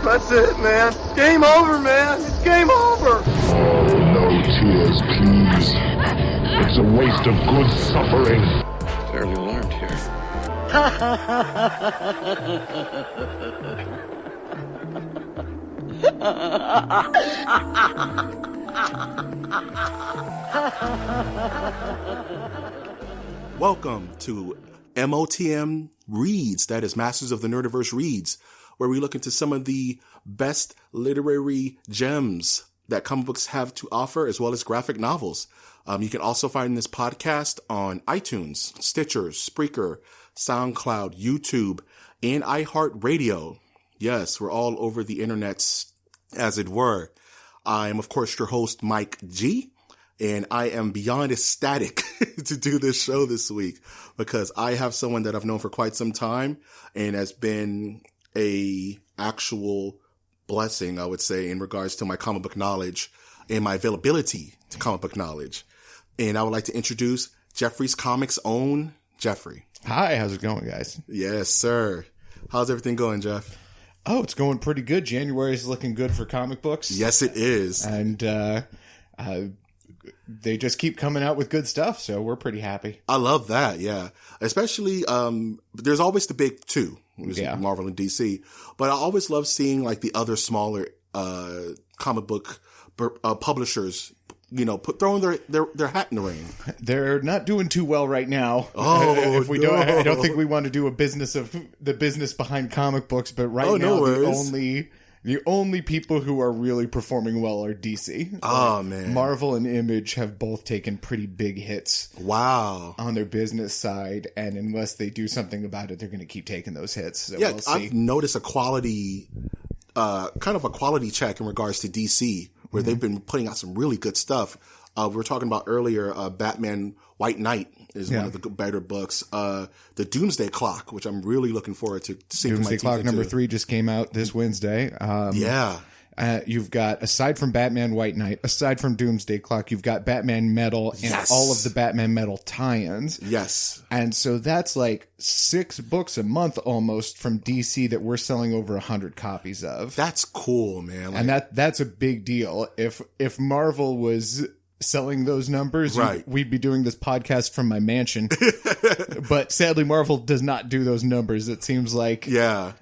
That's it, man. Game over, man. It's game over. No tears, please. It's a waste of good suffering. Fairly alarmed here. Welcome to MOTN Reads, that is Masters of the Nerdiverse Reads, where we look into some of the best literary gems that comic books have to offer, as well as graphic novels. You can also find this podcast on iTunes, Stitcher, Spreaker, SoundCloud, YouTube, and iHeartRadio. Yes, we're all over the internets, as it were. I am, of course, your host, Mike G., and I am beyond ecstatic to do this show this week because I have someone that I've known for quite some time and has been a actual blessing, I would say, in regards to my comic book knowledge and my availability to comic book knowledge. And I would like to introduce Jeffrey's Comics' own Jeffrey. Hi, how's it going, guys? Yes, sir. How's everything going, Jeff? Oh, it's going pretty good. January's looking good for comic books. Yes, it is. And they just keep coming out with good stuff, so we're pretty happy. I love that, yeah. Especially, there's always the big two, Marvel and DC. But I always love seeing like the other smaller comic book publishers, you know, throwing their hat in the ring. They're not doing too well right now. Oh, I don't think we want to do a business of the business behind comic books, but right now the only people who are really performing well are DC. Oh, man. Marvel and Image have both taken pretty big hits. Wow. On their business side, and unless they do something about it, they're going to keep taking those hits. So yeah, we'll see. I've noticed a quality, kind of a quality check in regards to DC, where they've been putting out some really good stuff. We were talking about earlier, Batman White Knight is one of the better books. The Doomsday Clock, which I'm really looking forward to seeing. Doomsday Clock number 3 just came out this Wednesday. You've got, aside from Batman White Knight, aside from Doomsday Clock, you've got Batman Metal and all of the Batman Metal tie-ins. Yes. And so that's like 6 books a month almost from DC that we're selling over 100 copies of. That's cool, man. And that's a big deal. If Marvel was selling those numbers, we'd be doing this podcast from my mansion. But sadly, Marvel does not do those numbers. It seems like they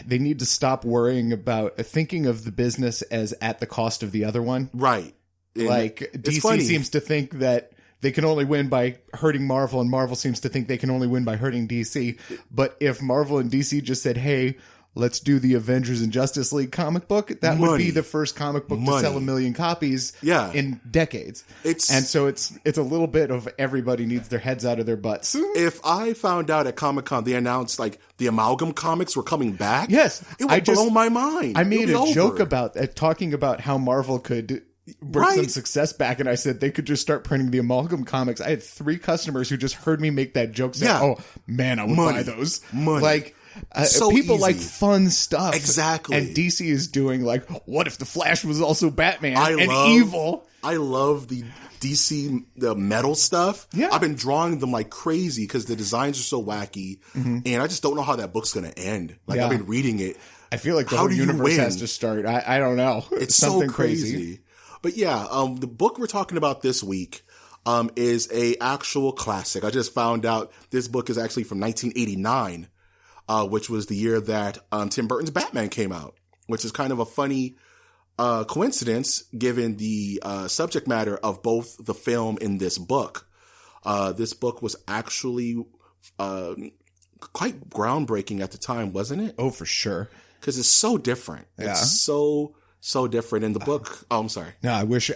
need to stop worrying about thinking of the business as at the cost of the other one. Right. And like DC seems to think that they can only win by hurting Marvel, and Marvel seems to think they can only win by hurting DC. But if Marvel and DC just said, hey, let's do the Avengers and Justice League comic book, that would be the first comic book to sell 1 million copies in decades. And so it's a little bit of everybody needs their heads out of their butts. If I found out at Comic-Con they announced like the Amalgam comics were coming back, it would blow my mind. I made a joke about talking about how Marvel could bring some success back, and I said they could just start printing the Amalgam comics. I had 3 customers who just heard me make that joke saying, oh man, I would buy those. Like, people easy. like fun stuff. Exactly. And DC is doing like, what if the Flash was also Batman evil? I love the DC, the metal stuff. Yeah. I've been drawing them like crazy because the designs are so wacky. And I just don't know how that book's going to end. Like, I've been reading it. I feel like the whole universe has to start. I don't know. It's something so crazy. But yeah, the book we're talking about this week is a actual classic. I just found out this book is actually from 1989. Which was the year that Tim Burton's Batman came out, which is kind of a funny coincidence given the subject matter of both the film and this book. This book was actually quite groundbreaking at the time, wasn't it? Oh, for sure. Because it's so different. Yeah. It's so different in the book. I'm sorry. No, I wish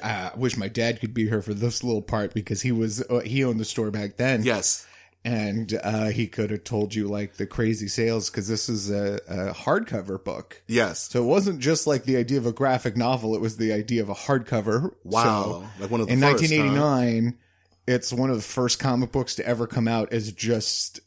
my dad could be here for this little part because he owned the store back then. Yes. And he could have told you like the crazy sales because this is a hardcover book. Yes. So it wasn't just like the idea of a graphic novel. It was the idea of a hardcover. Wow. So like one of the in first, 1989, it's one of the first comic books to ever come out as just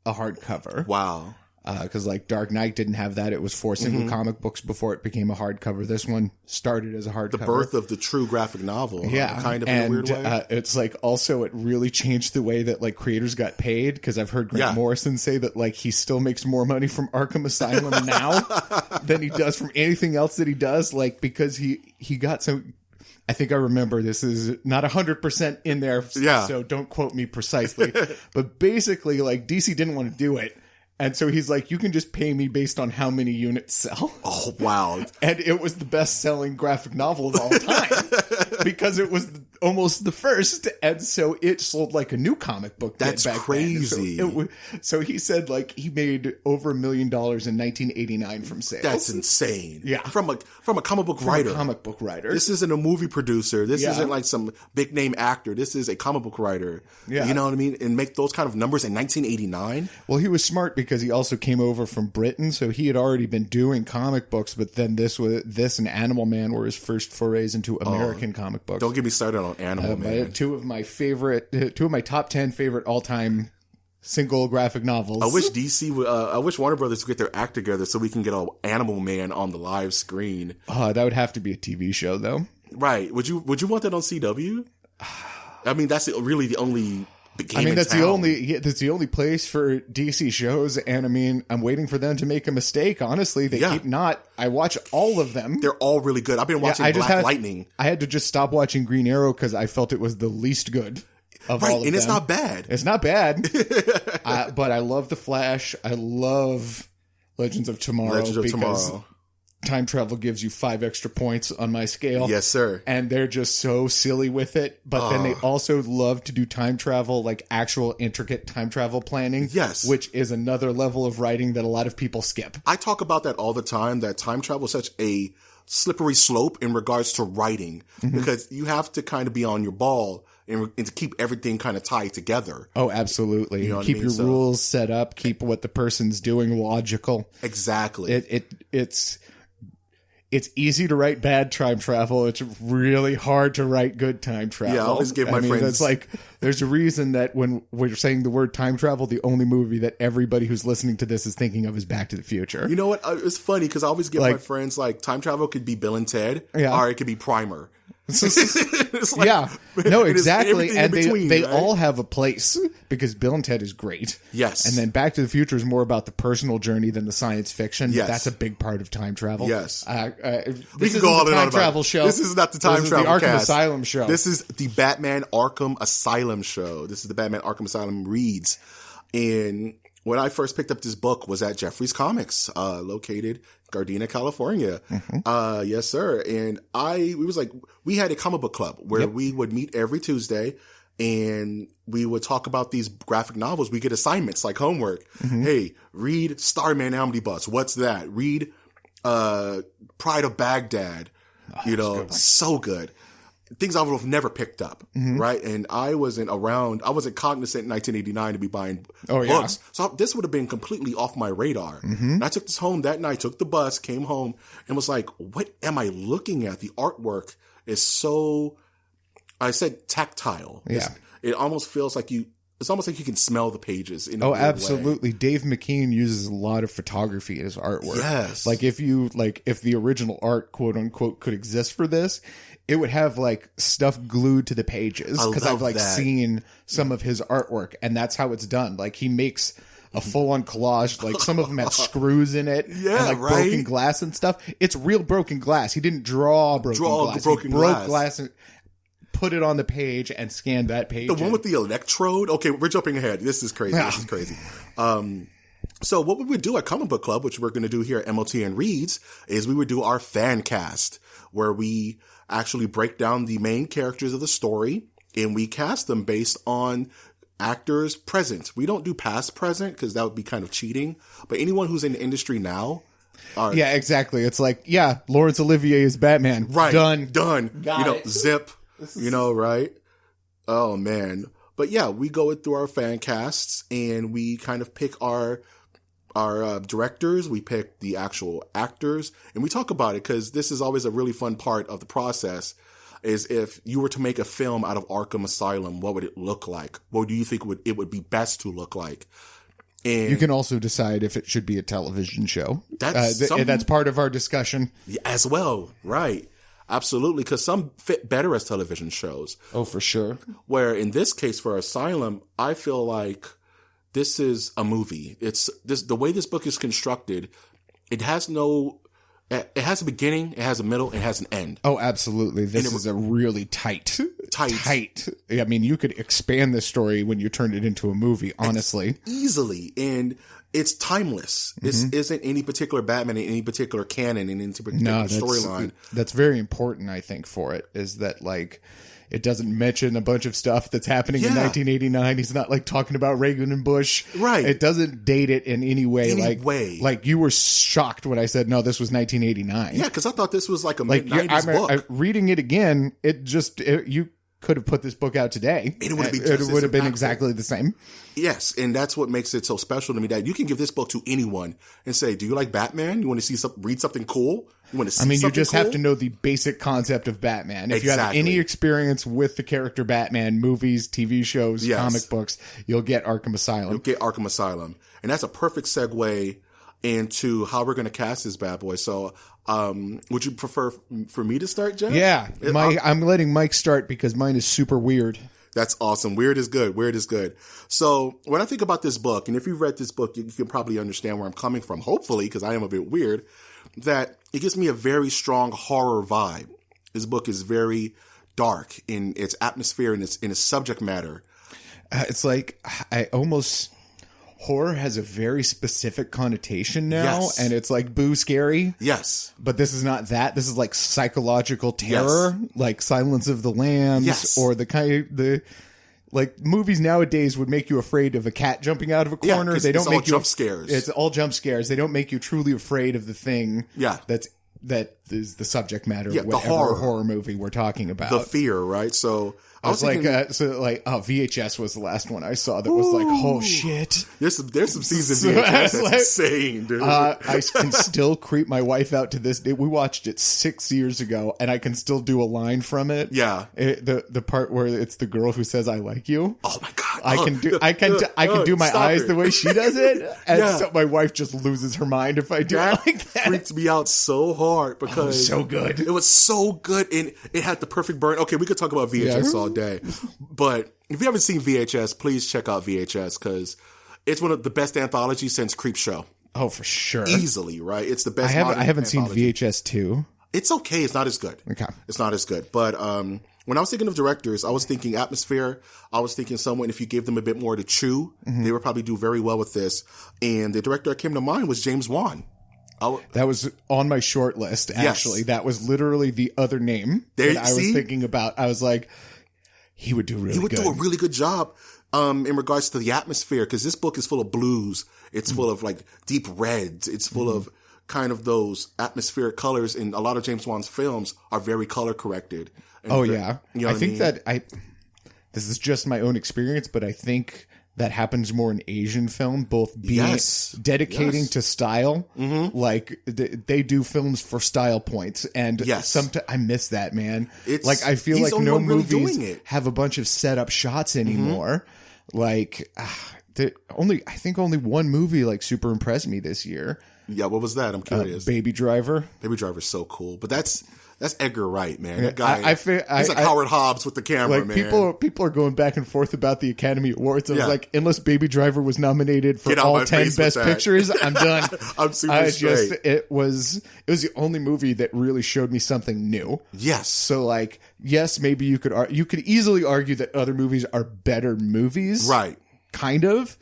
a hardcover. Wow. Because like Dark Knight didn't have that. It was 4 single comic books before it became a hardcover. This one started as a hardcover. The birth of the true graphic novel. Yeah. Kind of in a weird way. It's like also it really changed the way that like creators got paid. Because I've heard Grant Morrison say that like he still makes more money from Arkham Asylum now than he does from anything else that he does. Like because he got some... I think I remember this is not 100% in there. So don't quote me precisely. But basically like DC didn't want to do it. And so he's like, you can just pay me based on how many units sell. Oh, wow. And it was the best-selling graphic novel of all time because it was almost the first. And so it sold like a new comic book. That's back crazy. So he said like he made over $1 million in 1989 from sales. That's insane. Yeah. From a comic book writer. A comic book writer. This isn't a movie producer. This isn't like some big name actor. This is a comic book writer. Yeah. You know what I mean? And make those kind of numbers in 1989. Well, he was smart because he also came over from Britain, so he had already been doing comic books, but then this and Animal Man were his first forays into American comic books. Don't get me started on Animal Man. Two of my top 10 favorite all-time single graphic novels. I wish DC would, I wish Warner Brothers would get their act together so we can get an Animal Man on the live screen. That would have to be a TV show, though. Right. Would you want that on CW? I mean, that's really the only game in that's town. that's the only place for DC shows, and I mean, I'm waiting for them to make a mistake. Honestly, they keep not. I watch all of them. They're all really good. I've been watching Black Lightning. I had to just stop watching Green Arrow because I felt it was the least good of all of them. And it's not bad. It's not bad. But I love The Flash. I love Legends of Tomorrow. Time travel gives you 5 extra points on my scale. Yes, sir. And they're just so silly with it. But then they also love to do time travel, like actual intricate time travel planning. Yes. Which is another level of writing that a lot of people skip. I talk about that all the time, that time travel is such a slippery slope in regards to writing. Because you have to kind of be on your ball and to keep everything kind of tied together. Oh, absolutely. You know what keep I mean? your rules set up. Keep what the person's doing logical. Exactly. It's easy to write bad time travel. It's really hard to write good time travel. Yeah, I always give my friends... It's like, there's a reason that when we're saying the word time travel, the only movie that everybody who's listening to this is thinking of is Back to the Future. You know what? It's funny because I always give my friends, like, time travel could be Bill and Ted, or it could be Primer. It's like, yeah, no, exactly. And they right? all have a place because Bill and Ted is great. Yes. And then Back to the Future is more about the personal journey than the science fiction. Yes. That's a big part of time travel. Yes. We can go on and on about it. Show. This is not the time travel This is the Arkham cast. Asylum show. This is the Batman Arkham Asylum show. This is the Batman Arkham Asylum reads. And when I first picked up this book was at Jeffrey's Comics, located Gardena, California. Yes, sir. And we had a comic book club where we would meet every Tuesday and we would talk about these graphic novels. We get assignments like homework. Hey, read Starman Omnibus. What's that? Read, Pride of Baghdad. So good. Things I would have never picked up, right? And I wasn't cognizant in 1989 to be buying books. So this would have been completely off my radar. And I took this home that night, took the bus, came home, and was like, what am I looking at? The artwork is so, I said tactile. Yeah. It almost feels like it's almost like you can smell the pages in a weird absolutely. way. Dave McKean uses a lot of photography in his artwork. Yes. Like if the original art, quote unquote, could exist for this, it would have like stuff glued to the pages because I've seen some of his artwork and that's how it's done. Like he makes a full on collage. Like some of them have screws in it and broken glass and stuff. It's real broken glass. He didn't draw broken glass. He broke glass and put it on the page and scanned that page. The one with the electrode. Okay, we're jumping ahead. This is crazy. This is crazy. So what we would do at Comic Book Club, which we're going to do here at MOTN Reads, is we would do our fan cast where we actually break down the main characters of the story and we cast them based on actors present. We don't do past present because that would be kind of cheating. But anyone who's in the industry now. Yeah, exactly. It's like, Laurence Olivier is Batman. Right. Done. Got it. Zip. Right? Oh, man. But yeah, we go through our fan casts and we kind of pick our directors, we pick the actual actors, and we talk about it because this is always a really fun part of the process. Is if you were to make a film out of Arkham Asylum, what would it look like? What do you think it would be best to look like? And you can also decide if it should be a television show. That's part of our discussion as well, right? Absolutely, because some fit better as television shows. Oh, for sure. Where in this case for Asylum, I feel like this is a movie. It's the way this book is constructed. It has a beginning, it has a middle, it has an end. Oh, absolutely. This is a really tight. I mean, you could expand this story when you turn it into a movie, honestly. Easily. And it's timeless. This isn't any particular Batman in any particular canon, in any particular storyline. That's very important, I think, for it, is that, like, it doesn't mention a bunch of stuff that's happening in 1989. He's not, like, talking about Reagan and Bush. Right. It doesn't date it in any way. Like, you were shocked when I said, no, this was 1989. Yeah, because I thought this was like a mid-90s book. Reading it again, you could have put this book out today. It would have been exactly the same. Yes, and that's what makes it so special to me, that you can give this book to anyone and say, do you like Batman? You want to read something cool? You want to see you just have to know the basic concept of Batman. If you have any experience with the character Batman, movies, TV shows, comic books, you'll get Arkham Asylum. And that's a perfect segue into how we're going to cast this bad boy. So, would you prefer for me to start, Jeff? Yeah, I'm letting Mike start because mine is super weird. That's awesome. Weird is good. So when I think about this book, and if you've read this book, you can probably understand where I'm coming from, hopefully, because I am a bit weird, that it gives me a very strong horror vibe. This book is very dark in its atmosphere and its subject matter. It's like horror has a very specific connotation now, and it's like boo scary. Yes. But this is not that. This is like psychological terror, like Silence of the Lambs, or like movies nowadays would make you afraid of a cat jumping out of a corner. They don't make you jump scares. It's all jump scares. They don't make you truly afraid of the thing. Yeah. That is the subject matter of the horror movie we're talking about. The fear, right? So I was thinking, VHS was the last one I saw that was like, oh shit. There's some scenes in VHS that's insane, dude. I can still creep my wife out to this day. We watched it 6 years ago, and I can still do a line from it. Yeah, the part where it's the girl who says, "I like you." Oh my god, I can do my eyes the way she does it, and so my wife just loses her mind if I do it like that. Freaked me out so hard because so good. It was so good, and it had the perfect burn. Okay, we could talk about VHS all day, but if you haven't seen VHS, please check out VHS because it's one of the best anthologies since Creepshow. Oh, for sure, easily, right? It's the best. I haven't seen VHS 2. It's okay. It's not as good. Okay, it's not as good. But when I was thinking of directors, I was thinking atmosphere. I was thinking someone, if you gave them a bit more to chew, they would probably do very well with this. And the director that came to mind was James Wan. That was on my short list, actually. Yes. That was literally the other name that I was thinking about. I was like, he would do really good. He would do a really good job in regards to the atmosphere, because this book is full of blues. It's full of like deep reds. It's full of kind of those atmospheric colors, and a lot of James Wan's films are very color corrected. Yeah. You know I think that this is just my own experience, but I think that happens more in Asian film, both being dedicating to style. Like they do films for style points, and sometimes I miss that, man. I feel like no movies have a bunch of setup shots anymore. Like I think only one movie like super impressed me this year. Yeah, what was that? I'm curious. Baby Driver. Baby Driver's so cool, but that's Edgar Wright, man. That guy, he's like Howard Hobbs with the camera, like, man. People are going back and forth about the Academy Awards. I was like, unless Baby Driver was nominated for all 10 Best Pictures, I'm done. I'm super straight. It was the only movie that really showed me something new. Yes. So like, yes, maybe you could easily argue that other movies are better movies, right? Kind of.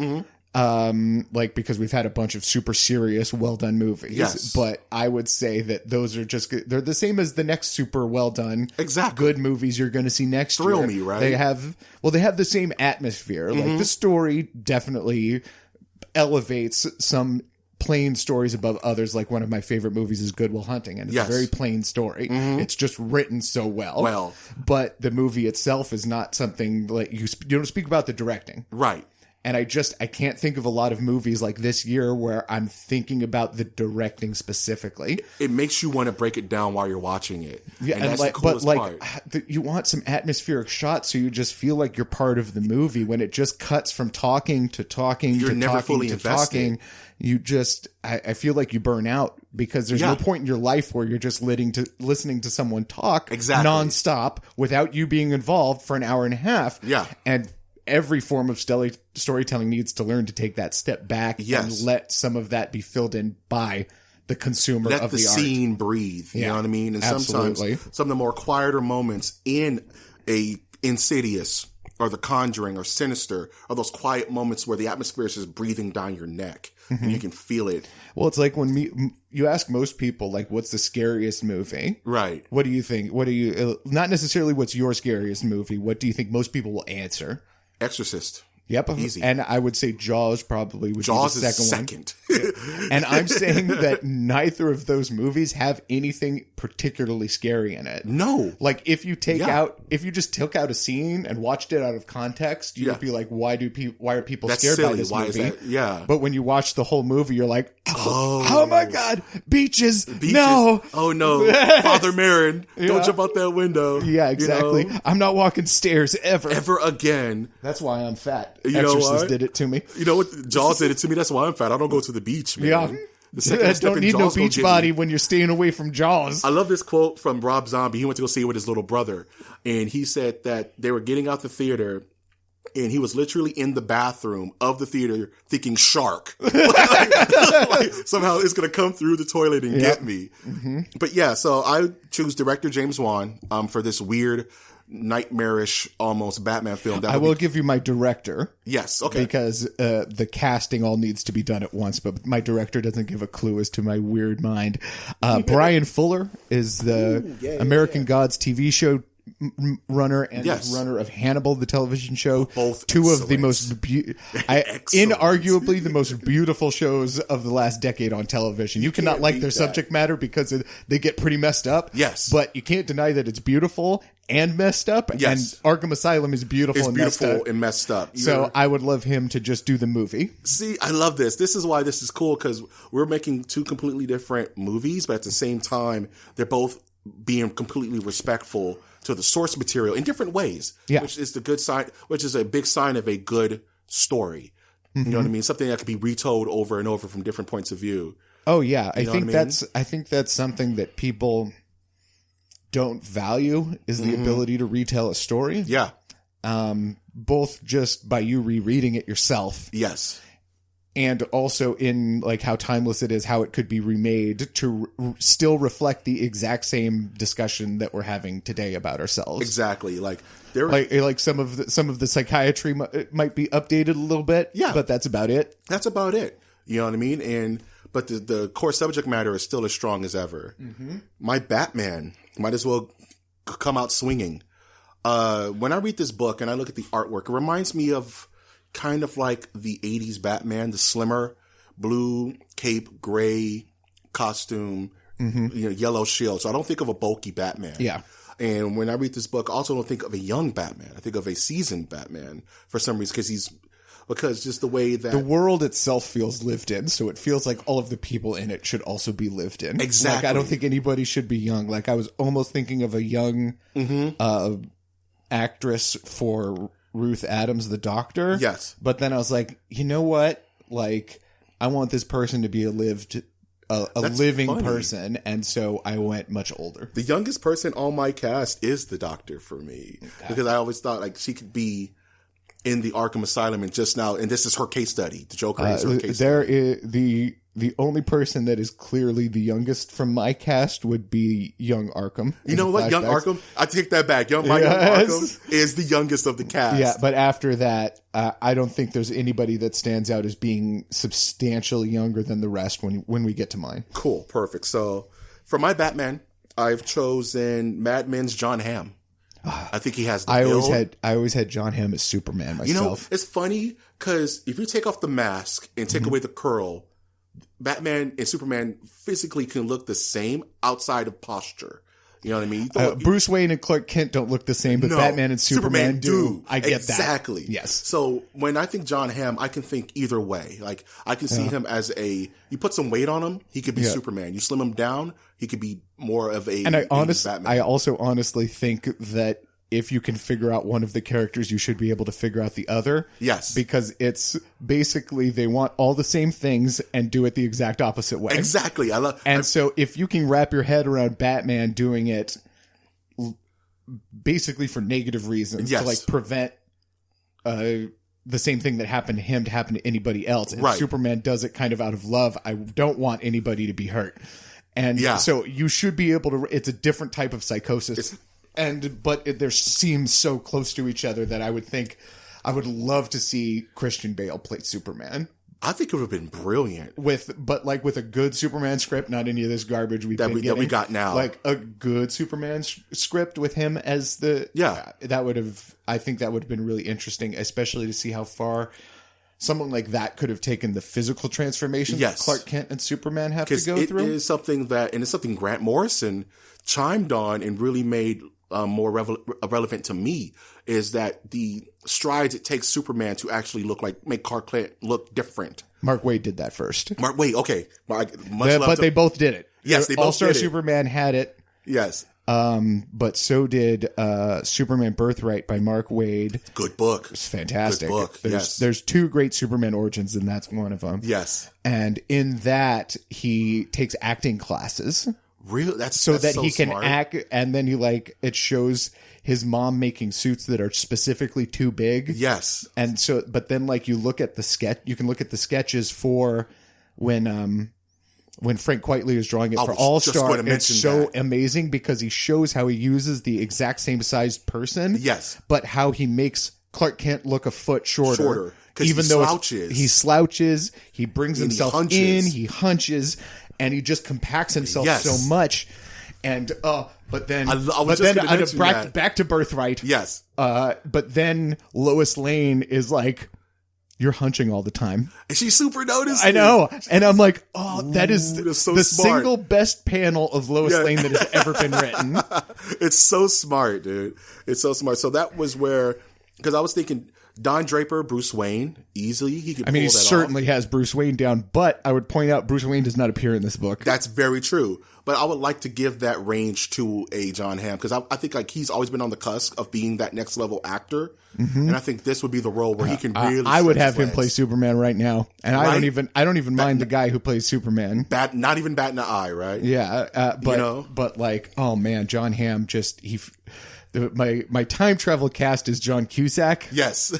Like, because we've had a bunch of super serious, well done movies. Yes. But I would say that those are they're the same as the next super well done, good movies you're going to see next year. Thrill me, right? They have the same atmosphere. Like, the story definitely elevates some plain stories above others. Like, one of my favorite movies is Good Will Hunting, and it's a very plain story. It's just written so well. But the movie itself is not something like you don't speak about the directing. Right. And I can't think of a lot of movies like this year where I'm thinking about the directing specifically. It makes you want to break it down while you're watching it. Yeah, and that's like, the coolest but part. you want some atmospheric shots so you just feel like you're part of the movie. When it just cuts from talking to talking You're to never talking fully to invested. talking, you just I feel like you burn out because there's no point in your life where you're just listening to someone talk nonstop without you being involved for an hour and a half. Yeah. And every form of storytelling needs to learn to take that step back and let some of that be filled in by the consumer Let of the the art. scene breathe. You know what I mean? And absolutely. sometimes some of the more quieter moments in a Insidious or The Conjuring or Sinister are those quiet moments where the atmosphere is just breathing down your neck and you can feel it. Well, it's like when you ask most people, like, what's the scariest movie? Right. What do you think? What do you, not necessarily what's your scariest movie. What do you think most people will answer? Exorcist. Yep. Easy. And I would say Jaws probably would Jaws be the is second second. And I'm saying that neither of those movies have anything particularly scary in it. No. Like if you just took out a scene and watched it out of context, you'd be like, why are people That's scared silly. by this Why movie? is that? Yeah. But when you watch the whole movie, you're like, oh my God, beaches. Beaches. No. Oh no. Father Marin, don't jump out that window. Yeah, exactly. You know? I'm not walking stairs ever Again. That's why I'm fat. You know Exorcist what? did it to me. You know what? Jaws did it to me. That's why I'm fat. I don't go to the beach, man. Yeah. The second I step Don't in need no Jaws, beach body when you're staying away from Jaws. I love this quote from Rob Zombie. He went to go see it with his little brother. And he said that they were getting out the theater and he was literally in the bathroom of the theater thinking shark. like somehow it's going to come through the toilet and get me. Mm-hmm. But yeah, so I choose director James Wan for this weird, nightmarish, almost Batman film. I will give you my director. Yes, okay. Because the casting all needs to be done at once, but my director doesn't give a clue as to my weird mind. Brian Fuller is the American Gods TV show runner and runner of Hannibal, the television show. Both two excellent. Of the most inarguably the most beautiful shows of the last decade on television. You cannot like their subject matter because they get pretty messed up. Yes, but you can't deny that it's beautiful and messed up. Yes, and Arkham Asylum is beautiful. And messed up. So I would love him to just do the movie. See, I love this. This is why this is cool, because we're making two completely different movies, but at the same time, they're both being completely respectful to the source material in different ways, which is the good sign, which is a big sign of a good story. Mm-hmm. You know what I mean? Something that could be retold over and over from different points of view. Oh yeah. I think that's something that people don't value is the ability to retell a story. Yeah. Both just by you rereading it yourself. Yes. And also in like how timeless it is, how it could be remade to still reflect the exact same discussion that we're having today about ourselves. Exactly. Like some of the psychiatry might be updated a little bit. Yeah, but that's about it. That's about it. You know what I mean? But the core subject matter is still as strong as ever. Mm-hmm. My Batman might as well come out swinging. When I read this book and I look at the artwork, it reminds me of kind of like the 80s Batman, the slimmer, blue cape, gray costume, yellow shield. So I don't think of a bulky Batman. Yeah. And when I read this book, I also don't think of a young Batman. I think of a seasoned Batman for some reason, because just the way that the world itself feels lived in, so it feels like all of the people in it should also be lived in. Exactly. Like, I don't think anybody should be young. Like I was almost thinking of a young actress for Ruth Adams, the Doctor. Yes. But then I was like, you know what? Like, I want this person to be a living funny. Person. And so I went much older. The youngest person on my cast is the Doctor for me. Okay. Because I always thought like she could be in the Arkham Asylum and this is her case study. The Joker is her case study. The only person that is clearly the youngest from my cast would be young Arkham. You know what? Young Arkham? I take that back. Young Arkham is the youngest of the cast. Yeah, but after that, I don't think there's anybody that stands out as being substantially younger than the rest when we get to mine. Cool. Perfect. So for my Batman, I've chosen Mad Men's John Hamm. I think he has the build. I always had John Hamm as Superman myself. You know, it's funny because if you take off the mask and take away the curl, Batman and Superman physically can look the same outside of posture. You know what I mean? Bruce Wayne and Clark Kent don't look the same, but No, Batman and Superman do. I get exactly. that. Yes. So when I think John Hamm, I can think either way. Like I can see him as you put some weight on him, he could be Superman. You slim him down, he could be more of a. And Batman. I also honestly think that if you can figure out one of the characters, you should be able to figure out the other. Yes. Because it's basically they want all the same things and do it the exact opposite way. Exactly. So if you can wrap your head around Batman doing it basically for negative reasons to like prevent the same thing that happened to him to happen to anybody else. And Superman does it kind of out of love. I don't want anybody to be hurt. And so you should be able to, it's a different type of psychosis. But it seems so close to each other that I would think I would love to see Christian Bale play Superman. I think it would have been brilliant with a good Superman script, not any of this garbage that we got now. Like a good Superman script with him as I think that would have been really interesting, especially to see how far someone like that could have taken the physical transformation that Clark Kent and Superman have to go through. It is something it's something Grant Morrison chimed on and really made more relevant to me, is that the strides it takes Superman to actually make Clark Kent look different. Mark Waid did that first. Mark Waid, okay. But they both did it. Yes, they both All-Star did it. Superman had it. Yes. But so did Superman Birthright by Mark Waid. Good book. It's fantastic. Good book. There's two great Superman origins, and that's one of them. Yes. And in that, he takes acting classes. Really? That's so he can smart. act, and then it shows his mom making suits that are specifically too big. Yes. And so, but then you look at you can look at the sketches for when Frank Quitely is drawing it for All-Star. It's so amazing because he shows how he uses the exact same sized person. Yes. But how he makes Clark Kent look a foot shorter. Even though he slouches, he brings himself in, he hunches, and he just compacts himself so much. And but then back to Birthright. Yes. But then Lois Lane is like, "You're hunching all the time." And she super noticed. I know. And I'm like, that is so the smart. single best panel of Lois Lane that has ever been written. It's so smart, dude. It's so smart. So that was where, because I was thinking Don Draper, Bruce Wayne, easily he could. He certainly has Bruce Wayne down, but I would point out Bruce Wayne does not appear in this book. That's very true. But I would like to give that range to a John Hamm, because I think he's always been on the cusp of being that next level actor, and I think this would be the role where he can really. I would have him play Superman right now, and I don't even mind the guy who plays Superman. Not even batting an eye, right? Yeah, but oh man, John Hamm my time travel cast is John Cusack. Yes.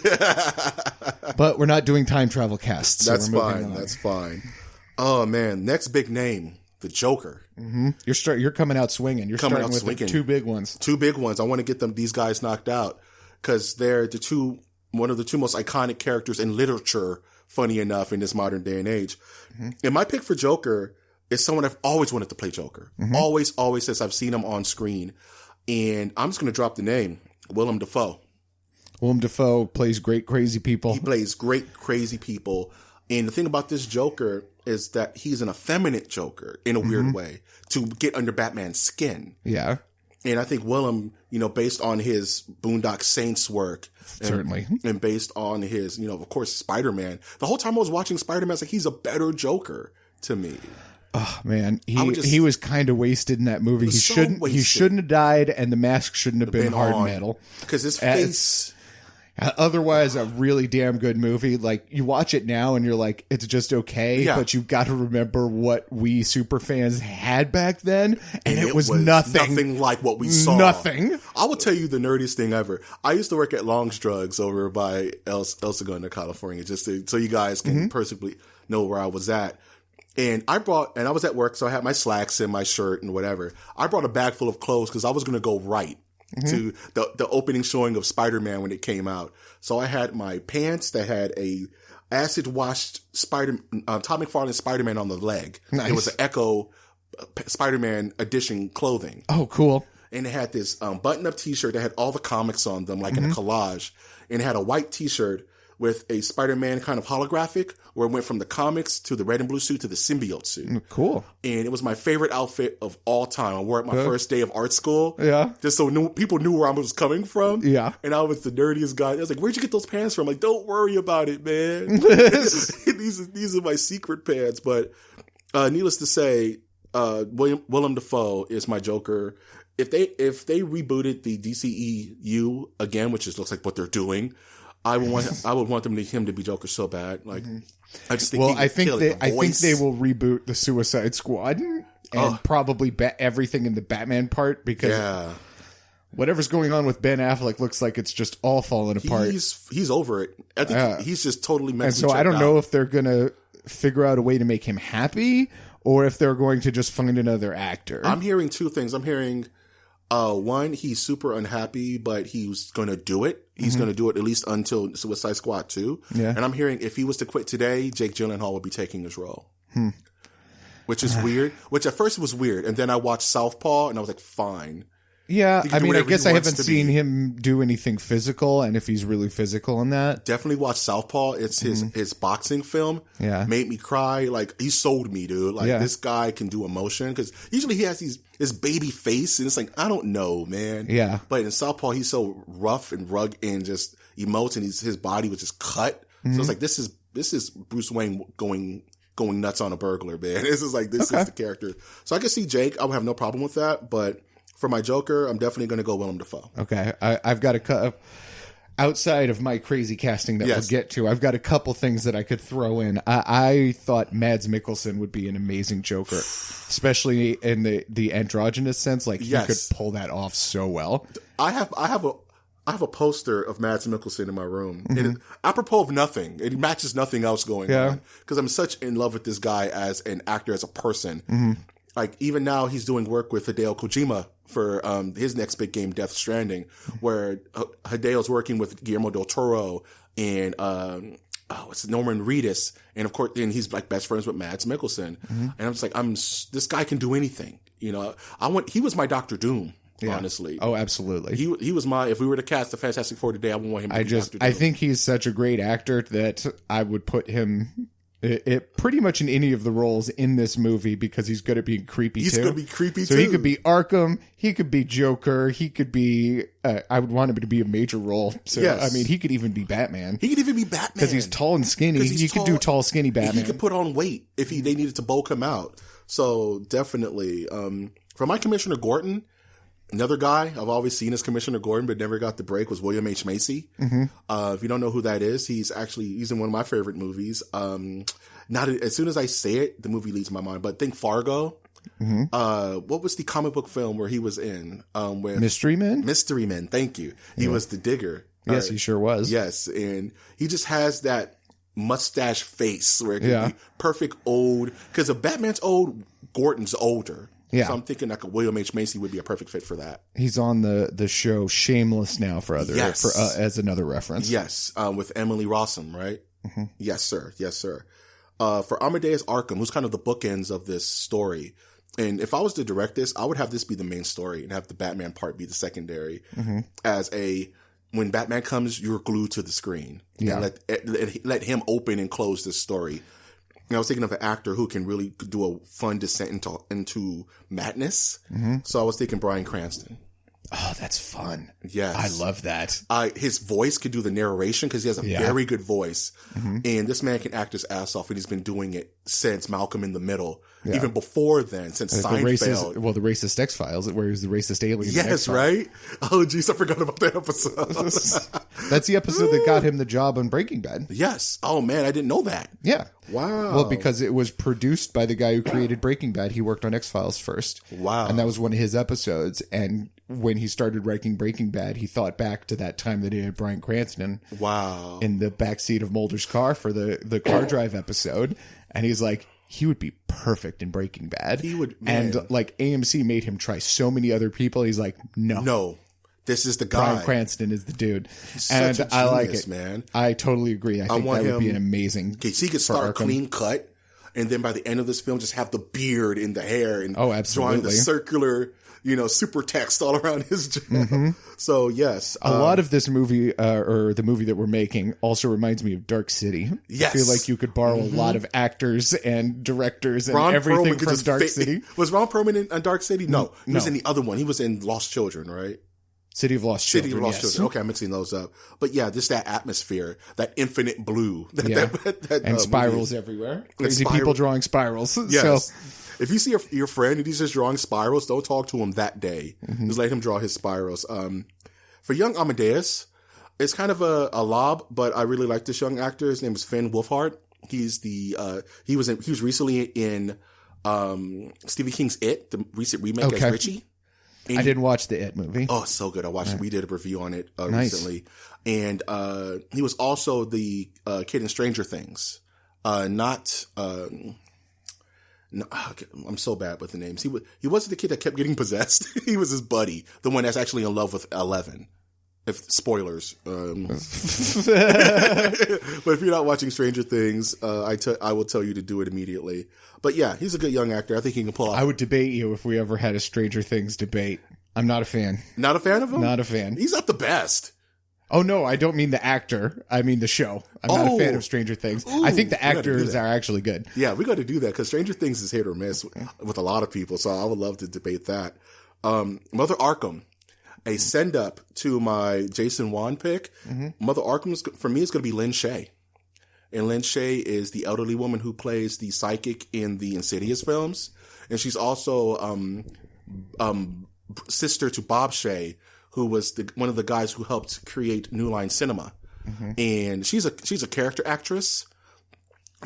But we're not doing time travel casts. That's fine. That's fine. Oh man, next big name, the Joker. Mm-hmm. You're coming out swinging. You're starting with the two big ones. Two big ones. I want to get these guys knocked out because they're one of the two most iconic characters in literature, funny enough, in this modern day and age. Mm-hmm. And my pick for Joker is someone I've always wanted to play Joker. Mm-hmm. Always since I've seen him on screen. And I'm just going to drop the name, Willem Dafoe. Willem Dafoe plays great crazy people. He plays great crazy people. And the thing about this Joker is that he's an effeminate Joker in a weird way to get under Batman's skin. Yeah. And I think Willem, based on his Boondock Saints work. Certainly. And based on his, of course, Spider-Man. The whole time I was watching Spider-Man, I was like, he's a better Joker to me. Oh man, he was kind of wasted in that movie. He shouldn't have died, and the mask shouldn't have been hard metal because his face. Otherwise, a really damn good movie. Like you watch it now, and you're like, it's just okay. Yeah. But you've got to remember what we super fans had back then, and it was nothing like what we saw. Nothing. I will tell you the nerdiest thing ever. I used to work at Long's Drugs over by El Segundo, California, just so you guys can perfectly know where I was at. And I was at work, so I had my slacks and my shirt and whatever. I brought a bag full of clothes because I was going to go right to the opening showing of Spider-Man when it came out. So I had my pants that had a acid washed Todd McFarlane Spider-Man on the leg. Nice. It was an Echo Spider-Man edition clothing. Oh, cool. And it had this button-up t-shirt that had all the comics on them, like in a collage. And it had a white t-shirt with a Spider-Man kind of holographic, where it went from the comics to the red and blue suit to the symbiote suit. Cool. And it was my favorite outfit of all time. I wore it my first day of art school. Yeah. Just so people knew where I was coming from. Yeah. And I was the nerdiest guy. I was like, where'd you get those pants from? Like, don't worry about it, man. These are my secret pants. But needless to say, Willem Dafoe is my Joker. If they rebooted the DCEU again, which looks like what they're doing, I would want him to be Joker so bad. Like, I just think I think they will reboot the Suicide Squad and probably everything in the Batman part, because whatever's going on with Ben Affleck looks like it's just all falling apart. He's over it. I think he's just totally mentally. And so I don't know if they're gonna figure out a way to make him happy, or if they're going to just find another actor. I'm hearing two things. I'm hearing one, he's super unhappy, but he's going to do it. He's going to do it at least until Suicide Squad 2. Yeah. And I'm hearing if he was to quit today, Jake Gyllenhaal would be taking his role. Which is weird. Which at first was weird. And then I watched Southpaw and I was like, fine. Yeah, I mean, I guess I haven't seen him do anything physical, and if he's really physical in that. Definitely watch Southpaw. It's his boxing film. Yeah. Made me cry. Like, he sold me, dude. Like, this guy can do emotion, because usually he has this baby face, and it's like, I don't know, man. Yeah. But in Southpaw, he's so rough and rugged and just emotes, and his body was just cut. So it's like, this is Bruce Wayne going nuts on a burglar, man. This is the character. So I can see Jake. I would have no problem with that, but for my Joker, I'm definitely going to go Willem Dafoe. Okay. I've got outside of my crazy casting that we'll get to, I've got a couple things that I could throw in. I thought Mads Mikkelsen would be an amazing Joker, especially in the androgynous sense. Like, he could pull that off so well. I have a poster of Mads Mikkelsen in my room. And apropos of nothing, it matches nothing else going on, because I'm such in love with this guy as an actor, as a person. Like, even now he's doing work with Hideo Kojima for his next big game, Death Stranding, where Hideo's working with Guillermo del Toro and it's Norman Reedus, and of course, and he's like best friends with Mads Mikkelsen. And I'm just like, this guy can do anything, you know. He was my Doctor Doom. Yeah. Honestly. Oh, absolutely. He was if we were to cast the Fantastic Four today, I would want him to be Doctor Doom. I think he's such a great actor that I would put him pretty much in any of the roles in this movie, because he's good at being creepy too. He's going to be creepy too. So he could be Arkham, he could be Joker, he could be, I would want him to be a major role. So, I mean, he could even be Batman. He could even be Batman. Because he's tall and skinny. He could do tall, skinny Batman. He could put on weight if they needed to bulk him out. So definitely. For my Commissioner Gordon, another guy I've always seen as Commissioner Gordon but never got the break was William H. Macy. If you don't know who that is, he's in one of my favorite movies. Not as soon as I say it, the movie leaves my mind. But think Fargo. What was the comic book film where he was in? With Mystery Men? Mystery Men, thank you. He was the digger. Yes, he sure was. Yes, and he just has that mustache face where it can be perfect old. Because if Batman's old, Gordon's older. Yeah. So I'm thinking like a William H. Macy would be a perfect fit for that. He's on the show Shameless now as another reference. Yes, with Emily Rossum, right? Yes, sir. Yes, sir. For Amadeus Arkham, who's kind of the bookends of this story. And if I was to direct this, I would have this be the main story and have the Batman part be the secondary. When Batman comes, you're glued to the screen. Yeah. And let him open and close this story. I was thinking of an actor who can really do a fun descent into madness. So I was thinking Bryan Cranston. Oh, that's fun. Yes. I love that. His voice could do the narration because he has a very good voice. And this man can act his ass off, and he's been doing it since Malcolm in the Middle. Even before then, since Seinfeld. The Racist X-Files, where he was the racist alien. Yes, right? Oh, geez, I forgot about that episode. That's the episode that got him the job on Breaking Bad. Yes. Oh, man, I didn't know that. Yeah. Wow. Well, because it was produced by the guy who created Breaking Bad. He worked on X-Files first. Wow. And that was one of his episodes. And when he started writing Breaking Bad, he thought back to that time that he had Bryan Cranston. Wow. In the backseat of Mulder's car for the car drive episode. And he's like, he would be perfect in Breaking Bad. He would, man. And like AMC made him try so many other people. He's like, no, this is the guy. Bryan Cranston is the dude. He's and such a genius, I like it, man. I totally agree. I think that would be an amazing. Okay, so he could start clean cut. and then by the end of this film, just have the beard and the hair and absolutely. drawing the circular, super text all around his jail. Mm-hmm. So yes, a lot of this movie, or the movie that we're making, also reminds me of Dark City. Yes. I feel like you could borrow a lot of actors and directors and Ron everything Perlman could from just Dark fit- City. Was Ron Perlman in Dark City? No, he was No. in the other one. He was in Lost Children, right? City of Lost City Children. of Lost yes. Children. Okay, I'm mixing those up. But yeah, just that atmosphere, that infinite blue. Yeah. that And spirals movie. everywhere. Crazy spiral- people drawing spirals. Yes. So, If you see your friend and he's just drawing spirals, don't talk to him that day. Just let him draw his spirals. For young Amadeus, it's kind of a lob, but I really like this young actor. His name is Finn Wolfhard. He's he was recently in Stephen King's It, the recent remake as Richie. And I didn't watch the It movie. Oh, it's so good. I watched it. We did a review on it Nice. recently. And he was also the kid in Stranger Things. No, I'm so bad with the names. He wasn't the kid that kept getting possessed. He was his buddy, the one that's actually in love with Eleven. If spoilers, but if you're not watching Stranger Things, I will tell you to do it immediately. But yeah, he's a good young actor. I think he can pull off. I would debate you if we ever had a Stranger Things debate. I'm not a fan. Not a fan of him? Not a fan. He's not the best. Oh, no, I don't mean the actor. I mean the show. I'm not a fan of Stranger Things. I think the actors are actually good. Yeah, we got to do that because Stranger Things is hit or miss with a lot of people. So I would love to debate that. Mother Arkham, a send up to my Jason Wan pick. Mother Arkham, for me, is going to be Lynn Shay. And Lynn Shay is the elderly woman who plays the psychic in the Insidious films. And she's also sister to Bob Shay, who was one of the guys who helped create New Line Cinema. And she's a character actress.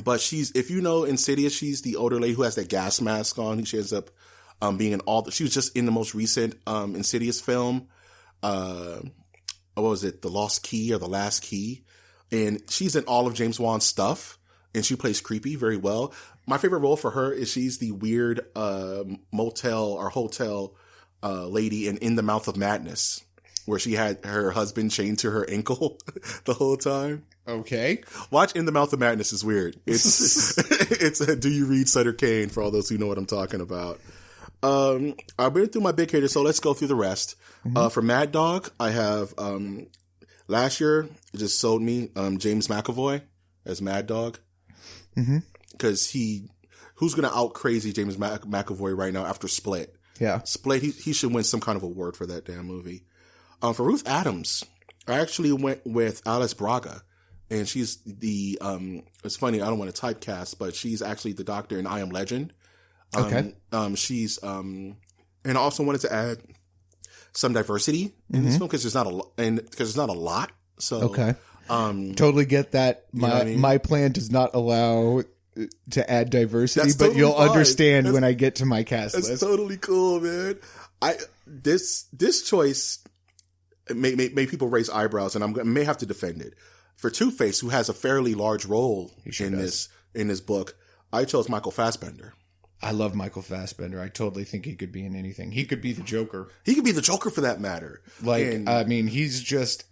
But if you know Insidious, she's the older lady who has that gas mask on. She ends up being in she was just in the most recent Insidious film. What was it? The Lost Key or The Last Key. And she's in all of James Wan's stuff. And she plays creepy very well. My favorite role for her is she's the weird motel or hotel lady in the Mouth of Madness, where she had her husband chained to her ankle the whole time. Okay. Watch In the Mouth of Madness is weird. It's Do You Read Sutter Kane for all those who know what I'm talking about. I've been through my big hitters, so let's go through the rest. For Mad Dog, I have last year it just sold me James McAvoy as Mad Dog. Because who's going to out crazy James McAvoy right now after Split? Yeah. Split, he should win some kind of award for that damn movie. For Ruth Adams, I actually went with Alice Braga. And she's it's funny, I don't want to typecast, but she's actually the doctor in I Am Legend. Okay. She's, and I also wanted to add some diversity in this film because there's not a lot. So, Okay. Totally get that. know what I mean? My plan does not allow to add diversity, That's but totally you'll fine. understand when I get to my cast That's list. totally cool, man. This choice made people raise eyebrows, and I may have to defend it. For Two-Face, who has a fairly large role in this book, I chose Michael Fassbender. I love Michael Fassbender. I totally think he could be in anything. He could be the Joker. He could be the Joker for that matter. I mean, he's just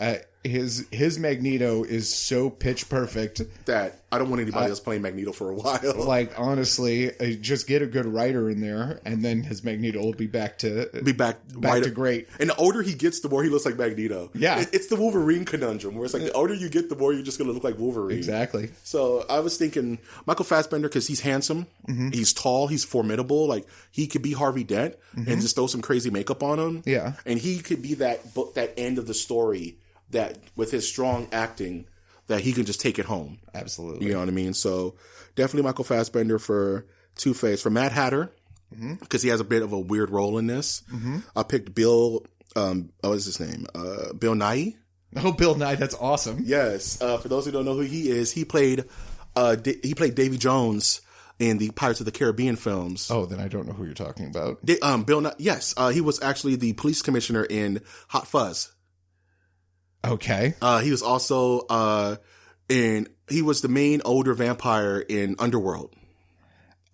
his Magneto is so pitch perfect that I don't want anybody else playing Magneto for a while. Like, honestly, just get a good writer in there, and then his Magneto will be back to great. And the older he gets, the more he looks like Magneto. Yeah. It's the Wolverine conundrum, where it's like the older you get, the more you're just going to look like Wolverine. Exactly. So I was thinking Michael Fassbender, because he's handsome, he's tall, he's formidable. Like, he could be Harvey Dent and just throw some crazy makeup on him. Yeah. And he could be that end of the story that, with his strong acting, that he can just take it home. Absolutely. You know what I mean? So definitely Michael Fassbender for Two-Face. For Mad Hatter, because he has a bit of a weird role in this, I picked Bill, what was his name? Bill Nighy. Oh, Bill Nye, that's awesome. Yes. For those who don't know who he is, he played Davy Jones in the Pirates of the Caribbean films. Oh, then I don't know who you're talking about. Bill Nighy, yes. He was actually the police commissioner in Hot Fuzz. Okay. He was also he was the main older vampire in Underworld.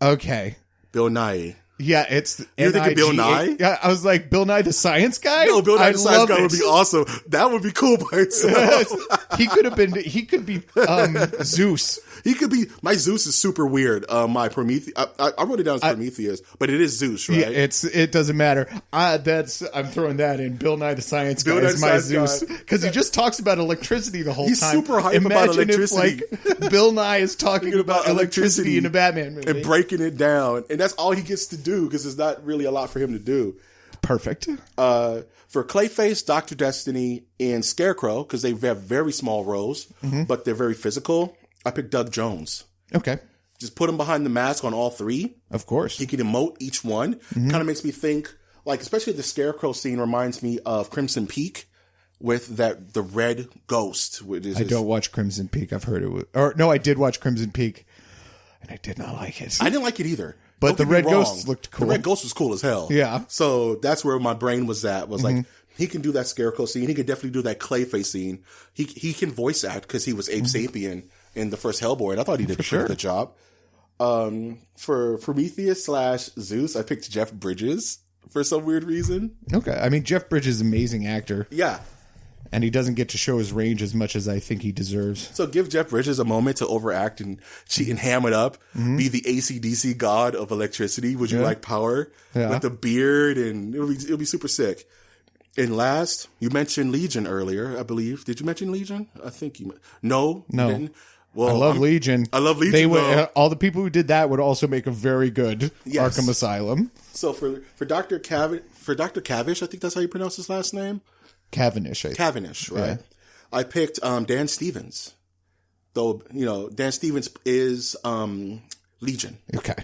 Okay. Bill Nighy. Yeah, it's You're thinking Bill Nye? Yeah, I was like, Bill Nye the Science Guy? No, Bill Nye the Science love Guy it. would be awesome. That would be cool by itself. He could be Zeus. He could be. My Zeus is super weird. My Prometheus. I wrote it down as Prometheus, but it is Zeus, right? Yeah, it doesn't matter. I'm throwing that in. Bill Nye the Science Guy Bill Nye is the my Science Zeus Guy. because he just talks about electricity the whole He's time. super hype about Imagine electricity. if like Bill Nye is talking about electricity in a Batman movie. and breaking it down, and that's all he gets to do because there's not really a lot for him to do. Perfect. For Clayface, Dr. Destiny, and Scarecrow, because they have very small roles, but they're very physical, I picked Doug Jones. Okay. Just put him behind the mask on all three. Of course. He can emote each one. Kind of makes me think, like, especially the Scarecrow scene reminds me of Crimson Peak with the red ghost. I don't watch Crimson Peak. I've heard it was, or no, I did watch Crimson Peak, and I did not like it. I didn't like it either. But the Don't get red me wrong. ghost looked cool. The red ghost was cool as hell. Yeah. So that's where my brain was at. Was like, he can do that Scarecrow scene. He can definitely do that Clayface scene. He can voice act because he was Abe Sapien in the first Hellboy, and I thought he did a pretty good job. For Prometheus / Zeus, I picked Jeff Bridges for some weird reason. Okay. I mean, Jeff Bridges is an amazing actor. Yeah. And he doesn't get to show his range as much as I think he deserves. So give Jeff Bridges a moment to overact and cheat and ham it up. Be the AC/DC god of electricity. Would you like power? Yeah. With the beard, and it'll be super sick. And last, you mentioned Legion earlier, I believe. Did you mention Legion? I think you. No. No. You didn't? Well, I love Legion. I love Legion. They would, though. all the people who did that would also make a very good Yes. Arkham Asylum. So for Dr. Cavish, I think that's how you pronounce his last name. Cavendish. Cavendish, right? Yeah. I picked Dan Stevens. Though, Dan Stevens is Legion. Okay.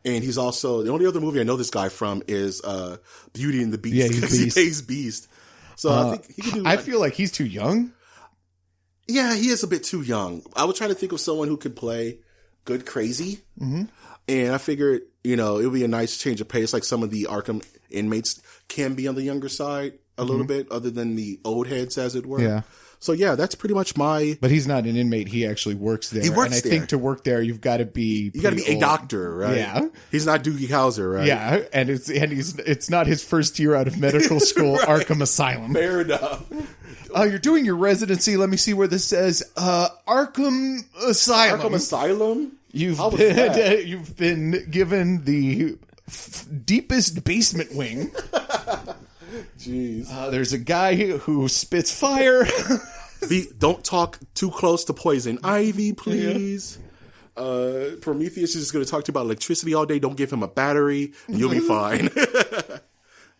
And he's also, the only other movie I know this guy from is Beauty and the Beast. Yeah, he's because he Beast. plays Beast. So I think he could do I feel like he's too young. Yeah, he is a bit too young. I was trying to think of someone who could play good crazy. Mm-hmm. And I figured, it would be a nice change of pace, like some of the Arkham inmates can be on the younger side a little bit, other than the old heads, as it were. Yeah. So, yeah, that's pretty much my... But he's not an inmate. He actually works there. He works and I there. think to work there, you've got to be... You got to be a doctor, right? Yeah. He's not Doogie Howser, right? Yeah, and it's not his first year out of medical school, Right. Arkham Asylum. Fair enough. You're doing your residency. Let me see where this says. Arkham Asylum. Arkham Asylum? You've How was that? you've been given the deepest basement wing. Jeez. There's a guy who spits fire. Don't talk too close to poison ivy, please. Prometheus is just going to talk to you about electricity all day. Don't give him a battery, and you'll be fine.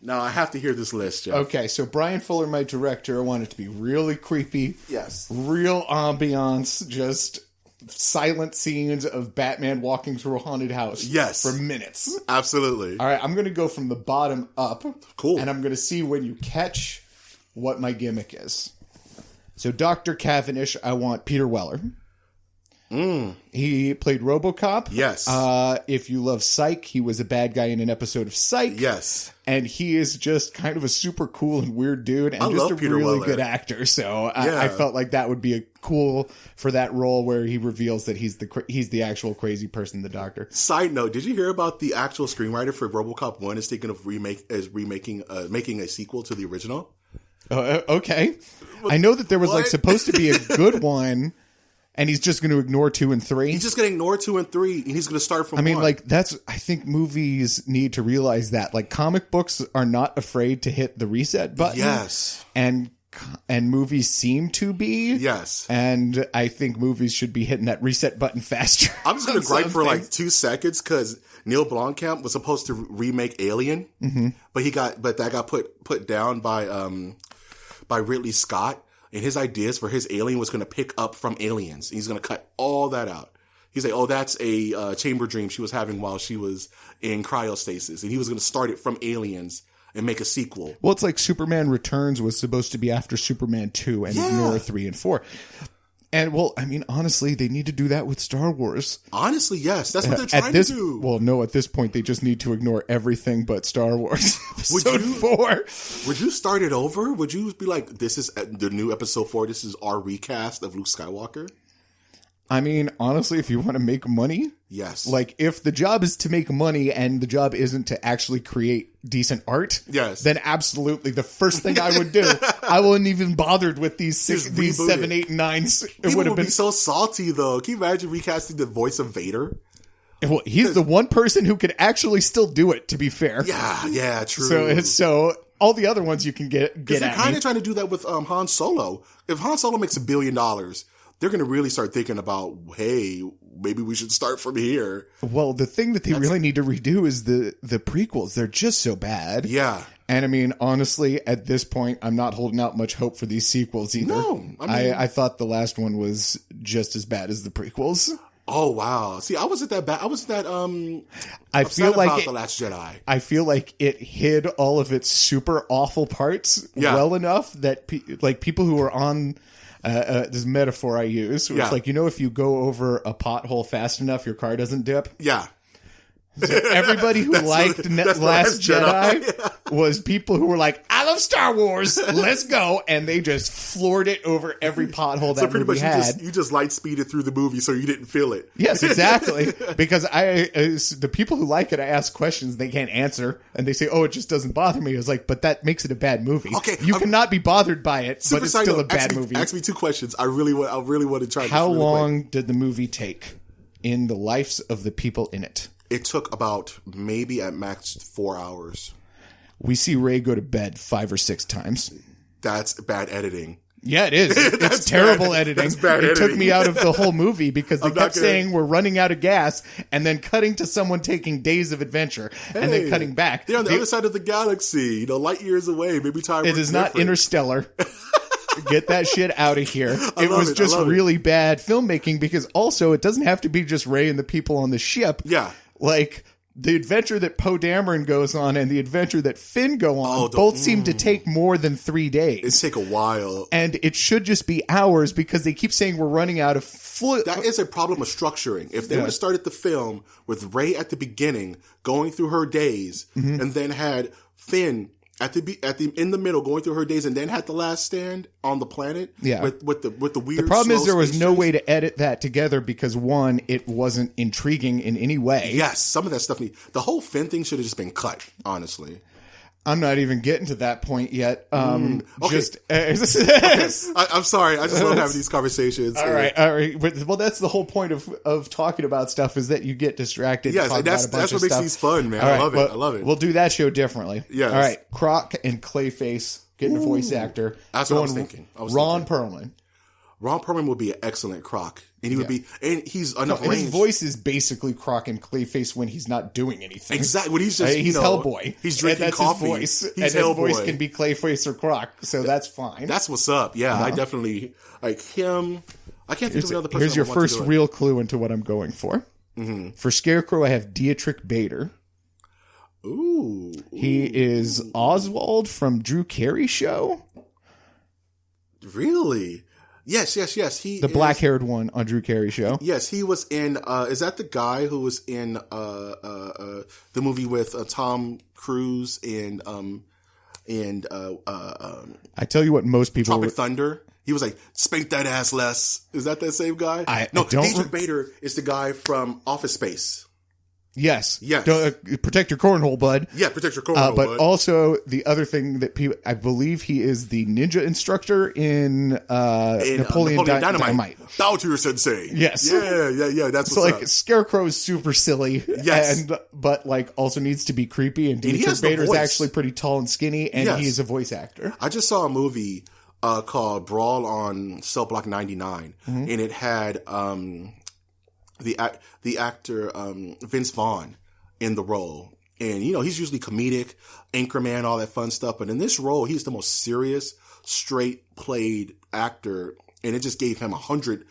Now, I have to hear this list, Jeff. Okay, so Brian Fuller, my director, I want it to be really creepy. Yes. Real ambiance, just silent scenes of Batman walking through a haunted house. Yes. For minutes. Absolutely. All right, I'm going to go from the bottom up. Cool. And I'm going to see when you catch what my gimmick is. So Dr. Cavendish, I want Peter Weller. He played RoboCop. Yes. If you love Psych, he was a bad guy in an episode of Psych. Yes. And he is just kind of a super cool and weird dude and I just love a Peter really Weller. good actor. So Yeah. I felt like that would be a cool for that role where he reveals that he's the actual crazy person, the doctor. Side note, did you hear about the actual screenwriter for RoboCop 1 is thinking of making a sequel to the original? Okay. I know that there was like What? supposed to be a good one. And he's just going to ignore 2 and 3. He's just going to ignore 2 and 3, and he's going to start from 1. I mean, like, I think movies need to realize that. Like, comic books are not afraid to hit the reset button. Yes. And movies seem to be. Yes. And I think movies should be hitting that reset button faster. I'm just going to on gripe some for like things. 2 seconds because Neil Blomkamp was supposed to remake Alien, but that got put down by Ridley Scott. And his ideas for his Alien was going to pick up from Aliens. He's going to cut all that out. He's like, oh, that's a chamber dream she was having while she was in cryostasis. And he was going to start it from Aliens and make a sequel. Well, it's like Superman Returns was supposed to be after Superman 2 and ignore 3 and 4. And, well, I mean, honestly, they need to do that with Star Wars. Honestly, yes. That's what they're trying to do. Well, no, at this point, they just need to ignore everything but Star Wars. Episode 4. Would you start it over? Would you be like, this is the new episode 4, this is our recast of Luke Skywalker? I mean, honestly, if you want to make money, Yes. like if the job is to make money and the job isn't to actually create decent art, Yes. then absolutely the first thing I would do, I wouldn't even bothered with these Just these reboot 7, it. 8, and 9s. It People would have would been be so salty, though. Can you imagine recasting the voice of Vader? well, he's the one person who could actually still do it, to be fair. Yeah, true. So all the other ones you can get Because they're at kind me. of trying to do that with Han Solo. If Han Solo makes $1 billion, they're going to really start thinking about, hey, maybe we should start from here. Well, the thing that they really need to redo is the prequels. They're just so bad. Yeah. And I mean, honestly, at this point, I'm not holding out much hope for these sequels either. No, I mean- I thought the last one was just as bad as the prequels. Oh, wow. See, I wasn't that bad. I wasn't that I upset feel like about it, The Last Jedi. I feel like it hid all of its super awful parts Yeah. well enough that people who are on this metaphor I use, where Yeah. it's like, if you go over a pothole fast enough, your car doesn't dip. Yeah. So everybody who liked that's The Last Last Jedi was people who were like, I love Star Wars, let's go. And they just floored it over every pothole that So pretty movie much had. you just light speeded through the movie so you didn't feel it. Yes, exactly. Because the people who like it, I ask questions they can't answer. And they say, oh, it just doesn't bother me. I was like, but that makes it a bad movie. Okay, You cannot be bothered by it, Super but it's side still a note, bad movie. Ask me 2 questions. I really want to try this How really quick. long did the movie take in the lives of the people in it? It took about maybe at max 4 hours. We see Ray go to bed 5 or 6 times. That's bad editing. Yeah, it is. It's terrible editing. That's bad It took editing. me out of the whole movie because they I'm not kept gonna- saying we're running out of gas and then cutting to someone taking days of adventure and then cutting back. They're on the other side of the galaxy, light years away. Maybe time It works is not different. Interstellar. Get that shit out of here. It love was it. just I love it. really bad filmmaking because also it doesn't have to be just Ray and the people on the ship. Yeah. Like the adventure that Poe Dameron goes on and the adventure that Finn go on Oh, both seem to take more than 3 days. It take a while. And it should just be hours because they keep saying we're running out of fluid. That is a problem of structuring. If they would have started the film with Rey at the beginning, going through her days, Mm-hmm. and then had Finn in the middle going through her days, and then had the last stand on the planet, Yeah. with the weird. The problem is slow there was space no chase. way to edit that together because one, it wasn't intriguing in any way. Yes, some of that stuff. The whole Finn thing should have just been cut. Honestly, I'm not even getting to that point yet. Okay. Just I'm sorry. I just love having these conversations. all right. Well, that's the whole point of talking about stuff is that you get distracted. Yes, and talk and that's about a bunch what of makes stuff. these fun, man. All I right, love it. well, I love it. We'll do that show differently. Yes. All right. Croc and Clayface getting a voice actor. That's what I was thinking. Ron Perlman. Ron Perlman would be an excellent Croc, and he would be, and he's enough And range. his voice is basically Croc and Clayface when he's not doing anything. Exactly. When he's just, He's Hellboy. He's drinking and that's coffee. His voice. He's and Hellboy. his voice can be Clayface or Croc, so that's fine. That's what's up. Yeah, I definitely like him. I can't think of another person. Here's your I would want to first do it. real clue into what I'm going for. Mm-hmm. For Scarecrow, I have Dietrich Bader. Ooh. He is Oswald from Drew Carey Show. Really? Yes. He The black-haired one on Drew Carey Show. Yes, he was in. Is that the guy who was in the movie with Tom Cruise and I tell you what, most people. Tropic Thunder? He was like, "Spank that ass, Les." Is that same guy? I don't Dietrich Bader is the guy from Office Space. Yes. Yes. Protect your cornhole, bud. Yeah, protect your cornhole, But bud. also the other thing that people, I believe he is the ninja instructor in Napoleon Dynamite. Bow to your sensei. Yes. Yeah. That's So what's like up. Scarecrow is super silly, Yes. but like also needs to be creepy. And he Dietrich has the Bader is voice. actually pretty tall and skinny, and Yes. he is a voice actor. I just saw a movie called Brawl on Cell Block 99, and it had the actor Vince Vaughn in the role. And, he's usually comedic, Anchorman, all that fun stuff. But in this role, he's the most serious, straight played actor. And it just gave him 100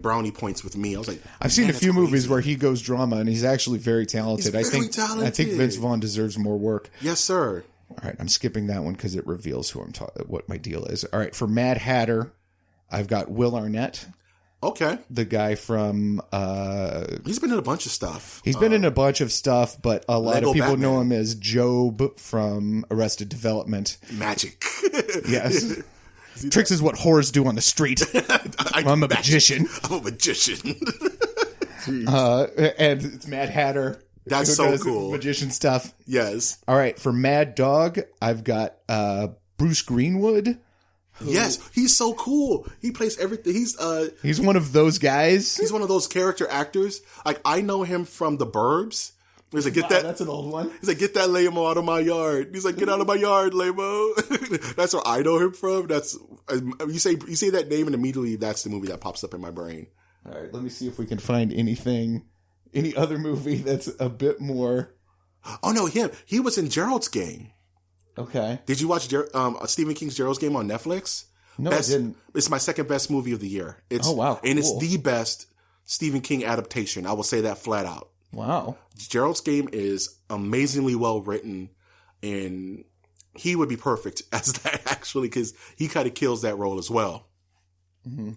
brownie points with me. I was like, I've seen man, a few that's movies crazy. where he goes drama, and he's actually very talented. He's very I think talented. Vince Vaughn deserves more work. Yes, sir. All right, I'm skipping that one because it reveals who what my deal is. All right, for Mad Hatter, I've got Will Arnett, Okay. the guy from. He's been in a bunch of stuff. He's been in a bunch of stuff, but a lot Lego of people know Batman. him as Job from Arrested Development. Magic. Yes. Tricks is what whores do on the street. I'm a magician. I'm a magician. And it's Mad Hatter. That's who so does cool. Magician stuff. Yes. All right, for Mad Dog, I've got Bruce Greenwood. Yes, he's so cool. He plays everything. He's one of those guys. He's one of those character actors. Like, I know him from The Burbs. He's like, That's an old one. He's like, get that lamo out of my yard. He's like, get out of my yard, lamo. That's where I know him from. That's you say that name and immediately that's the movie that pops up in my brain. All right, let me see if we can find any other movie that's a bit more. Oh no, him. He was in Gerald's Game. Okay. Did you watch Stephen King's Gerald's Game on Netflix? No, I didn't. It's my second best movie of the year. Oh wow, cool. And it's the best Stephen King adaptation. I will say that flat out. Wow. Gerald's Game is amazingly well written, and he would be perfect as that actually, because he kind of kills that role as well. Mm-hmm.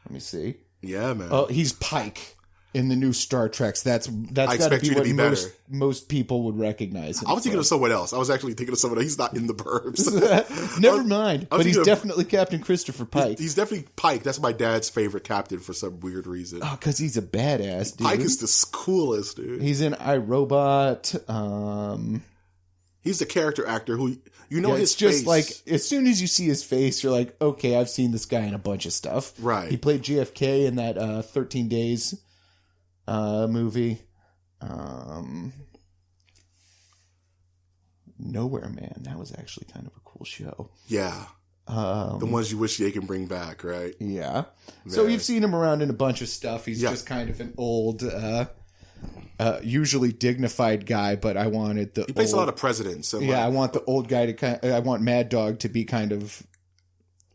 Let me see. Yeah, man. Oh, he's Pike in the new Star Treks. That's got to be what most people would recognize him. I was thinking of someone else. I was actually thinking of someone else. He's not in The Burbs. Never mind. But he's definitely Captain Christopher Pike. He's definitely Pike. That's my dad's favorite captain for some weird reason. Oh, because he's a badass, dude. Pike is the coolest, dude. He's in iRobot. He's the character actor who, his it's just face. like, as soon as you see his face, you're like, okay, I've seen this guy in a bunch of stuff. Right. He played JFK in that 13 Days movie. Nowhere Man. That was actually kind of a cool show. Yeah. The ones you wish they can bring back, right? Yeah. So you've seen him around in a bunch of stuff. He's Yeah. just kind of an old, usually dignified guy, but I wanted the He plays a lot of presidents. So I want the old guy to I want Mad Dog to be kind of,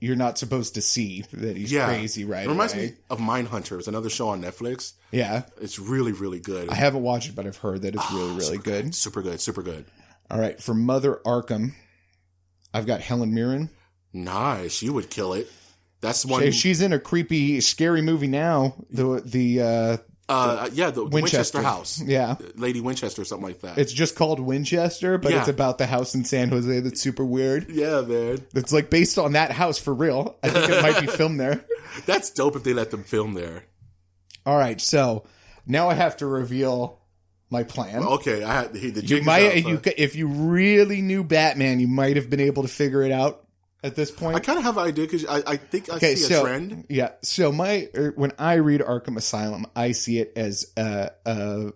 you're not supposed to see that he's crazy, right? It reminds me of Mindhunter. It's another show on Netflix. Yeah. It's really, really good. I haven't watched it, but I've heard that it's really, really good. Super good. Super good. All right. For Mother Arkham, I've got Helen Mirren. Nice. She would kill it. That's one. She's in a creepy, scary movie now. The Winchester House. Yeah. Lady Winchester or something like that. It's just called Winchester, but it's about the house in San Jose that's super weird. Yeah, man. It's like based on that house for real. I think it might be filmed there. That's dope if they let them film there. All right, so now I have to reveal my plan. Okay, I had the if you really knew Batman, you might have been able to figure it out at this point. I kind of have an idea because I think I see a trend. Yeah, so when I read Arkham Asylum, I see it as a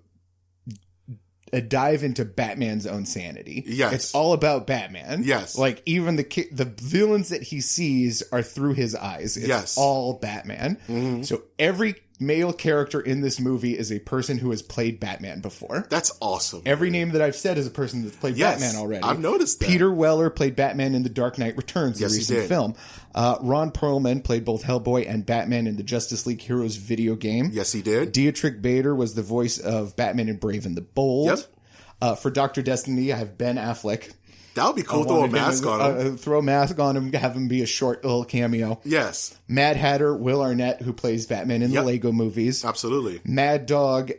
dive into Batman's own sanity. Yes. It's all about Batman. Yes. Like even the villains that he sees are through his eyes. It's all Batman. Mm-hmm. So every male character in this movie is a person who has played Batman before. That's awesome. Every name that I've said is a person that's played Batman already. I've noticed that. Peter Weller played Batman in The Dark Knight Returns, the recent film. Ron Perlman played both Hellboy and Batman in the Justice League Heroes video game. Yes, he did. Dietrich Bader was the voice of Batman in Brave and the Bold. Yep. For Dr. Destiny, I have Ben Affleck. That would be cool. Throw a mask on him. Throw a mask on him, have him be a short little cameo. Yes. Mad Hatter, Will Arnett, who plays Batman in the Lego movies. Absolutely. Mad Dog,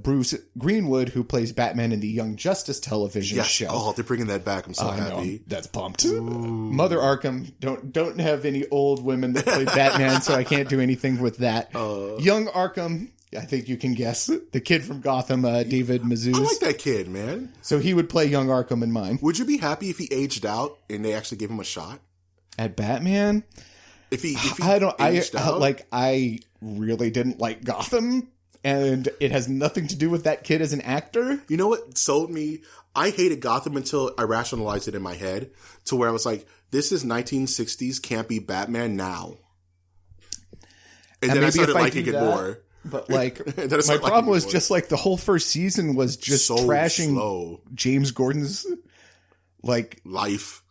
Bruce Greenwood, who plays Batman in the Young Justice television show. Oh, they're bringing that back. I'm so happy. That's pumped. Mother Arkham, don't have any old women that play Batman, so I can't do anything with that. Young Arkham, I think you can guess. The kid from Gotham, David Mazouz. I like that kid, man. So he would play young Arkham in mine. Would you be happy if he aged out and they actually gave him a shot? At Batman? If he aged out? I really didn't like Gotham, and it has nothing to do with that kid as an actor. You know what sold me? I hated Gotham until I rationalized it in my head to where I was like, this is 1960s campy Batman now. And then I started liking it more. But my problem was just like the whole first season was just so trashing James Gordon's life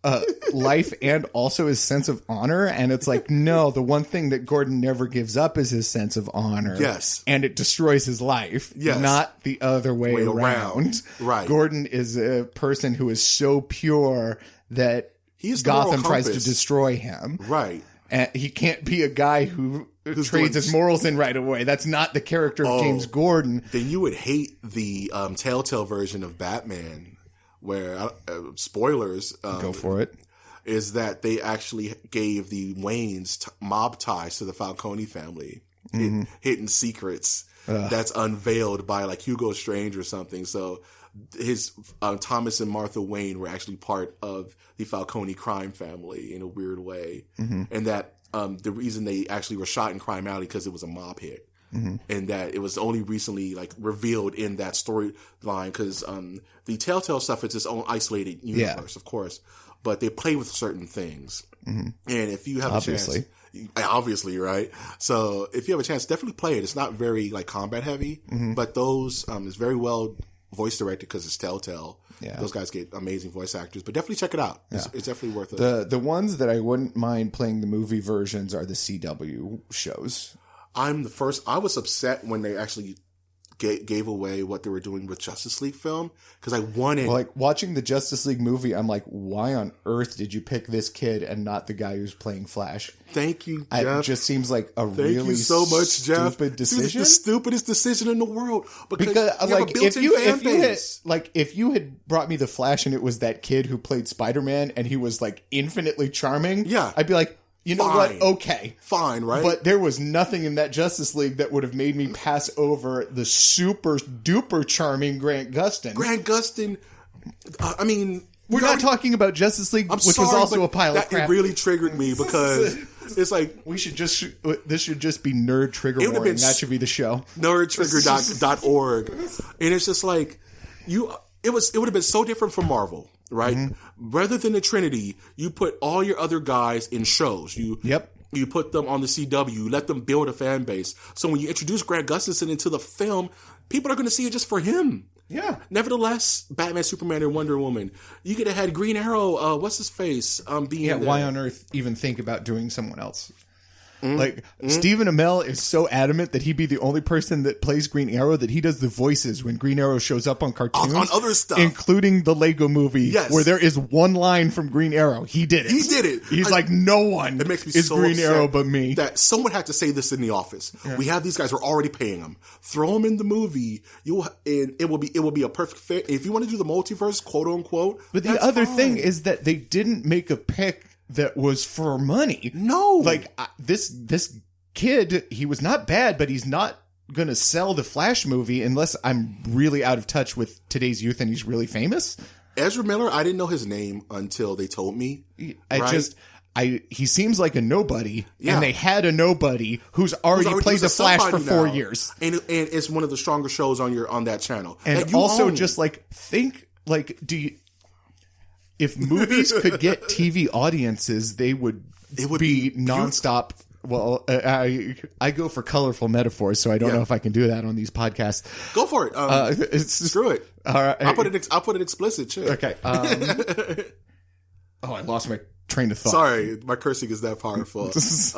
and also his sense of honor. And it's like, no, the one thing that Gordon never gives up is his sense of honor. Yes. And it destroys his life. Yes. Not the other way around. Right. Gordon is a person who is so pure that Gotham tries to destroy him. Right. And he can't be a guy who trades his morals in right away. That's not the character of James Gordon. Then you would hate the Telltale version of Batman, where spoilers. Go for it. is that they actually gave the Waynes mob ties to the Falcone family. Hidden secrets that's unveiled by like Hugo Strange or something. So his Thomas and Martha Wayne were actually part of the Falcone crime family in a weird way. And that the reason they actually were shot in Crime Alley because it was a mob hit. And that it was only recently like revealed in that storyline because the Telltale stuff is its own isolated universe, of course, but they play with certain things. And if you have a chance, obviously, right? So if you have a chance, definitely play it. It's not very like combat heavy, but those is very well voice directed because it's Telltale. Yeah. Those guys get amazing voice actors, but definitely check it out. It's definitely worth it. The ones that I wouldn't mind playing the movie versions are the CW shows. I was upset when they actually gave away what they were doing with Justice League film because I wanted... Well, like watching the Justice League movie, I'm like, why on earth did you pick this kid and not the guy who's playing Flash? Thank you, Jeff. It just seems like a Thank really you so much, Jeff. stupid decision. It's the stupidest decision in the world because you like have a built-in fan base. If you had brought me the Flash and it was that kid who played Spider-Man and he was like infinitely charming, I'd be like, you know what? Okay. Fine, right? But there was nothing in that Justice League that would have made me pass over the super duper charming Grant Gustin. Grant Gustin, I mean... We're not talking about Justice League, which was also a pile of crap. It really triggered me because it's like... This should just be Nerd Trigger Warning. That should be the show. Nerdtrigger.org. And it's just like... It would have been so different from Marvel, right? Rather than the Trinity, you put all your other guys in shows. You put them on the CW. You let them build a fan base. So when you introduce Grant Gustin into the film, people are going to see it just for him. Yeah. Nevertheless, Batman, Superman, and Wonder Woman. You could have had Green Arrow. What's his face? Being there. Why on earth even think about doing someone else? Like, Stephen Amell is so adamant that he be the only person that plays Green Arrow that he does the voices when Green Arrow shows up on cartoons. On other stuff. Including the Lego movie, where there is one line from Green Arrow. He did it. He did it. He's like, no one is so Green Arrow but me. That someone had to say this in the office. Yeah. We have these guys, we're already paying them. Throw them in the movie. It will be a perfect fit. If you want to do the multiverse, quote unquote. But the other thing is that they didn't make a pick that was for money. No. Like, this kid, he was not bad, but he's not going to sell the Flash movie unless I'm really out of touch with today's youth and he's really famous. Ezra Miller, I didn't know his name until they told me. He seems like a nobody, and they had a nobody who's already played the Flash for 4 years. And it's one of the stronger shows on that channel. And also just like, think, like, if movies could get TV audiences, it would be nonstop. Well, I go for colorful metaphors, so I don't know if I can do that on these podcasts. Go for it. Screw it. I'll put it explicit. Shit. Okay. I lost my train of thought. Sorry, my cursing is that powerful. Just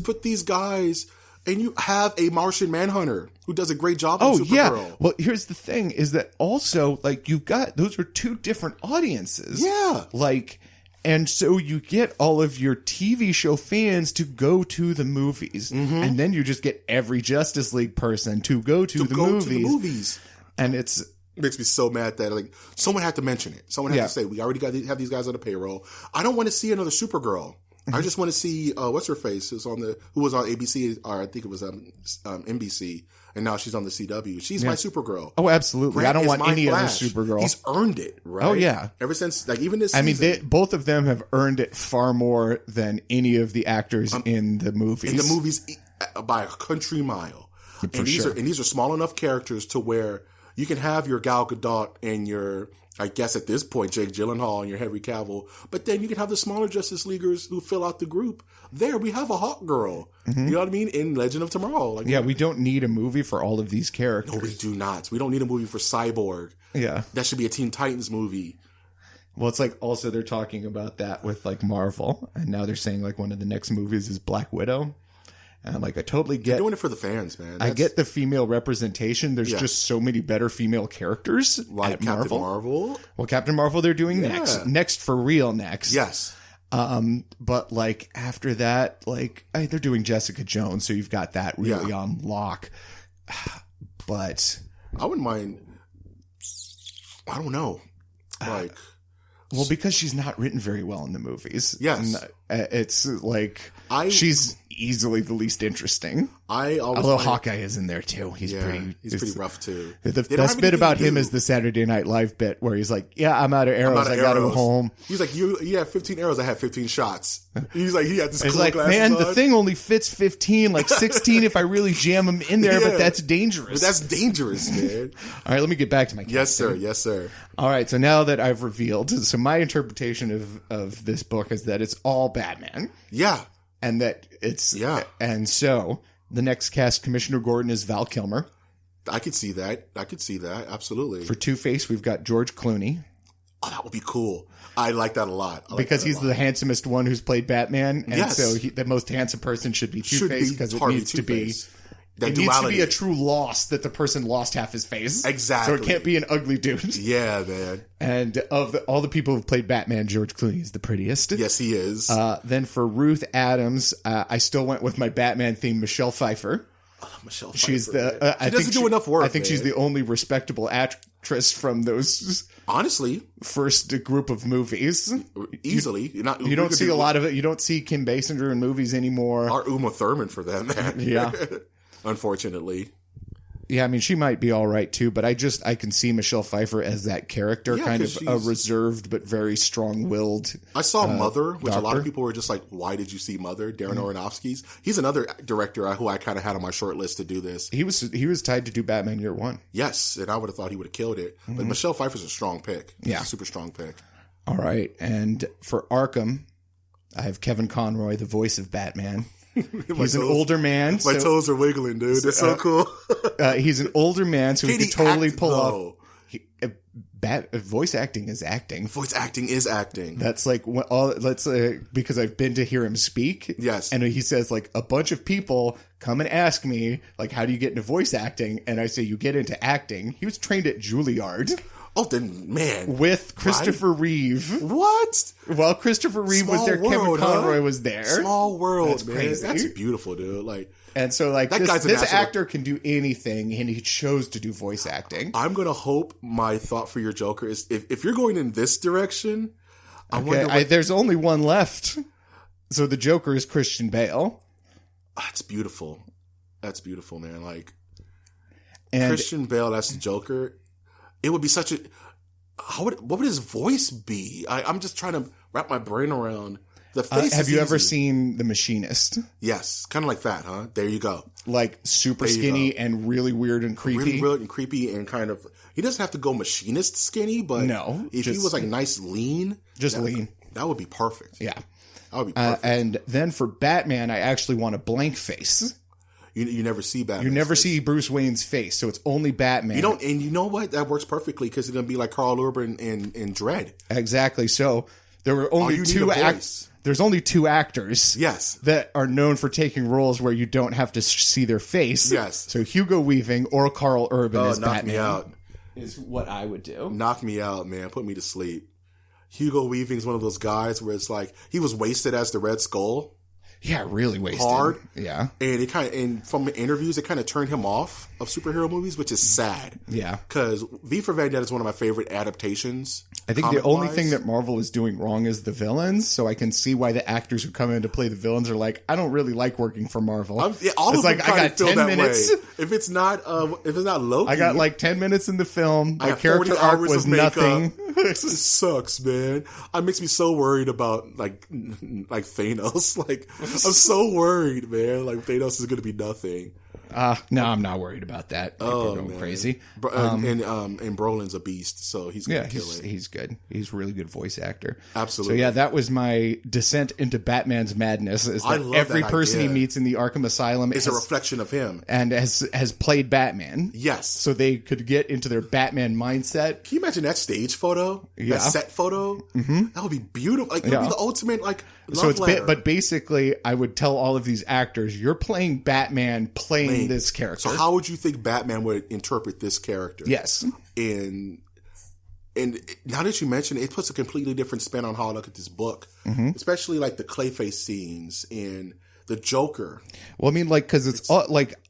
put these guys. And you have a Martian Manhunter who does a great job on Supergirl. Yeah. Well, here's the thing is that also, like, those are two different audiences. Yeah. Like, and so you get all of your TV show fans to go to the movies. And then you just get every Justice League person to go to the movies. And it makes me so mad that, like, someone had to mention it. Someone had to say, we already have these guys on the payroll. I don't want to see another Supergirl. I just want to see what's her face who was on ABC, or I think it was NBC, and now she's on the CW. She's my Supergirl. Oh, absolutely. Grant I don't want any Flash. other Supergirl. He's earned it, right? Oh yeah. Ever since, like, even this season. I mean, both of them have earned it far more than any of the actors in the movies. In the movies, by a country mile. And these are small enough characters to where you can have your Gal Gadot and your, I guess at this point, Jake Gyllenhaal and your Henry Cavill, but then you can have the smaller Justice Leaguers who fill out the group. There, we have a Hawk Girl. You know what I mean? In Legend of Tomorrow. Like, we don't need a movie for all of these characters. No, we do not. We don't need a movie for Cyborg. Yeah. That should be a Teen Titans movie. Well, it's like also they're talking about that with like Marvel, and now they're saying like one of the next movies is Black Widow. And I'm like, I totally get... They're doing it for the fans, man. I get the female representation. There's just so many better female characters like at Captain Marvel. Well, Captain Marvel they're doing next. Next for real next. Yes. But like after that, like they're doing Jessica Jones, so you've got that really on lock. But I wouldn't mind... I don't know. Like... Well, because she's not written very well in the movies. Yes. And, it's like she's easily the least interesting. Although Hawkeye is in there too. He's pretty rough too. The best bit about him is the Saturday Night Live bit where he's like, "Yeah, I'm out of arrows. I got to go home." He's like, "You have 15 arrows. I have 15 shots." He's like, he had this. He's cool like, "Man, the thing only fits 15, like 16 if I really jam them in there, but that's dangerous." But that's dangerous, man. All right, let me get back to my casting. Yes, sir. All right, so now that I've revealed, so my interpretation of this book is that it's all Batman. Yeah. And that it's and so the next cast, Commissioner Gordon is Val Kilmer. I could see that. Absolutely. For Two-Face, we've got George Clooney. Oh, that would be cool. I like that a lot. Because he's the handsomest one who's played Batman, and so the most handsome person should be Two-Face because it needs to be. It needs to be a true loss that the person lost half his face. Exactly. So it can't be an ugly dude. Yeah, man. And of all the people who've played Batman, George Clooney is the prettiest. Yes, he is. Then for Ruth Adams, I still went with my Batman theme, Michelle Pfeiffer. Oh, Michelle Pfeiffer. She's she doesn't do enough work. I think she's the only respectable actress from those. Honestly, first group of movies. Easily. You don't see a lot of it. You don't see Kim Basinger in movies anymore. Or Uma Thurman for that, man. Yeah. Unfortunately. Yeah, I mean, she might be all right too, but I can see Michelle Pfeiffer as that character, kind of a reserved but very strong-willed. I saw Mother, which doctor. A lot of people were just like, "Why did you see Mother?" Darren Aronofsky's. He's another director who I kind of had on my short list to do this. He was tied to do Batman Year One. Yes, and I would have thought he would have killed it. But Michelle Pfeiffer's a strong pick. She's a super strong pick. All right, and for Arkham, I have Kevin Conroy, the voice of Batman. He's an older man. My toes are wiggling, dude. It's so cool. He's an older man, so he could totally pull off. Voice acting is acting. Voice acting is acting. That's like because I've been to hear him speak. Yes, and he says like a bunch of people come and ask me like, how do you get into voice acting? And I say you get into acting. He was trained at Juilliard. Oh, then, man. With Christopher Reeve. What? While Christopher Reeve was there, Kevin Conroy was there. Small world, That's man. crazy. That's beautiful, dude. And so, that this actor can do anything, and he chose to do voice acting. I'm going to hope my thought for your Joker is, if you're going in this direction, there's only one left. So the Joker is Christian Bale. That's beautiful. That's beautiful, man. Christian Bale, that's the Joker. It would be such a... what would his voice be? I'm just trying to wrap my brain around. The face have you ever seen The Machinist? Yes. Kind of like that, huh? There you go. Super skinny and really weird and creepy. Really weird and creepy and kind of... He doesn't have to go machinist skinny, but if he was nice lean... Just lean. That would be perfect. Yeah. That would be perfect. And then for Batman, I actually want a blank face. You never see Batman. You never see Bruce Wayne's face, so it's only Batman. You don't, and you know what? That works perfectly because it's going to be like Carl Urban in Dread. Exactly. So there were only two actors. There's only two actors. Yes. That are known for taking roles where you don't have to see their face. Yes. So Hugo Weaving or Carl Urban as knock Batman me out. Is what I would do. Knock me out, man. Put me to sleep. Hugo Weaving's one of those guys where it's like he was wasted as the Red Skull. Yeah, really wasted. Hard. Yeah. And from interviews, it kind of turned him off of superhero movies, which is sad. Yeah. Because V for Vendetta is one of my favorite adaptations. I think the only thing that Marvel is doing wrong is the villains, so I can see why the actors who come in to play the villains are like, I don't really like working for Marvel. All of them kind of feel that way. If it's not Loki. I got 10 minutes in the film. My character arc was nothing. It sucks, man. It makes me so worried about like Thanos. I'm so worried, man. Thanos is going to be nothing. No, I'm not worried about that. People are going crazy. And Brolin's a beast, so he's going to kill it. He's good. He's a really good voice actor. Absolutely. So yeah, that was my descent into Batman's madness. Is that every person he meets in the Arkham Asylum is a reflection of him and has played Batman. Yes. So they could get into their Batman mindset. Can you imagine that stage photo? Yeah. That set photo? Mm-hmm. That would be beautiful. It would be the ultimate love letter. But basically, I would tell all of these actors, you're playing Batman, playing this character. So how would you think Batman would interpret this character? Yes. And now that you mention it, it puts a completely different spin on how I look at this book, especially the Clayface scenes and the Joker. Well, I mean, because it's all,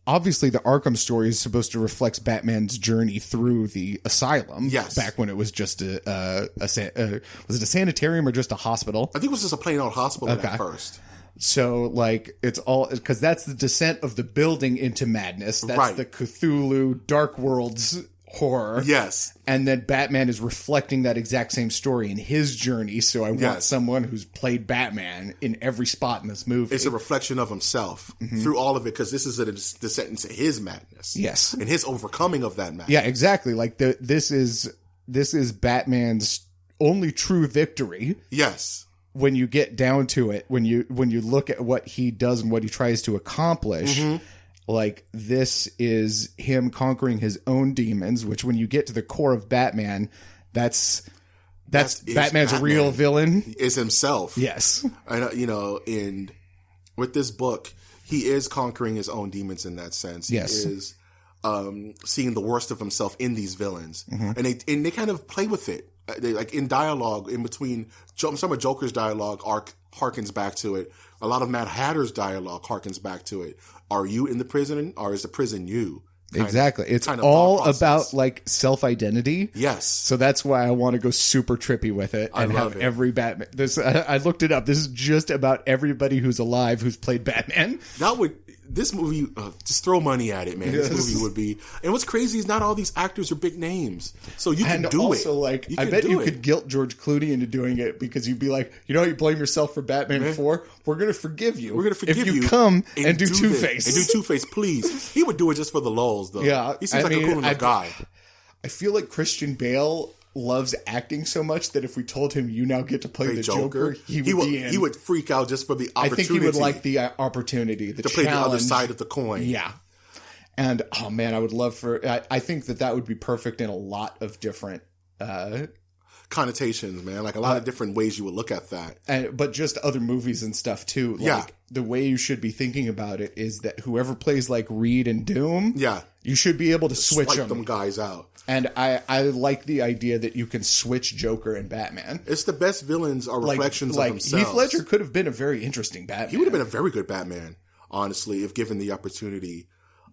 obviously the Arkham story is supposed to reflect Batman's journey through the asylum. Yes. Back when it was just was it a sanitarium or just a hospital? I think it was just a plain old hospital Okay. at first. So, like, it's all because that's the descent of the building into madness. That's Right. the Cthulhu Dark Worlds horror. Yes. And then Batman is reflecting that exact same story in his journey. So I want Yes. someone who's played Batman in every spot in this movie. It's a reflection of himself through all of it, because this is a descent into his madness. Yes. And his overcoming of that madness. Yeah, exactly. Like this is Batman's only true victory. Yes. When you get down to it, when you look at what he does and what he tries to accomplish, like this is him conquering his own demons, which when you get to the core of Batman, that's Batman's Batman. real villain. Is himself. Yes. And, and with this book, he is conquering his own demons in that sense. Yes. He is seeing the worst of himself in these villains. And they kind of play with it. They, like, in dialogue, in between, some of Joker's dialogue harkens back to it. A lot of Mad Hatter's dialogue harkens back to it. Are you in the prison, or is the prison you? Exactly. It's kind of all thought process. about like self-identity. Yes. So that's why I want to go super trippy with it and love have it. every Batman. I looked it up. This is just about everybody who's alive who's played Batman. This movie, just throw money at it, man. Yes. This movie would be. And what's crazy is not all these actors are big names, so you can And do also, it. like, You I can bet do you it. could guilt George Clooney into doing it because you'd be like, you blame yourself for Batman 4. We're going to forgive you. We're gonna forgive if you. you come and do this. Two-Face. And do Two-Face, please. He would do it just for the lulz, though. Yeah, he seems I like mean, a cool enough guy. I feel like Christian Bale loves acting so much that if we told him you now get to play the Joker, he would be in. He would freak out just for the I opportunity. think he would like the opportunity, the to play challenge. the other side of the coin. Yeah. And, oh man, I would love I think that would be perfect in a lot of different, Connotations, man. Like a lot of different ways you would look at that. but just other movies and stuff too. Like, Yeah. the way you should be thinking about it is that whoever plays like Reed and Doom, Yeah. you should be able to switch Swipe them. them guys out. And I like the idea that you can switch Joker and Batman. It's the best villains are reflections of themselves. Heath Ledger could have been a very interesting Batman. He would have been a very good Batman, honestly, if given the opportunity.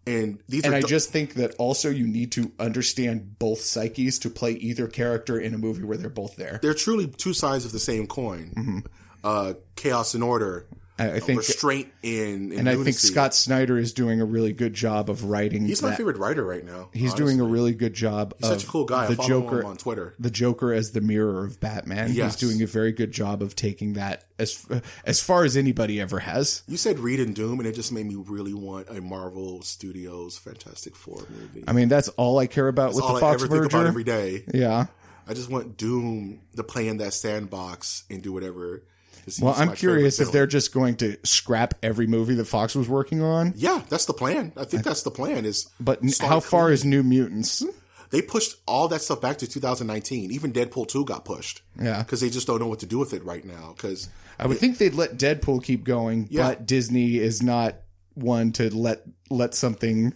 And I just think that also you need to understand both psyches to play either character in a movie where they're both there. they're truly two sides of the same coin. Chaos and order. I think, restraint in and I think lunacy. Scott Snyder is doing a really good job of writing. He's my favorite writer right now. He's honestly. doing a really good job. He's such a cool guy. I The follow Joker him on Twitter. The Joker as the mirror of Batman. Yes. He's doing a very good job of taking that as far as anybody ever has. You said Reed and Doom, and it just made me really want a Marvel Studios Fantastic Four movie. I mean, that's all I care about with all the I Fox ever think about merger. every day. Yeah. I just want Doom to play in that sandbox and do whatever. Well, I'm curious if they're just going to scrap every movie that Fox was working on. Yeah, that's the plan. I think that's the plan. But how far is New Mutants? They pushed all that stuff back to 2019. Even Deadpool 2 got pushed. Yeah. Because they just don't know what to do with it right now. Because I would think they'd let Deadpool keep going, but Disney is not one to let something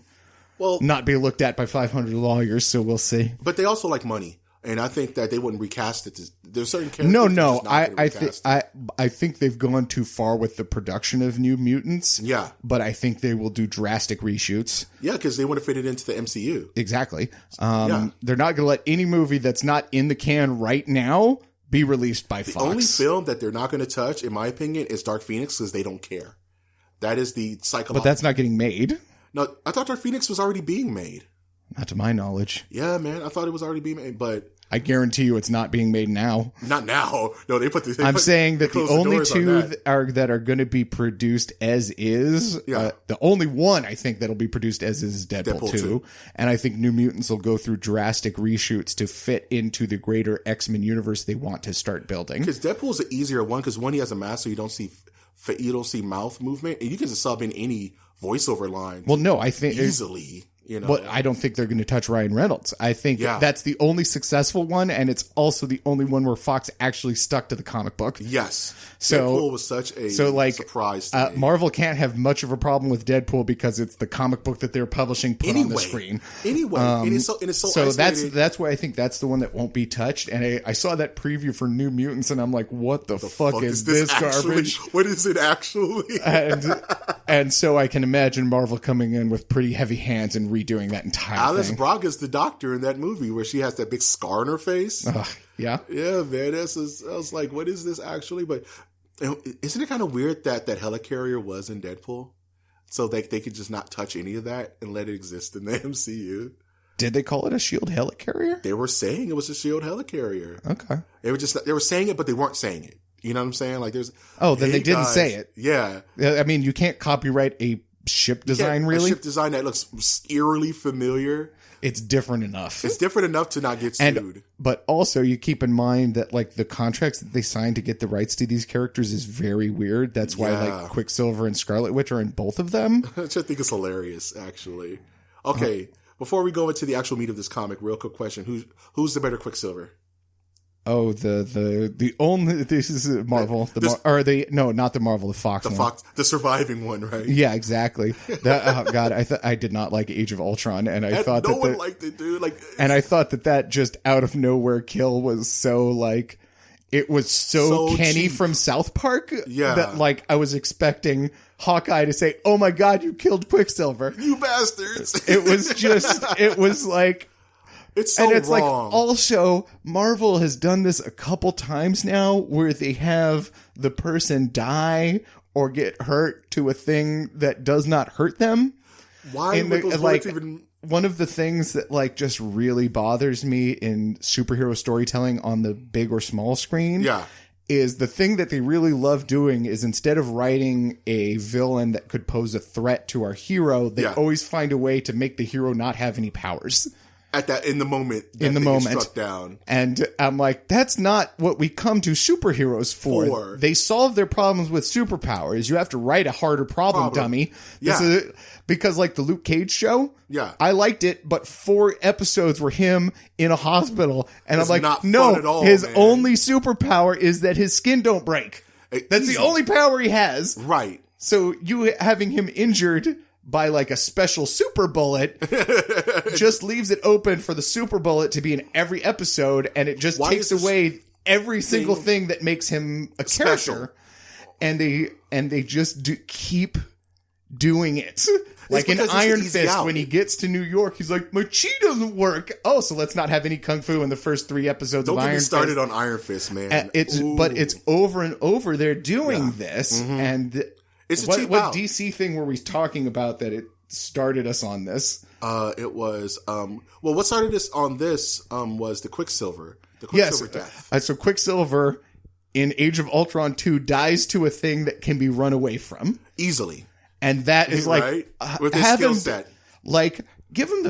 not be looked at by 500 lawyers, so we'll see. But they also like money. And I think that they wouldn't recast it. There's certain characters. No. I think they've gone too far with the production of New Mutants. Yeah. But I think they will do drastic reshoots. Yeah, because they want to fit it into the MCU. Exactly. They're not going to let any movie that's not in the can right now be released by Fox. The only film that they're not going to touch, in my opinion, is Dark Phoenix because they don't care. That is the psychological. But that's not getting made. No, I thought Dark Phoenix was already being made. Not to my knowledge. Yeah, man, I thought it was already being made, but I guarantee you it's not being made now. not now. No, I'm saying that the only two that. that are going to be produced as is, the only one I think that'll be produced as is Deadpool 2. And I think New Mutants will go through drastic reshoots to fit into the greater X-Men universe they want to start building. Because Deadpool's an easier one because one, he has a mask so you don't see mouth movement, and you can just sub in any voiceover line. Well, no, I think easily. You know, but I don't think they're going to touch Ryan Reynolds. I think that's the only successful one, and it's also the only one where Fox actually stuck to the comic book. Yes. So Deadpool was such a surprise to me. Marvel can't have much of a problem with Deadpool because it's the comic book that they're publishing on the screen. Anyway, and it's so isolated. that's why I think that's the one that won't be touched. And I saw that preview for New Mutants, and I'm like, what the fuck is this garbage? What is it actually? And And so I can imagine Marvel coming in with pretty heavy hands and redoing that entire Alice thing. Braga's the doctor in that movie where she has that big scar on her face. Yeah. Yeah, man. I was like, what is this actually? But isn't it kind of weird that helicarrier was in Deadpool? So they could just not touch any of that and let it exist in the MCU. Did they call it a SHIELD helicarrier? They were saying it was a SHIELD helicarrier. Okay. They were saying it, but they weren't saying it. You know what I'm saying? Like then they didn't say it. Yeah. I mean, you can't copyright a ship design, really. A ship design that looks eerily familiar. It's different enough. It's different enough to not get sued. But also, you keep in mind that like the contracts that they signed to get the rights to these characters is very weird. That's why like Quicksilver and Scarlet Witch are in both of them. Which I think is hilarious, actually. Okay, before we go into the actual meat of this comic, real quick question: Who's the better Quicksilver? Oh, the only this is Marvel. Not the Marvel, the Fox one. The surviving one, right? Yeah, exactly. God, I did not like Age of Ultron, and I thought no one liked it, dude. Like, and I thought that just out of nowhere kill was so like it was so Kenny cheap. from South Park. Yeah, that like I was expecting Hawkeye to say, "Oh my God, you killed Quicksilver, you bastards!" It was like. It's so and it's wrong. like also Marvel has done this a couple times now where they have the person die or get hurt to a thing that does not hurt them. Why would those words even? One of the things that like just really bothers me in superhero storytelling on the big or small screen is the thing that they really love doing is instead of writing a villain that could pose a threat to our hero, they always find a way to make the hero not have any powers. In the moment that they get struck down. And I'm like, that's not what we come to superheroes for. They solve their problems with superpowers. You have to write a harder problem. Dummy. Because like the Luke Cage show, I liked it, but 4 episodes were him in a hospital. And I'm like, no, his only superpower is that his skin don't break. That's the only power he has. Right. So you having him injured by like a special super bullet just leaves it open for the super bullet to be in every episode, and it just takes away every single thing that makes him a character. And they just keep doing it. Like in Iron Fist, when he gets to New York, he's like, my chi doesn't work. Oh, so let's not have any kung fu in the first 3 episodes of Iron Fist. Don't get me started on Iron Fist, man. But it's over and over. They're doing this, and it's what DC thing were we talking about that it started us on this? It was what started us on this was the Quicksilver death. So Quicksilver in Age of Ultron 2 dies to a thing that can be run away from easily, and that is like with his skill set. Like, give him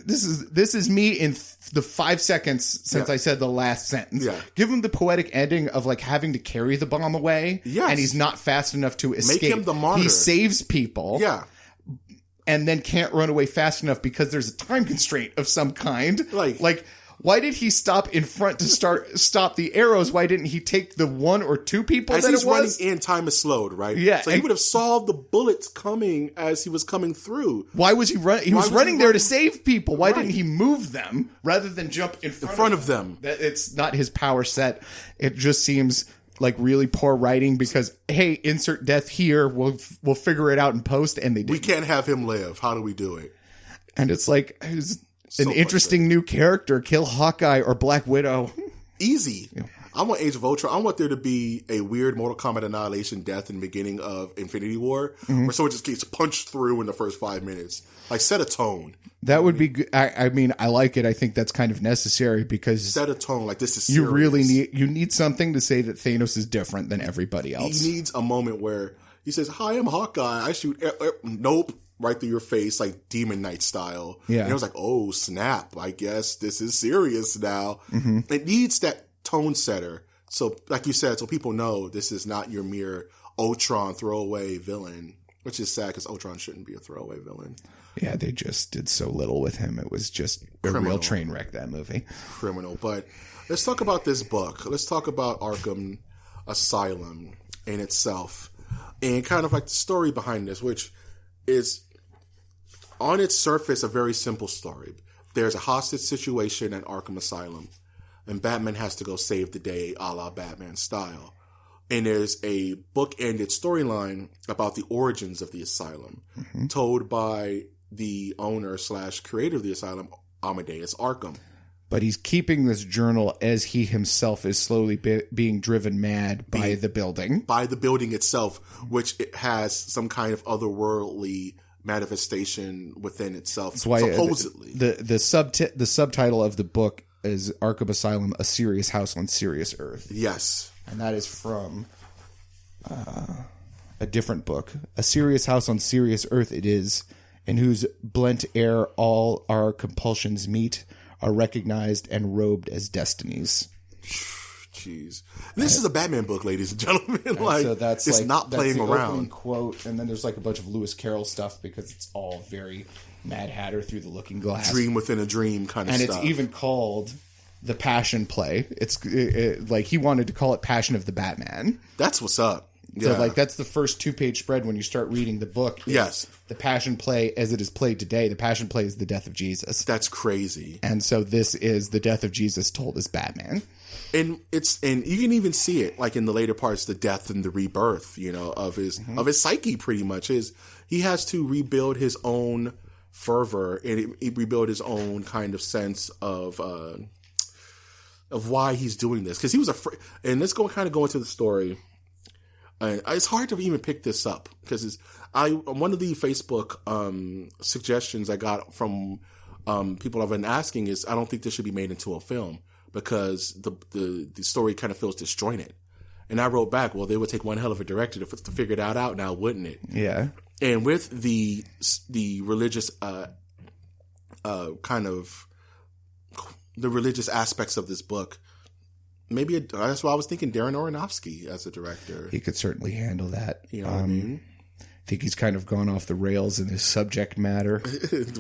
this is me in the 5 seconds since I said the last sentence. Yeah. Give him the poetic ending of like having to carry the bomb away. Yes. And he's not fast enough to escape. Make him the martyr. He saves people. Yeah. And then can't run away fast enough because there's a time constraint of some kind. Like why did he stop in front to stop the arrows? Why didn't he take the 1 or 2 people as that he's it was? running in, time is slowed, right? Yeah. So he would have saw the bullets coming as he was coming through. Why was he running? He was running there to save people. Why didn't he move them rather than jump in front of them? It's not his power set. It just seems like really poor writing because, hey, insert death here. We'll figure it out in post, and they didn't. We can't have him live. How do we do it? And it's like... an interesting new character, kill Hawkeye or Black Widow. Easy. Yeah. I want Age of Ultron. I want there to be a weird Mortal Kombat Annihilation death in the beginning of Infinity War, where someone just gets punched through in the first 5 minutes. Like, set a tone. That would be good. I mean, I like it. I think that's kind of necessary because... Set a tone. Like, this is serious. You really need something to say that Thanos is different than everybody else. He needs a moment where he says, hi, I'm Hawkeye. I shoot... Nope. Right through your face, like Demon Knight style. Yeah. And it was like, oh, snap. I guess this is serious now. It needs that tone setter. So, like you said, so people know this is not your mere Ultron throwaway villain, which is sad because Ultron shouldn't be a throwaway villain. Yeah, they just did so little with him. It was just a real train wreck, that movie. Criminal. But let's talk about this book. Let's talk about Arkham Asylum in itself and kind of like the story behind this, which is... on its surface, a very simple story. There's a hostage situation at Arkham Asylum, and Batman has to go save the day, a la Batman style. And there's a book-ended storyline about the origins of the Asylum, told by the owner / creator of the Asylum, Amadeus Arkham. But he's keeping this journal as he himself is slowly being driven mad by the building. By the building itself, which it has some kind of otherworldly manifestation within itself, that's why supposedly. The subtitle of the book is Arkham Asylum, A Serious House on Serious Earth. Yes. And that is from a different book. A Serious House on Serious Earth it is, in whose blent air all our compulsions meet, are recognized and robed as destinies. Jeez. This is a Batman book, ladies and gentlemen. Like, so that's it's not playing that's the around. Quote, and then there's like a bunch of Lewis Carroll stuff because it's all very Mad Hatter through the looking glass. Dream within a dream kind of and stuff. And it's even called The Passion Play. It's like he wanted to call it Passion of the Batman. That's what's up. Yeah. So like that's the first 2-page spread when you start reading the book. Yes. The Passion Play as it is played today. The Passion Play is the death of Jesus. That's crazy. And so this is the death of Jesus told as Batman. And you can even see it like in the later parts, the death and the rebirth, of his psyche pretty much. He has to rebuild his own fervor and he rebuild his own kind of sense of why he's doing this. Because he was afraid. And let's go into the story. It's hard to even pick this up because one of the Facebook suggestions I got from people I've been asking is I don't think this should be made into a film because the story kind of feels disjointed. And I wrote back, well, they would take one hell of a director to figure that out now, wouldn't it? Yeah. And with the religious the religious aspects of this book. Maybe that's why I was thinking Darren Aronofsky as a director. He could certainly handle that. You know what I mean? I think he's kind of gone off the rails in his subject matter.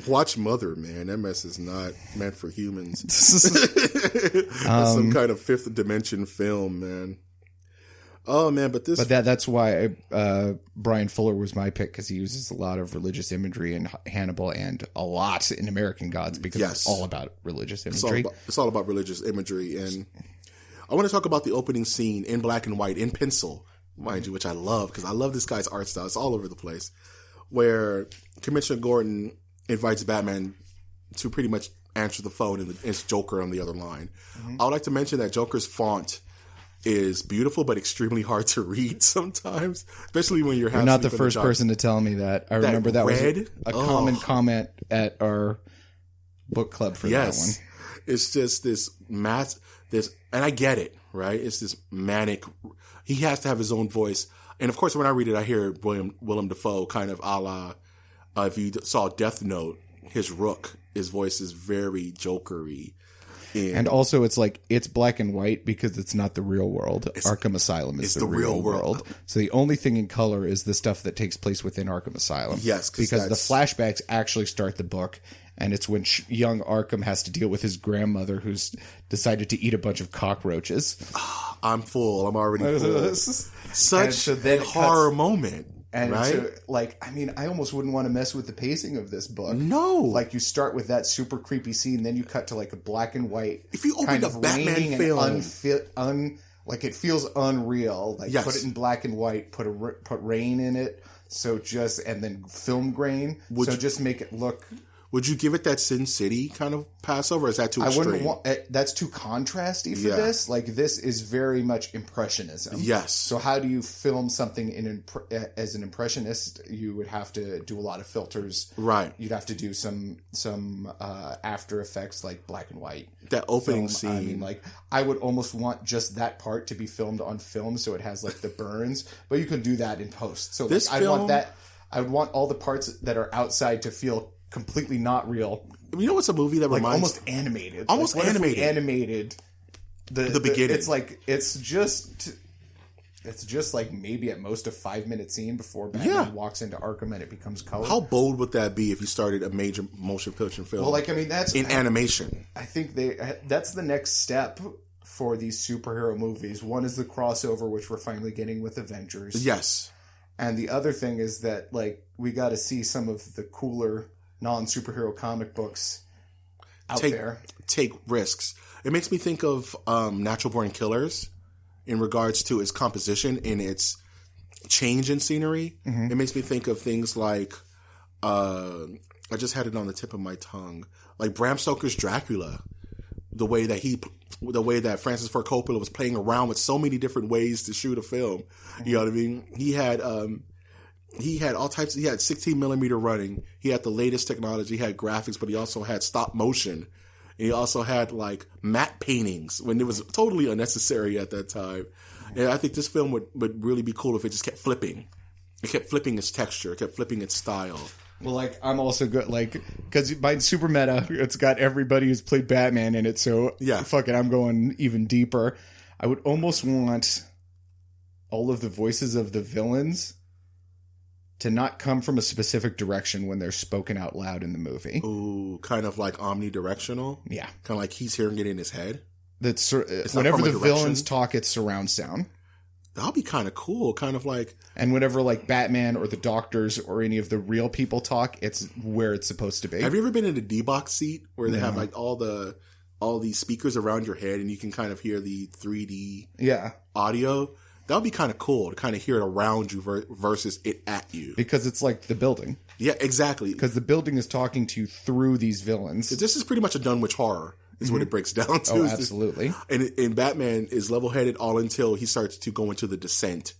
Watch Mother, man. That mess is not meant for humans. That's some kind of fifth dimension film, man. Oh, man, but that's why Brian Fuller was my pick because he uses a lot of religious imagery in Hannibal and a lot in American Gods because it's all about religious imagery. It's all about religious imagery, and I want to talk about the opening scene in black and white, in pencil, mind you, which I love because I love this guy's art style. It's all over the place. Where Commissioner Gordon invites Batman to pretty much answer the phone and it's Joker on the other line. Mm-hmm. I would like to mention that Joker's font is beautiful but extremely hard to read sometimes, especially when you're not the first person to tell me that. I remember that was a common comment at our book club for that one. It's just this and I get it, right? It's this manic. He has to have his own voice, and of course, when I read it, I hear Willem Dafoe, kind of a la. If you saw Death Note, his Rook, his voice is very Jokery, and also it's black and white because it's not the real world. Arkham Asylum is the real world. So the only thing in color is the stuff that takes place within Arkham Asylum. Yes, because the flashbacks actually start the book. And it's when young Arkham has to deal with his grandmother who's decided to eat a bunch of cockroaches. I'm full. I'm already full. Such a horror moment. And right? so, I almost wouldn't want to mess with the pacing of this book. No. Like, you start with that super creepy scene, then you cut to, a black and white. If you open a Batman film. It feels unreal. Yes. Put it in black and white, put rain in it, and then film grain. Just make it look... Would you give it that Sin City kind of Passover, or is that too extreme? I wouldn't want... That's too contrasty for this. This is very much Impressionism. Yes. So how do you film something as an Impressionist? You would have to do a lot of filters. Right. You'd have to do some After Effects, like black and white. That opening scene. I would almost want just that part to be filmed on film so it has, the burns. But you can do that in post. So I want that... I would want all the parts that are outside to feel... completely not real. You know what's a movie that reminds almost animated. Almost animated. Animated the beginning. It's just maybe at most a 5-minute scene before Batman walks into Arkham and it becomes color. How bold would that be if you started a major motion picture film? Well, that's in animation. I think that's the next step for these superhero movies. One is the crossover, which we're finally getting with Avengers. Yes. And the other thing is that we got to see some of the cooler non-superhero comic books out there. Take risks. It makes me think of Natural Born Killers. in regards to its composition and its change in scenery. It makes me think of things like, I just had it on the tip of my tongue, like Bram Stoker's Dracula. The way that Francis Ford Coppola was playing around with so many different ways to shoot a film. You know what I mean? He had all types. He had 16 millimeter running. He had the latest technology. He had graphics, but he also had stop motion. And he also had like matte paintings when it was totally unnecessary at that time. And I think this film would really be cool if it just kept flipping. It kept flipping its texture. It kept flipping its style. Well, like, I'm also good, like, because by super meta, it's got everybody who's played Batman in it, so fuck it, I'm going even deeper. I would almost want all of the voices of the villains to not come from a specific direction when they're spoken out loud in the movie. Ooh, kind of like omnidirectional? Yeah. Kind of like he's hearing it in his head? That's whenever the villains talk, it's surround sound. That'll be kind of cool, kind of like... And whenever, like, Batman or the doctors or any of the real people talk, it's where it's supposed to be. Have you ever been in a D-Box seat where they have, like, all these speakers around your head and you can kind of hear the 3D audio? That would be kind of cool to kind of hear it around you versus it at you. Because it's like the building. Yeah, exactly. Because the building is talking to you through these villains. This is pretty much a Dunwich Horror. Is what it breaks down to. Oh, absolutely. And Batman is level-headed all until he starts to go into the descent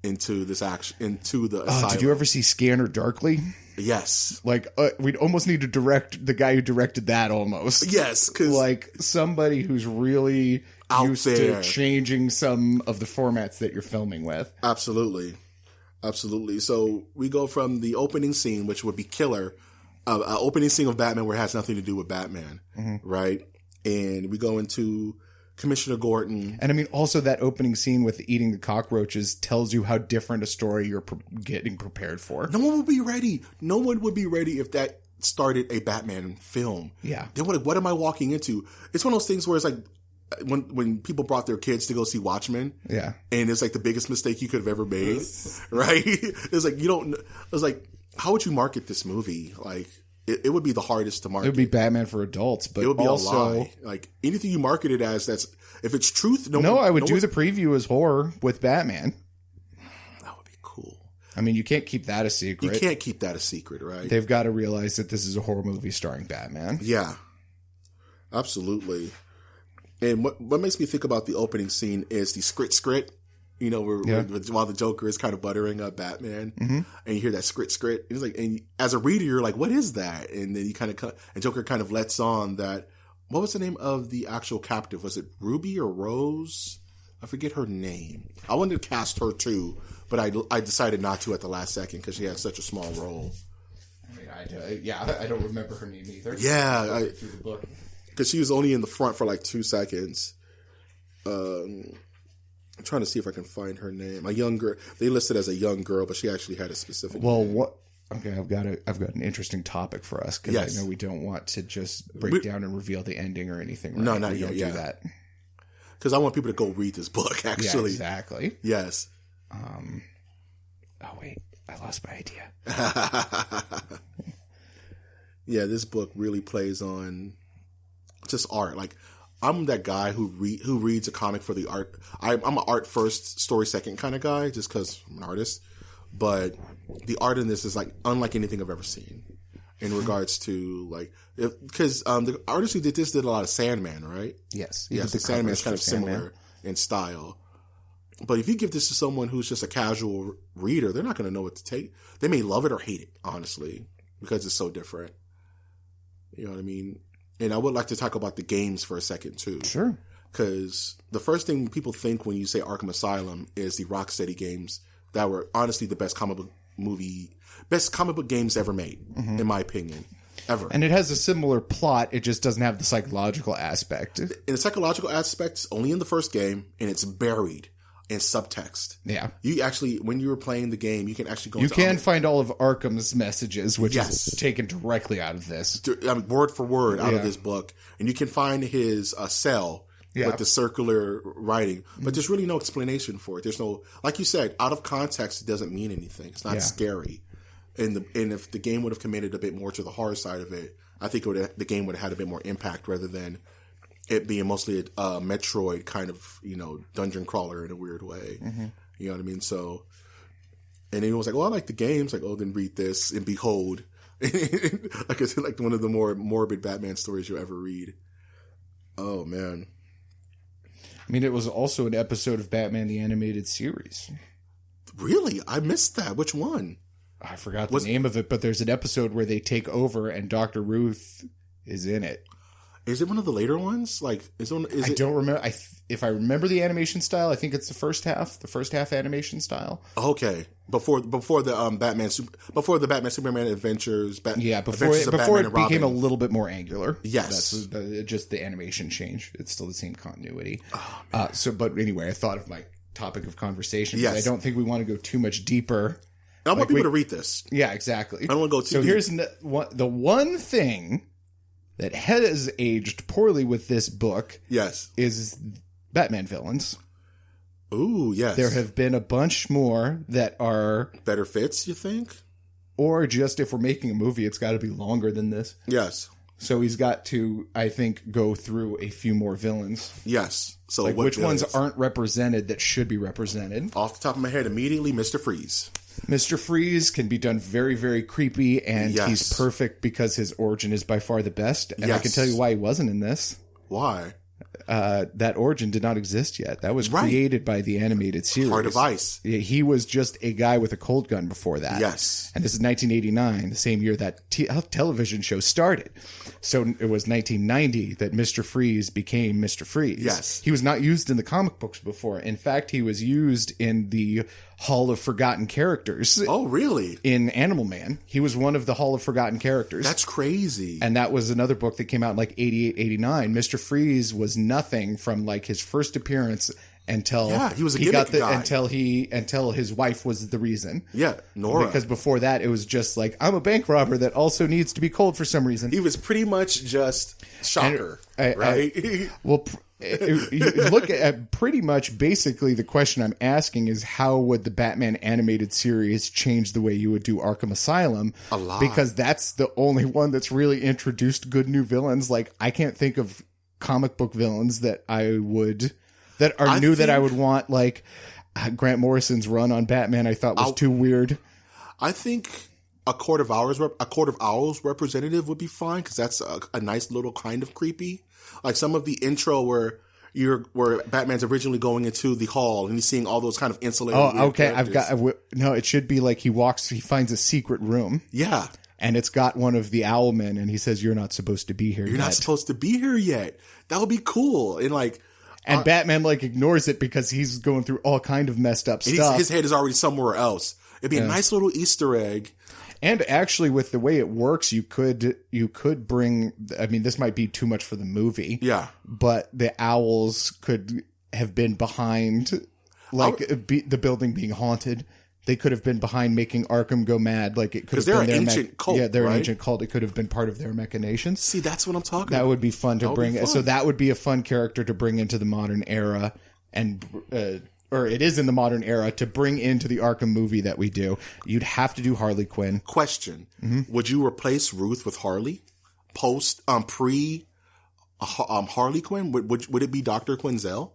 into this action, into the asylum. Did you ever see Scanner Darkly? Yes. Like, we'd almost need to direct the guy who directed that almost. Yes. Cause like, somebody who's really out used there. to changing some of the formats that you're filming with. Absolutely. Absolutely. So we go from the opening scene, which would be killer, opening scene of Batman where it has nothing to do with Batman, right? And we go into Commissioner Gordon. And I mean, also that opening scene with eating the cockroaches tells you how different a story you're getting prepared for. No one would be ready. No one would be ready if that started a Batman film. Yeah. Then what am I walking into? It's one of those things where it's like when people brought their kids to go see Watchmen. Yeah. And it's like the biggest mistake you could have ever made. Right? It's like, it's like, how would you market this movie? Like, it would be the hardest to market. It would be Batman for adults, but it would be also a lie. Like anything you market it as, if it's truth. I would do the preview as horror with Batman. That would be cool. I mean, you can't keep that a secret. You can't keep that a secret, right? They've got to realize that this is a horror movie starring Batman. Yeah, absolutely. And what makes me think about the opening scene is the skrit. While the Joker is kind of buttering up Batman, and you hear that skrit. It's like, and as a reader, you're like, "What is that?" And then you and Joker kind of lets on that. What was the name of the actual captive? Was it Ruby or Rose? I forget her name. I wanted to cast her too, but I decided not to at the last second because she had such a small role. I mean, I don't remember her name either. Yeah, through the book because she was only in the front for like 2 seconds. I'm trying to see if I can find her name. A young girl. They listed as a young girl, but she actually had a specific name. What? Okay, I've got an interesting topic for us because I know we don't want to just break down and reveal the ending or anything. Right? No, not we yet. don't do that because I want people to go read this book. Actually, exactly. Yes. Oh wait, I lost my idea. Yeah, this book really plays on just art. Like, I'm that guy who reads a comic for the art. I'm an art first, story second kind of guy, just because I'm an artist. But the art in this is like unlike anything I've ever seen in regards to like, because the artist who did this did a lot of Sandman, right? Yes. Yes, the Sandman is kind of similar in style. But if you give this to someone who's just a casual reader, they're not going to know what to take. They may love it or hate it, honestly, because it's so different. You know what I mean? And I would like to talk about the games for a second, too. Sure. Because the first thing people think when you say Arkham Asylum is the Rocksteady games that were honestly the best comic book games ever made, in my opinion. Ever. And it has a similar plot, it just doesn't have the psychological aspect. And the psychological aspect is only in the first game, and it's buried in subtext. Yeah. You actually, when you were playing the game, you can actually go You can find all of Arkham's messages, which Yes. is taken directly out of this. I mean, word for word out of this book. And you can find his cell with the circular writing. But there's really no explanation for it. There's no, like you said, out of context, it doesn't mean anything. It's not scary. And if the game would have committed a bit more to the horror side of it, I think the game would have had a bit more impact rather than it being mostly a Metroid kind of, dungeon crawler in a weird way. Mm-hmm. You know what I mean? So, and then he was like, I like the games. Like, then read this and behold. Like I said, like one of the more morbid Batman stories you'll ever read. Oh, man. I mean, it was also an episode of Batman the Animated Series. Really? I missed that. Which one? I forgot the name of it, but there's an episode where they take over and Dr. Ruth is in it. Is it one of the later ones? Like, I don't remember. If I remember the animation style, I think it's the first half animation style. Okay, before the Batman Superman Adventures. Before Adventures of it Batman and became a Robin. little bit more angular. Yes, that's just the animation change. It's still the same continuity. Oh, but anyway, I thought of my topic of conversation. Yes. I don't think we want to go too much deeper. I want people to read this. Yeah, exactly. I don't want to go too deep. Here's the one thing that has aged poorly with this book. Yes, is Batman villains. Ooh, yes. There have been a bunch more that are better fits, you think? Or just if we're making a movie, it's got to be longer than this. Yes. So he's got to, I think, go through a few more villains. Yes. So like which ones aren't represented that should be represented? Off the top of my head, immediately, Mr. Freeze. Mr. Freeze can be done very, very creepy, and he's perfect because his origin is by far the best. And I can tell you why he wasn't in this. Why? That origin did not exist yet. That was created by the animated series. Heart of Ice. He was just a guy with a cold gun before that. Yes. And this is 1989, the same year that television show started. So it was 1990 that Mr. Freeze became Mr. Freeze. Yes. He was not used in the comic books before. In fact, he was used in the Hall of Forgotten Characters. Oh, really? In Animal Man. He was one of the Hall of Forgotten Characters. That's crazy. And that was another book that came out in like 88, 89. Mr. Freeze was nothing from like his first appearance until he was a gimmick guy. until his wife was the reason. Yeah, Nora. Because before that, it was just like, I'm a bank robber that also needs to be cold for some reason. He was pretty much just Shocker, right? You look at pretty much basically the question I'm asking is how would the Batman animated series change the way you would do Arkham Asylum? A lot. Because that's the only one that's really introduced good new villains. Like, I can't think of comic book villains that I would want. Like Grant Morrison's run on Batman, I thought was too weird. I think a Court of Owls representative would be fine because that's a nice little kind of creepy. Like some of the intro where Batman's originally going into the hall and he's seeing all those kind of insulated. Oh, okay. Characters. It should be like he finds a secret room. Yeah. And it's got one of the Owlmen and he says, "You're not supposed to be here yet. You're not supposed to be here yet." That would be cool. And Batman ignores it because he's going through all kind of messed up stuff. His head is already somewhere else. It'd be a nice little Easter egg. And actually, with the way it works, you could bring. I mean, this might be too much for the movie. Yeah, but the owls could have been behind, the building being haunted. They could have been behind making Arkham go mad. Like it could have been their ancient cult. Yeah, they're right? an ancient cult. It could have been part of their machinations. See, that's what I'm talking about. That would be fun to bring. So that would be a fun character to bring into the modern era, and or it is in the modern era to bring into the Arkham movie that we do. You'd have to do Harley Quinn. Question: Would you replace Ruth with Harley pre Harley Quinn? Would it be Dr. Quinzel?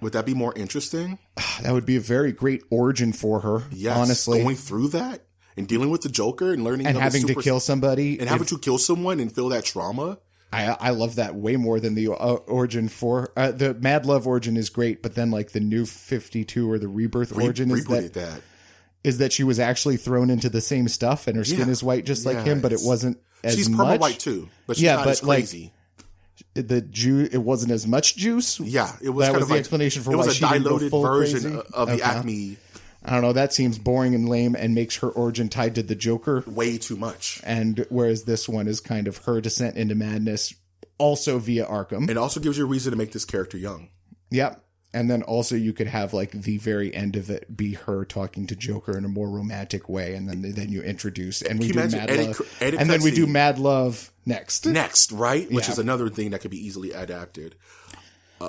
Would that be more interesting? That would be a very great origin for her. Yes, honestly, going through that and dealing with the Joker and learning and having to kill somebody and having to kill someone and feel that trauma. I love that way more than the origin for the Mad Love origin is great, but then like the New 52 or the Rebirth origin is that she was actually thrown into the same stuff and her skin is white just like him, but it wasn't as she's much. She's white too, but she's not as crazy. It wasn't as much juice. Yeah, it was. That kind was of the explanation for it why was she a didn't go diluted full version crazy. of the Acme. I don't know. That seems boring and lame and makes her origin tied to the Joker way too much. And whereas this one is kind of her descent into madness, also via Arkham. It also gives you a reason to make this character young. Yep. And then also you could have like the very end of it be her talking to Joker in a more romantic way, and then you introduce and we do Mad Love, and then we do Mad Love next, right? Which is another thing that could be easily adapted.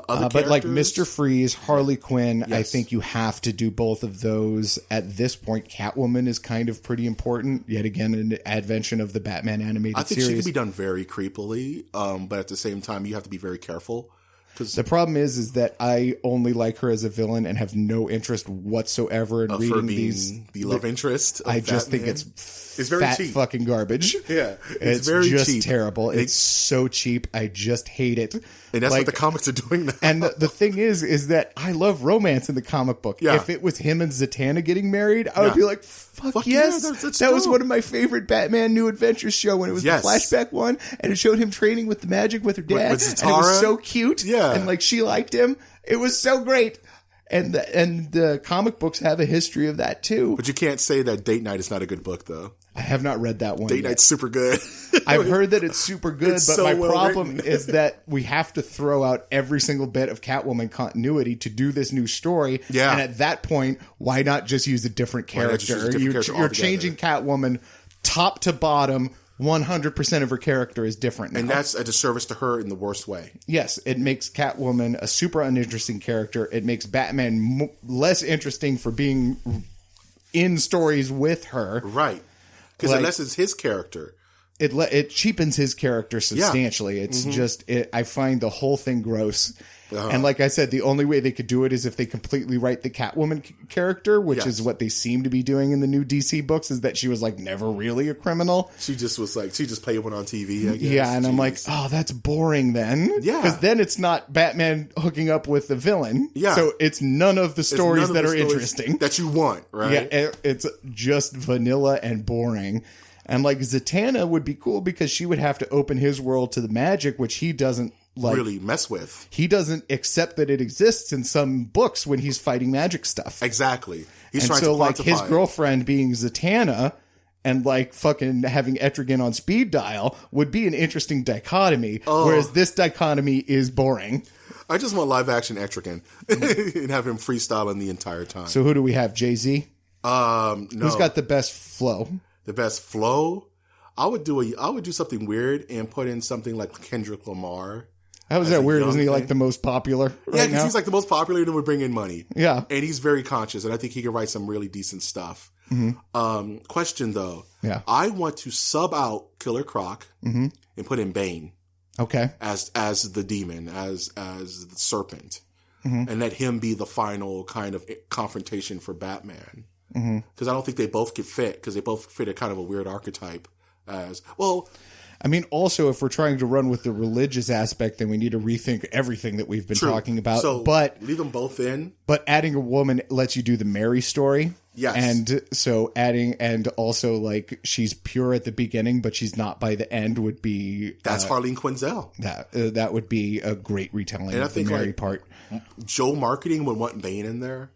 other but like characters? Mr. Freeze, Harley Quinn, I Yes. think you have to do both of those. At this point, Catwoman is kind of pretty important. Yet again, an advention of the Batman animated I think series. she can be done very creepily, but at the same time, you have to be very careful. The problem is that I only like her as a villain and have no interest whatsoever in For reading being these. the love interest of I just think Batman. it's very fat cheap. fucking garbage. Yeah, It's very just cheap. terrible. It's so cheap. I just hate it. And that's Like, what the comics are doing now. And the thing is that I love romance in the comic book. Yeah. If it was him and Zatanna getting married, I would Yeah. be like, fuck yeah, yes. that's that was dope. one of my favorite Batman New Adventures show when it was Yes. the flashback one, and it showed him training with the magic with her dad. with and it was Zatara. so cute. Yeah. And like she liked him. It was so great. And the comic books have a history of that too. But you can't say that Date Night is not a good book, though. I have not read that one Date yet. Night's super good. I've heard that it's super good, It's but so my well problem written. is that we have to throw out every single bit of Catwoman continuity to do this new story. Yeah. And at that point, why not just use a different Why not just character? use a different character You're altogether? changing Catwoman top to bottom. 100% of her character is different now. And that's a disservice to her in the worst way. Yes, it makes Catwoman a super uninteresting character. It makes Batman less interesting for being in stories with her. Right. Because Like- unless it's his character. It cheapens his character substantially. It's just I find the whole thing gross. And like I said, the only way they could do it is if they completely write the Catwoman character, which Yes. is what they seem to be doing in the new DC books. Is that she was like never really a criminal? She just was like, she just played one on TV, I guess. Yeah, and I'm like, Jeez. oh, that's boring then. Yeah. Because then it's not Batman hooking up with the villain. Yeah. So it's none of the It's stories none of that the are stories interesting. that you want, right? Yeah, it's just vanilla and boring. And like Zatanna would be cool because she would have to open his world to the magic, which he doesn't like. Really mess with. He doesn't accept that it exists in some books when he's fighting magic stuff. Exactly. He's And trying so to like quantify his it. girlfriend being Zatanna and like fucking having Etrigan on speed dial would be an interesting dichotomy. Oh. Whereas this dichotomy is boring. I just want live action Etrigan and have him freestyling the entire time. So who do we have? Jay-Z? No. Who's got the best flow? The best flow? I would do something weird and put in something like Kendrick Lamar. How is As that a weird? young Isn't he like thing. the most popular Yeah, right because now? he's like the most popular and would bring in money. Yeah. And he's very conscious, and I think he can write some really decent stuff. Question though. Yeah. I want to sub out Killer Croc and put in Bane Okay. as the demon, as the serpent. And let him be the final kind of confrontation for Batman. Because I don't think they both could fit, because they both fit a kind of a weird archetype as, well, I mean, also, if we're trying to run with the religious aspect, then we need to rethink everything that we've been true. talking about. So but leave them both in. adding a woman lets you do the Mary story. Yes. And so and also like she's pure at the beginning, but she's not by the end would be That's Harleen Quinzel. that would be a great retelling And I of the think, Mary like, part. Joe Marketing would want Bane in there.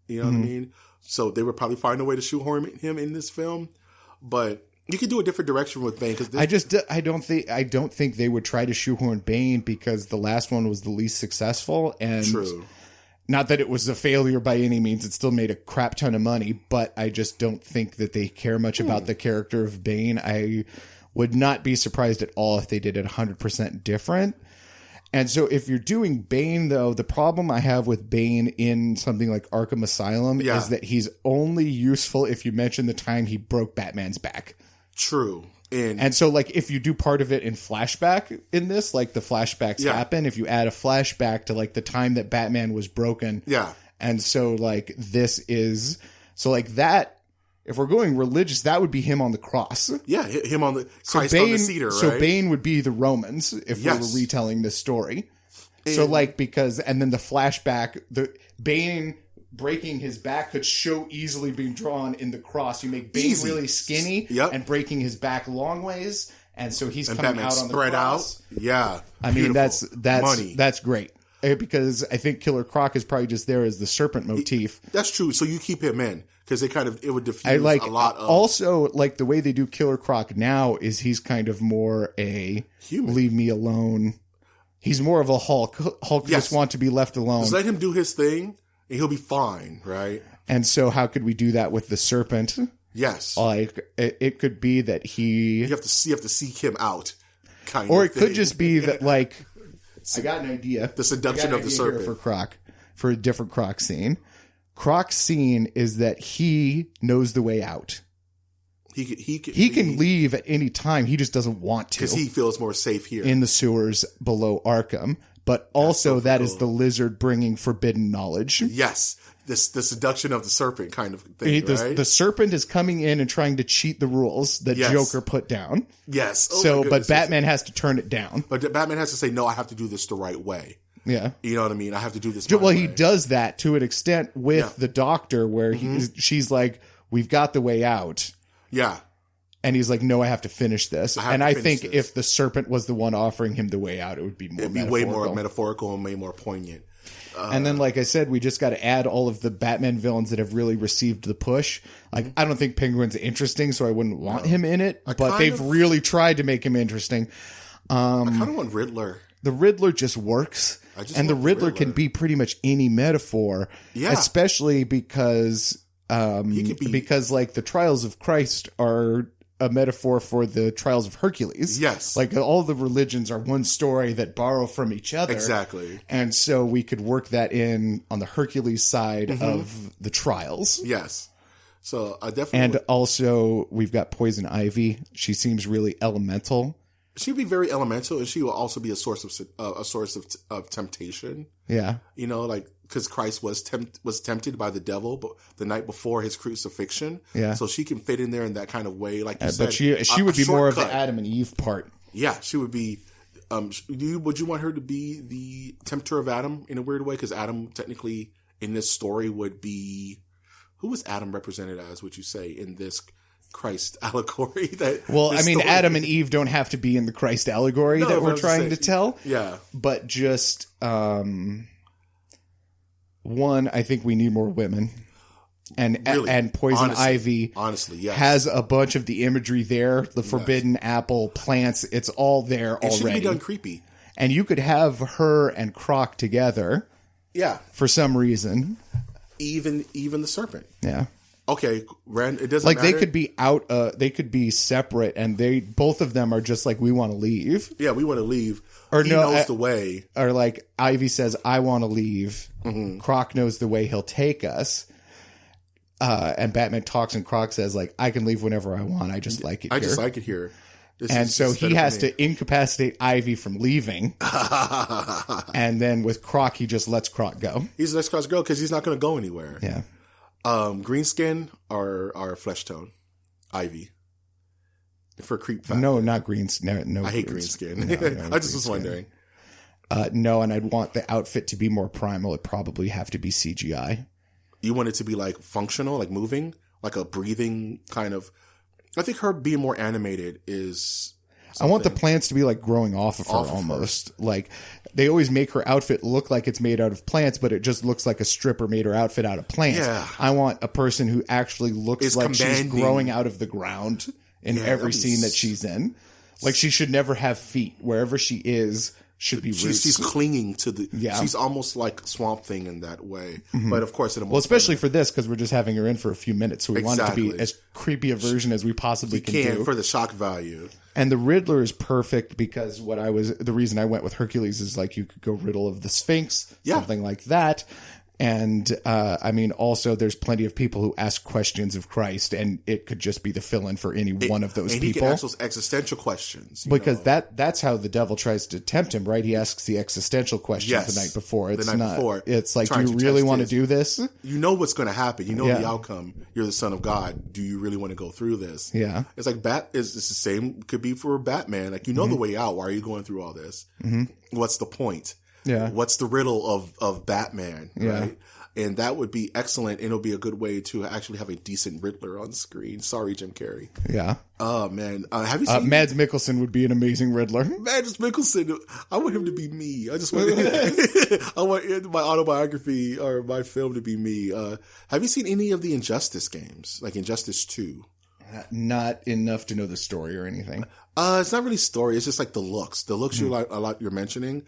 You know what I mean? So they would probably find a way to shoehorn him in this film. But you could do a different direction with Bane. Cause I don't think they would try to shoehorn Bane because the last one was the least successful. And True. not that it was a failure by any means. It still made a crap ton of money, but I just don't think that they care much about the character of Bane. I would not be surprised at all if they did it 100% different. And so if you're doing Bane, though, the problem I have with Bane in something like Arkham Asylum Yeah. is that he's only useful if you mention the time he broke Batman's back. True. And so, like, if you do part of it in flashback in this, like the flashbacks Yeah. happen, if you add a flashback to, like, the time that Batman was broken. Yeah. And so, like, so, like, that, if we're going religious, that would be him on the cross. Yeah, him on the Christ on the cedar, right? So Bane would be the Romans if Yes. we were retelling this story. So, like, and then the flashback, the Bane breaking his back could so easily be drawn in the cross. You make Bane Easy. really skinny Yep. and breaking his back long ways, and so he's And coming Batman out on the spread cross. out. Yeah. I mean, Beautiful. Money. that's great. Because I think Killer Croc is probably just there as the serpent motif. That's true. So you keep him in because it would diffuse I like a lot of also like the way they do Killer Croc now is he's kind of more a Human. leave me alone. He's more of a Hulk. Hulk Yes. just want to be left alone. Just let him do his thing and he'll be fine, right? And so how could we do that with the serpent? Yes. Like it could be that you have to seek him out. Kind or of it could thing. just be that like I got an idea. The seduction of the serpent. For Croc, for a different Croc scene. Croc's scene is that he knows the way out. He can leave at any time. He just doesn't want to. Because he feels more safe here. In the sewers below Arkham. But also that is the lizard bringing forbidden knowledge. Yes. The seduction of the serpent kind of thing, right? The serpent is coming in and trying to cheat the rules that Joker put down. Yes. But Batman has to turn it down. But Batman has to say, no, I have to do this the right way. Yeah. You know what I mean? I have to do this my Well, way. he does that to an extent with the doctor where she's like, we've got the way out. Yeah. And he's like, no, I have to finish this. I think if the serpent was the one offering him the way out, it would be more metaphorical. Way more metaphorical and way more poignant. And then, like I said, we just got to add all of the Batman villains that have really received the push. Like, I don't think Penguin's interesting, so I wouldn't want him in it. But they've really tried to make him interesting. I kind of want Riddler. The Riddler just works. And the Riddler can be pretty much any metaphor. Yeah. Especially because, like, the trials of Christ are a metaphor for the trials of Hercules. Yes. Like all the religions are one story that borrow from each other. Exactly. And so we could work that in on the Hercules side of the trials. Yes. So I definitely. And also we've got Poison Ivy. She seems really elemental. She'd be very elemental, and she will also be a source of temptation. Yeah. You know, like, because Christ was tempted by the devil, but the night before his crucifixion. Yeah. So she can fit in there in that kind of way, like you said. But she would be more of the Adam and Eve part. Yeah, she would be. Would you want her to be the tempter of Adam in a weird way? Because Adam, technically, in this story, would be. Who was Adam represented as? Would you say in this Christ allegory? Adam and Eve don't have to be in the Christ allegory that we're trying to tell. Yeah. But just one, I think we need more women. And Poison Ivy yes. has a bunch of the imagery there, the forbidden apple, plants, it's all there already. It should be done creepy. And you could have her and Croc together. Yeah. For some reason. Even the serpent. Yeah. Okay, it doesn't like matter. they could be out. They could be separate, and both of them are just like, we want to leave. Yeah, we want to leave. Or he knows the way. Or like Ivy says, I want to leave. Croc knows the way. He'll take us. And Batman talks, and Croc says, like, I can leave whenever I want. I just like it here. I just like it here. And so he has to incapacitate Ivy from leaving. And then with Croc, he just lets Croc go. He just lets Croc go because he's not going to go anywhere. Yeah. Green skin or flesh tone? Ivy. For creep factor. No, not green. No, I hate green skin. No, I just was wondering. No, and I'd want the outfit to be more primal. It'd probably have to be CGI. You want it to be like functional, like moving, like a breathing kind of. I think her being more animated is. Something. I want the plants to be like growing off of her almost. Like they always make her outfit look like it's made out of plants, but it just looks like a stripper made her outfit out of plants. Yeah. I want a person who actually looks like she's growing out of the ground in every scene that she's in. Like she should never have feet. Wherever she is should be roots. She's clinging to the. Yeah. She's almost like Swamp Thing in that way. But of course, especially for this because we're just having her in for a few minutes, so we want it to be as creepy a version as we possibly can do for the shock value. And the Riddler is perfect because the reason I went with Hercules is like you could go riddle of the Sphinx, something like that. And, also there's plenty of people who ask questions of Christ and it could just be the fill-in for any one of those people. And he can ask those existential questions. Because that's how the devil tries to tempt him, right? He asks the existential questions the night before. It's like, do you really want to do this? You know what's going to happen. You know the outcome. You're the son of God. Do you really want to go through this? Yeah. It's like it's the same, could be for Batman. Like, you know the way out. Why are you going through all this? What's the point? Yeah. What's the riddle of Batman? Right. And that would be excellent. And it'll be a good way to actually have a decent Riddler on screen. Sorry, Jim Carrey. Yeah. Oh, man. Have you seen Mads Mikkelsen would be an amazing Riddler. Mads Mikkelsen. I want him to be me. I just want I want my autobiography or my film to be me. Have you seen any of the Injustice games? Like Injustice 2? Not enough to know the story or anything. It's not really story. It's just like the looks. The looks you're mentioning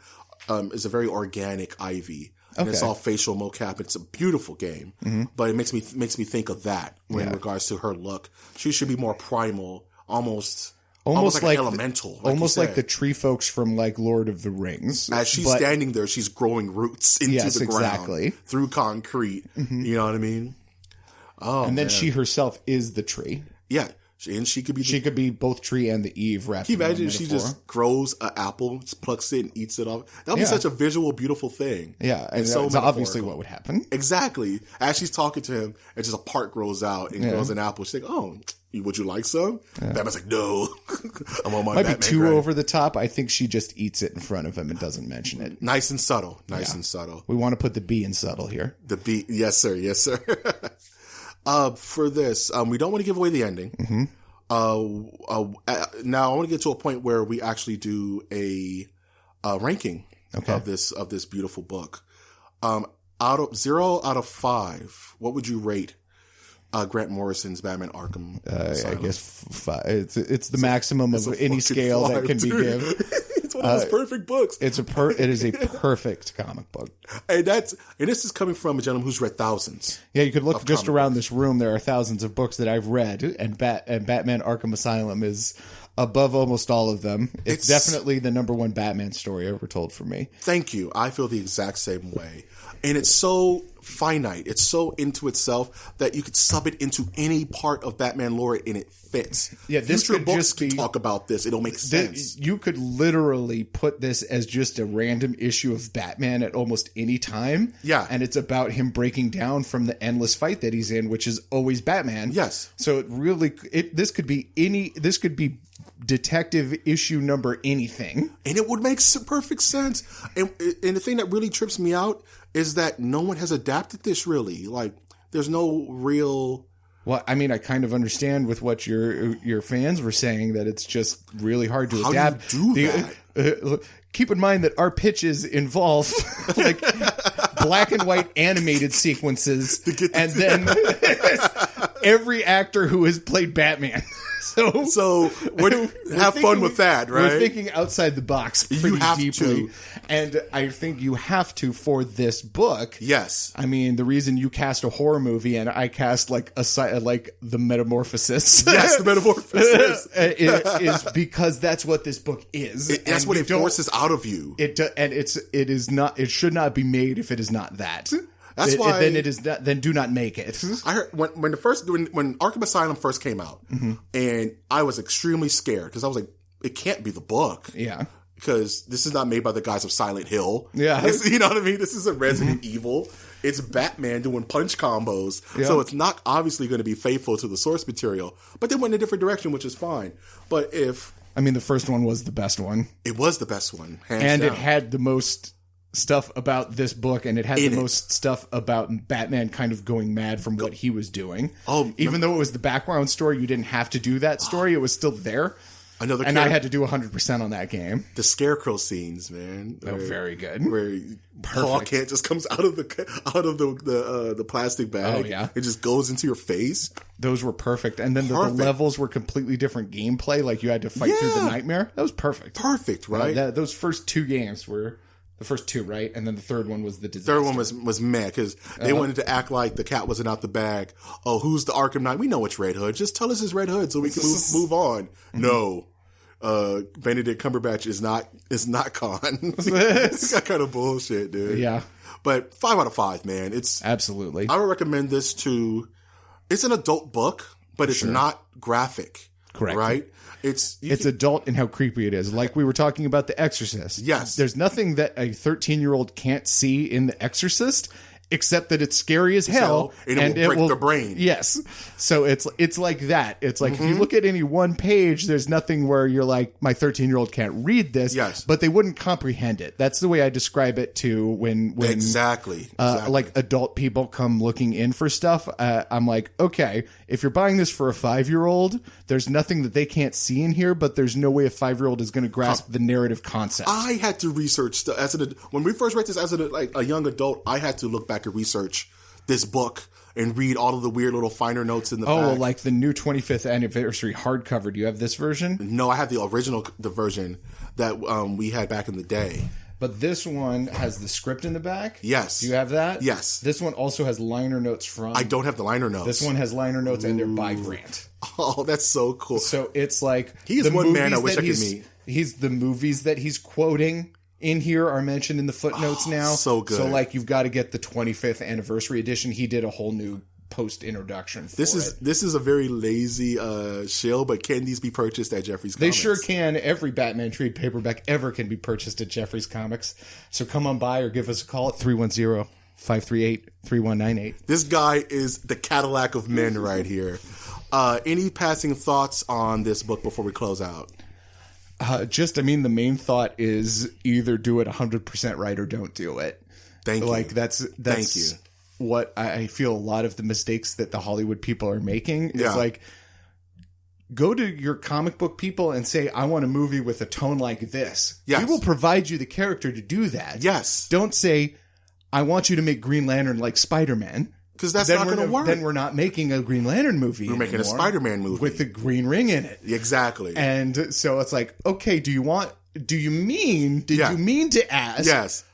is a very organic Ivy. And it's all facial mocap. It's a beautiful game, but it makes me think of that in regards to her look. She should be more primal, almost almost like an elemental. Like almost like the tree folks from like Lord of the Rings. As she's standing there, she's growing roots into the ground exactly. through concrete. Mm-hmm. You know what I mean? Oh, and then she herself is the tree. Yeah. And she could be she could be both tree and the Eve wrapped. Can you imagine if she just grows an apple, just plucks it and eats it off? That would be such a visual, beautiful thing. Yeah, and so that's obviously what would hapen. Exactly. As she's talking to him, and just a part grows out and grows an apple. She's like, "Oh, would you like some?" Batman's like, "No, I'm on my Might Batman be too grind." over the top. I think she just eats it in front of him and doesn't mention it. Nice and subtle. Nice and subtle. We want to put the B in subtle here. The B, yes sir, yes sir. For this, we don't want to give away the ending. Mm-hmm. Now I want to get to a point where we actually do a ranking of this beautiful book. Out of 0 out of 5, what would you rate Grant Morrison's Batman Arkham Asylum? I guess 5. It's the maximum of any scale that can be given. It's one of those perfect books. It is a perfect comic book. And this is coming from a gentleman who's read thousands. Yeah, you could look just around this room. There are thousands of books that I've read, and Batman Arkham Asylum is above almost all of them. It's definitely the number one Batman story ever told for me. Thank you. I feel the exact same way. And it's so finite. It's so into itself that you could sub it into any part of Batman lore and it fits. Yeah, this Future could books just be, can talk about this. It'll make sense. You could literally put this as just a random issue of Batman at almost any time. Yeah. And it's about him breaking down from the endless fight that he's in, which is always Batman. Yes. So this could be detective issue number anything. And it would make perfect sense. And the thing that really trips me out is that no one has adapted this really. Like, there's no real... Well, I mean, I kind of understand with what your fans were saying that it's just really hard to How adapt. do you do that? Keep in mind that our pitches involve like black and white animated sequences, and then every actor who has played Batman. So have fun with that, right? We're thinking outside the box pretty deeply. And I think you have to for this book. Yes. I mean, the reason you cast a horror movie and I cast like the Metamorphosis. Yes, the Metamorphosis. is because that's what this book is. That's what it forces out of you. It should not be made if it is not that. That's why. Then it is not. Then do not make it. I heard when Arkham Asylum first came out, and I was extremely scared because I was like, it can't be the book. Yeah. Because this is not made by the guys of Silent Hill. Yeah. You know what I mean? This is a Resident Evil. It's Batman doing punch combos. Yeah. So it's not obviously going to be faithful to the source material. But they went in a different direction, which is fine. But the first one was the best one. It was the best one. Hands down. It had the most stuff about this book, and it had most stuff about Batman kind of going mad from what he was doing. Even though it was the background story, you didn't have to do that story. It was still there. I had to do 100% on that game. The Scarecrow scenes, man. Very good. Where Paul Kent just comes out of the plastic bag. Oh, yeah. It just goes into your face. Those were perfect. And then the levels were completely different gameplay. Like you had to fight through the nightmare. That was perfect. Perfect, right? Those first two games were the first two, right? And then the third one was the disaster. Third one was meh because they wanted to act like the cat wasn't out the bag. Oh, who's the Arkham Knight? We know it's Red Hood. Just tell us it's Red Hood so we can move on. No. Benedict Cumberbatch is not Khan. It's that kind of bullshit, dude. Yeah. But 5 out of 5, man. It's absolutely. I would recommend this to. It's an adult book, but it's not graphic. Correct. Right? It's adult in how creepy it is. Like we were talking about The Exorcist. Yes. There's nothing that a 13-year-old can't see in The Exorcist, except that it's scary as hell, and it will break their brain. Yes. So it's like that. It's like if you look at any one page, there's nothing where you're like, my 13-year-old can't read this. Yes. But they wouldn't comprehend it. That's the way I describe it to when exactly. Like adult people come looking in for stuff. I'm like, okay, if you're buying this for a 5-year-old, there's nothing that they can't see in here, but there's no way a 5-year-old is going to grasp the narrative concept. I had to research stuff when we first read this as a young adult. I had to look back and research this book and read all of the weird little finer notes in the back. Oh, like the new 25th anniversary hardcover. Do you have this version? No, I have the original version that we had back in the day. But this one has the script in the back. Yes. Do you have that? Yes. This one also has liner notes from. I don't have the liner notes. This one has liner notes, and they're by Grant. Oh, that's so cool. So it's like He is the one man I movies wish that I could meet. He's the movies that he's quoting in here are mentioned in the footnotes now. So good. So like you've got to get the 25th anniversary edition. He did a whole new post introduction for This is a very lazy shill, but can these be purchased at Jeffrey's They Comics? sure can. Every Batman trade paperback ever can be purchased at Jeffrey's Comics. So come on by or give us a call at 310-538-3198. This guy is the Cadillac of men right here. Any passing thoughts on this book before we close out? The main thought is either do it 100% right or don't do it. Thank you. Like that's Thank you. What I feel a lot of the mistakes that the Hollywood people are making is Yeah. like, go to your comic book people and say, I want a movie with a tone like this. Yes. We will provide you the character to do that. Yes. Don't say, I want you to make Green Lantern like Spider-Man. Because that's not going to work. Then we're not making a Green Lantern movie. We're making a anymore Spider-Man movie. with the green ring in it. Exactly. And so it's like, okay, did you mean to ask? Yes.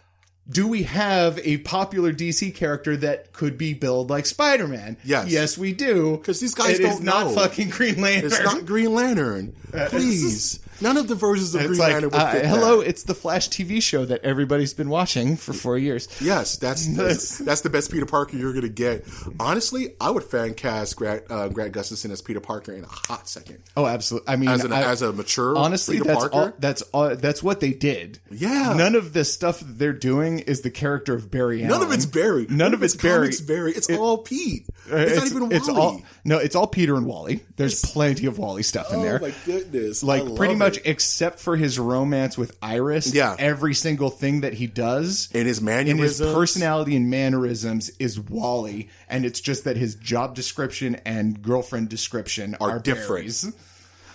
Do we have a popular DC character that could be billed like Spider-Man? Yes. Yes, we do. 'Cause these guys It is don't not know. fucking Green Lantern. It's not Green Lantern. Please. None of the versions of It's Green like, Lantern would fit hello, that. it's the Flash TV show that everybody's been watching for 4 years. Yes, that's the best Peter Parker you're going to get. Honestly, I would fan cast Grant Gustafson as Peter Parker in a hot second. Oh, absolutely. I mean, As a mature honestly, Peter Parker. that's what they did. Yeah. None of the stuff that they're doing is the character of Barry Allen. None of it's Barry. None of it's Barry. It's all Pete. It's not even Wally. It's all Peter and Wally. There's plenty of Wally stuff in there. Oh my goodness. I Like love pretty much, it. except for his romance with Iris, Yeah. every single thing that he does In his in mannerisms. his personality and mannerisms is Wally, and it's just that his job description and girlfriend description are different. Barry's.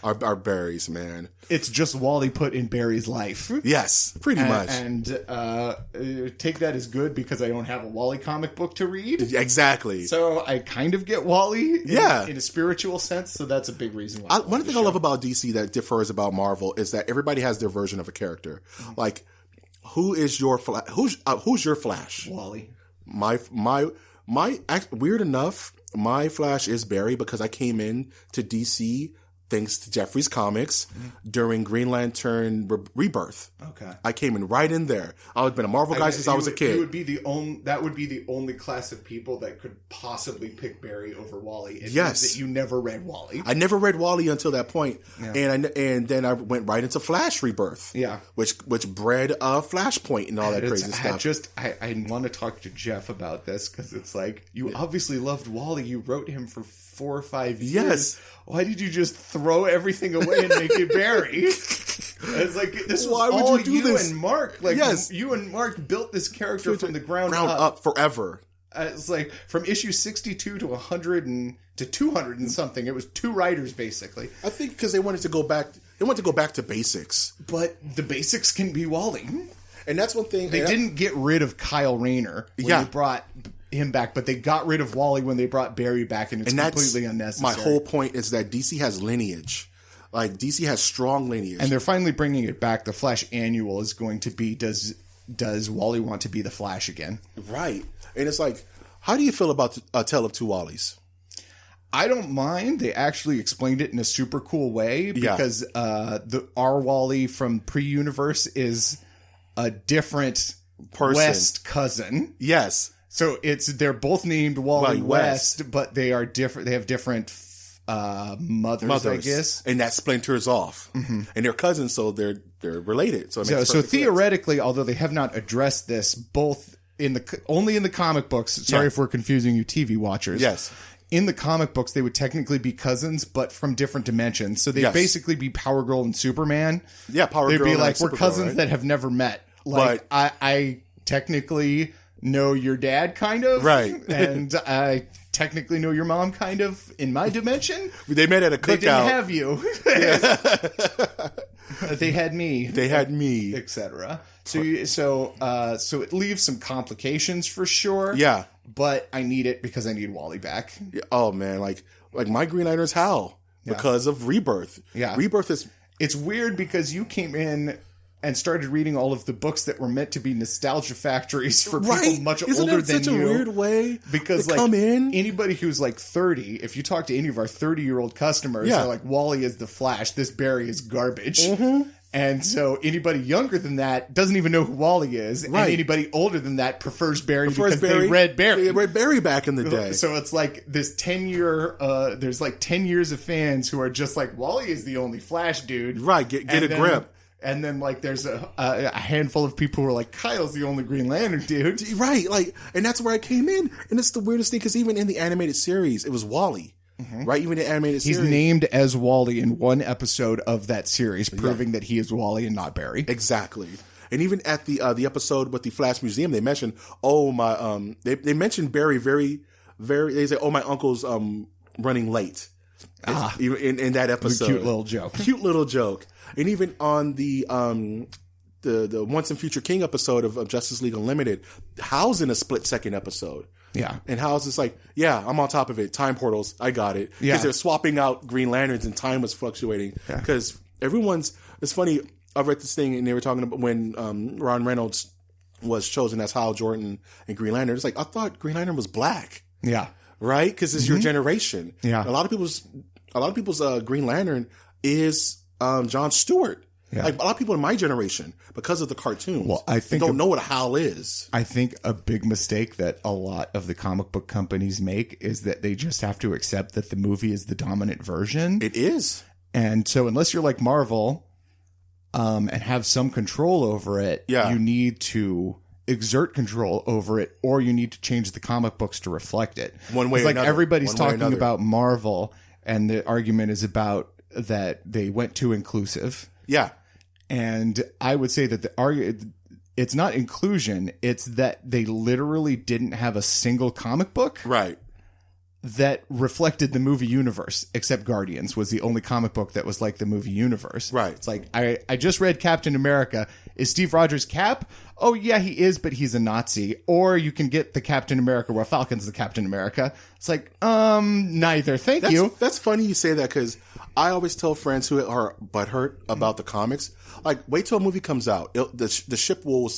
Our berries, man. It's just Wally put in Barry's life. Yes, pretty much. And take that as good because I don't have a Wally comic book to read. Exactly. So I kind of get Wally Yeah. in a spiritual sense, so that's a big reason why. One thing I love about DC that differs about Marvel is that everybody has their version of a character. Like, who's your Flash? Wally. Weird enough, my Flash is Barry because I came in to DC thanks to Jeffrey's Comics during Green Lantern Rebirth. Okay. I came in right in there. I've been a Marvel guy since I was a kid. That would be the only class of people that could possibly pick Barry over Wally. It Yes. means that you never read Wally. I never read Wally until that point. Yeah. And then I went right into Flash Rebirth. Yeah. Which bred Flashpoint and all that crazy stuff. I want to talk to Jeff about this because it's like, you obviously loved Wally. You wrote him for 4 or 5 years. Yes. Why did you just throw everything away and make it Barry? It's like, this was Why would all you do you this? and Mark. Like, Yes. you and Mark built this character from the ground up forever. It's like from issue 62 to 100 to 200 and something. It was 2 writers basically. I think because they wanted to go back. They wanted to go back to basics, But the basics can be Wally. and that's one thing They didn't get rid of Kyle Rayner when Yeah. they brought him back, but they got rid of Wally when they brought Barry back, and it's completely unnecessary. My whole point is that DC has lineage. Like, DC has strong lineage. And they're finally bringing it back. The Flash annual is going to be, does Wally want to be the Flash again? Right. And it's like, how do you feel about A Tale of Two Wallies? I don't mind. They actually explained it in a super cool way because our Wally from pre-universe is a different Person. West cousin. Yes. So they're both named Wally West. West, but they are different. They have different mothers, I guess. And that splinters off. Mm-hmm. And they're cousins, so they're related. So, it makes So perfect sense. theoretically, although they have not addressed this, both only in the comic books. Sorry if we're confusing you, TV watchers. Yes. In the comic books, they would technically be cousins, but from different dimensions. So they'd Yes. basically be Power Girl and Superman. Yeah, Power They'd Girl be and like, we're Supergirl, cousins right? that have never met. Like, I technically know your dad, kind of. Right. And I technically know your mom, kind of, in my dimension. They met at a They didn't cookout. have you. They had me. They had me. Etc. So it leaves some complications for sure. Yeah. But I need it because I need Wally back. Oh, man. Like my Green Lantern's Hal because of Rebirth. Yeah. Rebirth is... It's weird because you came in and started reading all of the books that were meant to be nostalgia factories for people Right? much Isn't older that than such you. a weird way Because to like come in? anybody who's like 30, if you talk to any of our 30-year-old customers, Yeah. they're like, Wally is the Flash, this Barry is garbage. Mm-hmm. And so anybody younger than that doesn't even know who Wally is. Right. And anybody older than that prefers Barry First because they read Barry. They read Barry back in the day. So it's like this 10-year, there's like 10 years of fans who are just like, Wally is the only Flash dude. Right, get And a then- grip. And then like there's a handful of people who are like, Kyle's the only Green Lantern dude. Right, like, and that's where I came in. And it's the weirdest thing, because even in the animated series, it was Wally. Right, even in the animated He's series. named as Wally in one episode of that series, proving that he is Wally and not Barry. Exactly. And even at the episode with the Flash Museum, they mentioned, they mentioned Barry very, very, they say, my uncle's running late. Even in that episode. Cute little joke. Cute little joke. And even on the Once and Future King episode of Justice League Unlimited, Hal's in a split-second episode. Yeah. And Hal's just like, yeah, I'm on top of it. Time portals, I got it. Because Yeah. they're swapping out Green Lanterns and time was fluctuating. Because it's funny, I read this thing and they were talking about when Ron Reynolds was chosen as Hal Jordan and Green Lantern. It's like, I thought Green Lantern was black. Yeah. Right? Because it's your generation. Yeah. A lot of people's Green Lantern is Jon Stewart. Yeah. Like a lot of people in my generation, because of the cartoons, Well, I think don't know what a Hal is. I think a big mistake that a lot of the comic book companies make is that they just have to accept that the movie is the dominant version. It is. And so unless you're like Marvel and have some control over it, you need to exert control over it, or you need to change the comic books to reflect it. One way or like another. Everybody's One way or talking another. about Marvel, and the argument is about that they went too inclusive. Yeah. And I would say that it's not inclusion, it's that they literally didn't have a single comic book Right. that reflected the movie universe, except Guardians was the only comic book that was like the movie universe. Right. It's like, I just read Captain America. Is Steve Rogers Cap? Oh, yeah, he is, but he's a Nazi. Or you can get the Captain America where Falcon's the Captain America. It's like, neither. Thank you. That's funny you say that, because I always tell friends who are butthurt about the comics, like, wait till a movie comes out. The ship will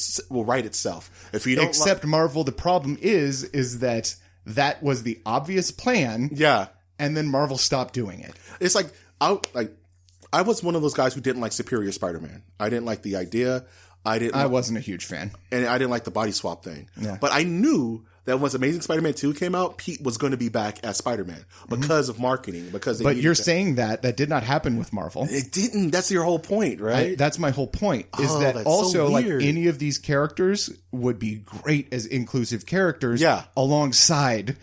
write itself. If you don't Except Marvel, the problem is that was the obvious plan. Yeah. And then Marvel stopped doing it. It's like I was one of those guys who didn't like Superior Spider-Man. I didn't like the idea. I wasn't a huge fan. And I didn't like the body swap thing. Yeah. But I knew that once Amazing Spider-Man 2 came out, Pete was going to be back as Spider-Man because of marketing. But you're saying that did not happen with Marvel. It didn't. That's your whole point, right? That's my whole point. Is Oh, that that's also so like weird. any of these characters would be great as inclusive characters, Yeah. alongside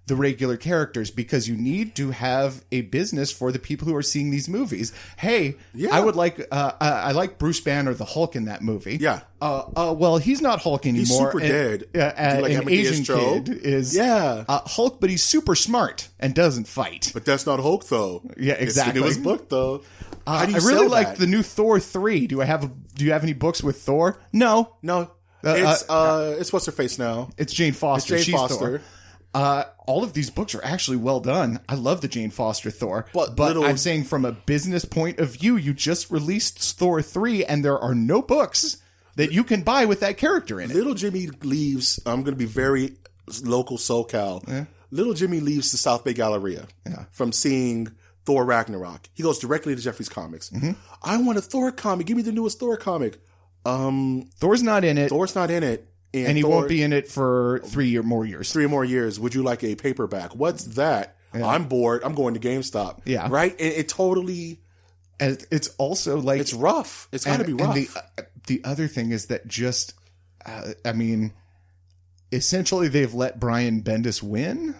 the regular characters, because you need to have a business for the people who are seeing these movies. Hey, Yeah. I would like I like Bruce Banner, the Hulk, in that movie. Yeah. Well, he's not Hulk anymore. He's super dead. Do you like An Amadeus Asian Cho? kid is Yeah. Hulk, but he's super smart and doesn't fight. But that's not Hulk, though. Yeah, exactly. It was book, though. How do you I really sell like that? the new Thor 3. Do you have any books with Thor? No. No. It's what's her face now? It's Jane Foster. It's Jane She's Foster. Thor. All of these books are actually well done. I love the Jane Foster Thor. But I'm saying from a business point of view, you just released Thor 3 and there are no books that you can buy with that character in it. Little Jimmy leaves. I'm going to be very local SoCal. Yeah. Little Jimmy leaves the South Bay Galleria from seeing Thor Ragnarok. He goes directly to Jeffrey's Comics. Mm-hmm. I want a Thor comic. Give me the newest Thor comic. Thor's not in it. Thor's not in it. And he won't be in it for 3 or more years. 3 or more years. Would you like a paperback? What's that? Yeah. I'm bored. I'm going to GameStop. Yeah. Right? And it totally... And it's also like... It's rough. It's got to be rough. And the other thing is that just... essentially they've let Brian Bendis win.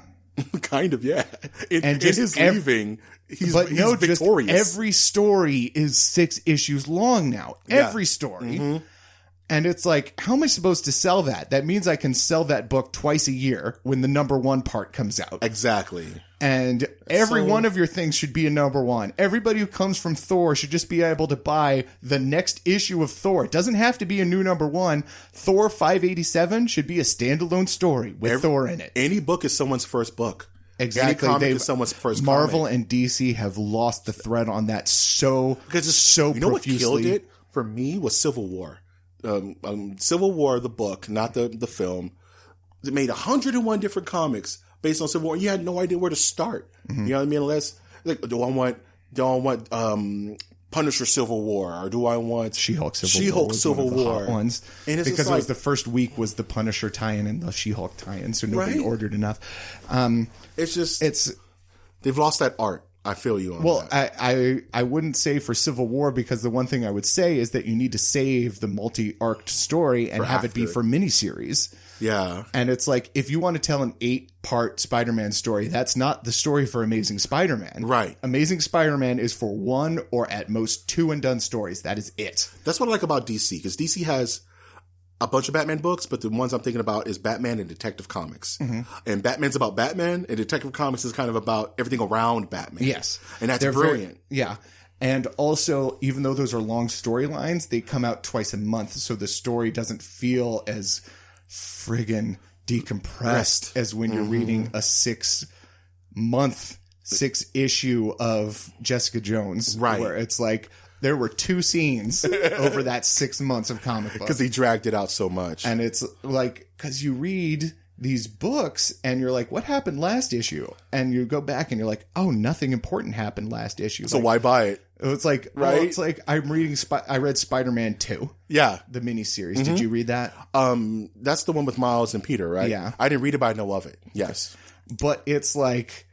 Kind of, yeah. And just his leaving, he's victorious. Just every story is 6 issues long now. Every story. Mm-hmm. And it's like, how am I supposed to sell that? That means I can sell that book twice a year when the #1 part comes out. Exactly. And every one of your things should be a #1. Everybody who comes from Thor should just be able to buy the next issue of Thor. It doesn't have to be a new #1. Thor 587 should be a standalone story with Thor in it. Any book is someone's first book. Exactly. Any comic is someone's first Marvel comic. and DC have lost the thread on that so profusely. You know what killed it? for me was Civil War. Civil War, the book, not the film. It made 101 different comics based on Civil War. You had no idea where to start. You know what I mean? Unless, like, do I want Punisher Civil War, or do I want She-Hulk Civil War? Hot ones. And it's because like, it was the first week was the Punisher tie-in and the She-Hulk tie-in, so nobody ordered enough. They've lost that art. I feel you on that. I wouldn't say for Civil War, because the one thing I would say is that you need to save the multi-arced story and have it be for miniseries. Yeah. And it's like, if you want to tell an 8-part Spider-Man story, that's not the story for Amazing Spider-Man. Right. Amazing Spider-Man is for 1 or at most 2 and done stories. That is it. That's what I like about DC, because DC has a bunch of Batman books, but the ones I'm thinking about is Batman and Detective Comics. And Batman's about Batman, and Detective Comics is kind of about everything around Batman. Yes. And that's brilliant. And also, even though those are long storylines, they come out twice a month, so the story doesn't feel as friggin' decompressed as when you're reading a 6-month, 6-issue of Jessica Jones. Right. Where it's like, there were 2 scenes over that 6 months of comic book. Because he dragged it out so much. And it's like, because you read these books and you're like, what happened last issue? And you go back and you're like, oh, nothing important happened last issue. So why buy it? It's like, right? Well, it's like I'm reading. I read Spider-Man 2. Yeah, the miniseries. Did you read that? That's the one with Miles and Peter, right? Yeah, I didn't read it, but I know of it. Yes, but it's like,